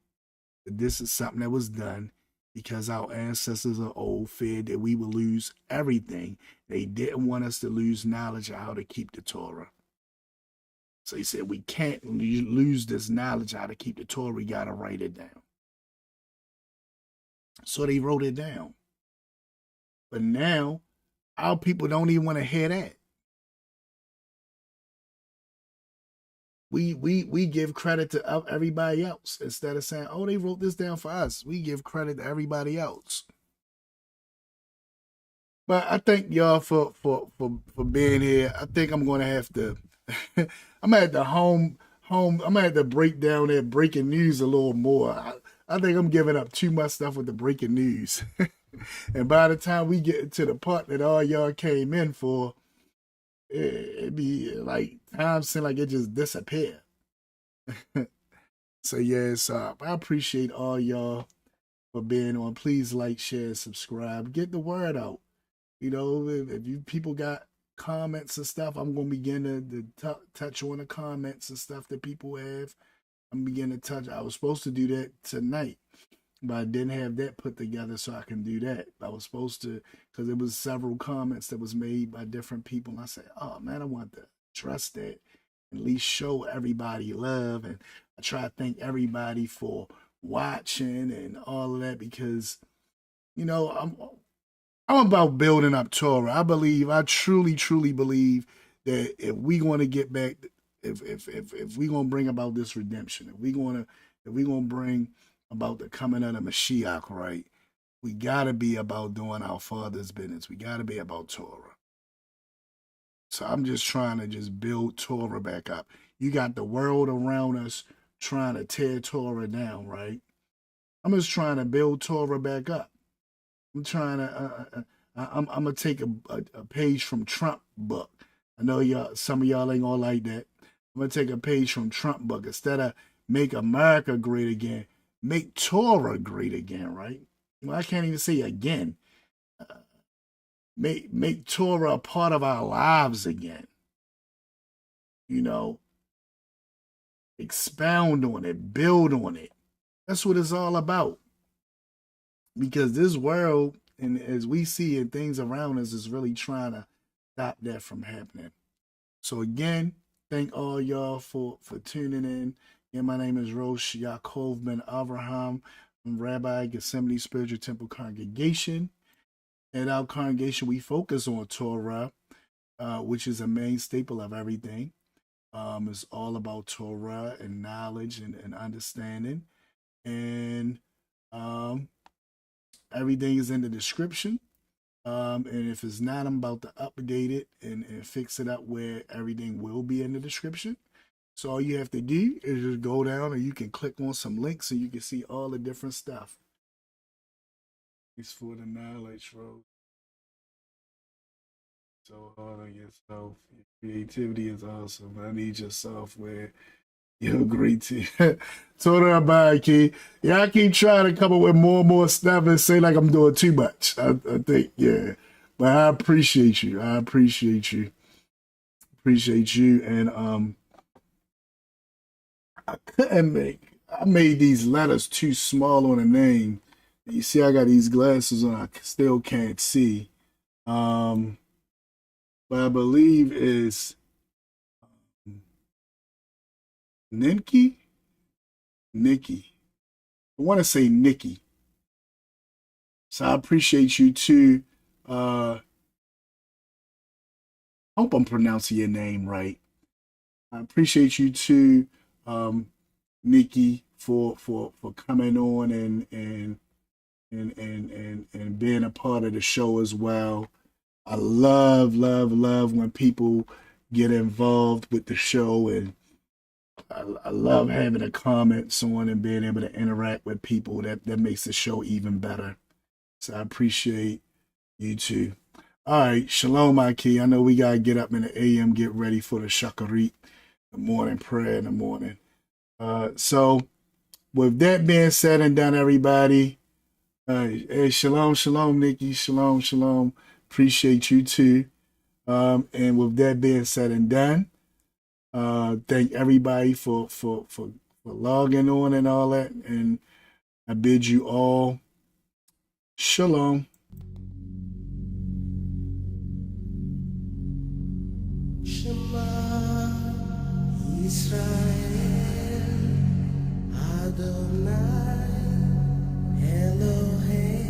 But this is something that was done because our ancestors of old feared that we would lose everything. They didn't want us to lose knowledge of how to keep the Torah. So he said, we can't lose this knowledge how to keep the Torah. We got to write it down. So they wrote it down. But now, our people don't even want to hear that. We give credit to everybody else instead of saying, oh, they wrote this down for us. We give credit to everybody else. But I thank y'all for being here. I think I'm going to have to, I'm at the home, I'm going to have to break down that breaking news a little more. I think I'm giving up too much stuff with the breaking news. And by the time we get to the part that all y'all came in for, it'd be like time seemed like it just disappeared. So yes, I appreciate all y'all for being on. Please like, share, subscribe, get the word out. You know, if you people got comments and stuff, I'm gonna begin to touch on the comments and stuff that people have. I'm beginning to touch. I was supposed to do that tonight, but I didn't have that put together so I can do that. I was supposed to, because there was several comments that was made by different people. And I said, oh man, I want to address that, at least show everybody love. And I try to thank everybody for watching and all of that, because, you know, I'm about building up Torah. I truly believe that if we want to get back, if we gonna bring about this redemption, if we gonna bring about the coming of the Mashiach, right? We gotta be about doing our Father's business. We gotta be about Torah. So I'm just trying to just build Torah back up. You got the world around us trying to tear Torah down, right? I'm just trying to build Torah back up. I'm trying to, I'm gonna take a page from Trump book. I know some of y'all ain't gonna like that. I'm gonna take a page from Trump book. Instead of make America great again, make Torah great again, right? Well, I can't even say again. Make Torah a part of our lives again. You know, expound on it, build on it. That's what it's all about. Because this world, and as we see it, things around us is really trying to stop that from happening. So again, thank all y'all for tuning in. Yeah, my name is Rosh Ya'acob ben Avraham. I'm Rabbi Gethsemane Spiritual Temple Congregation. At our congregation, we focus on Torah, which is a main staple of everything. It's all about Torah and knowledge and understanding. And everything is in the description. And if it's not, I'm about to update it and fix it up where everything will be in the description. So all you have to do is just go down, and you can click on some links and you can see all the different stuff. It's for the knowledge, bro. So hard on yourself. Your creativity is awesome. I need your software. You're great too. Torah Rabbi, key. Yeah, I keep trying to come up with more and more stuff and say like I'm doing too much. I think, yeah. But I appreciate you. Appreciate you. And I made these letters too small on the name. You see, I got these glasses on. I still can't see. But I believe is Nikki. I want to say Nikki. So I appreciate you too. I hope I'm pronouncing your name right. I appreciate you too, Nikki, for coming on and being a part of the show as well. I love when people get involved with the show, and I love having the comments on and being able to interact with people. That makes the show even better. So I appreciate you too. All right, shalom, Aki. I know we gotta get up in the AM, get ready for the shakarit, the morning prayer in the morning. So with that being said and done, everybody, hey, shalom, Nikki, shalom. Appreciate you too. And with that being said and done, thank everybody for logging on and all that. And I bid you all shalom. Shema Israel, Adonai, Elohim.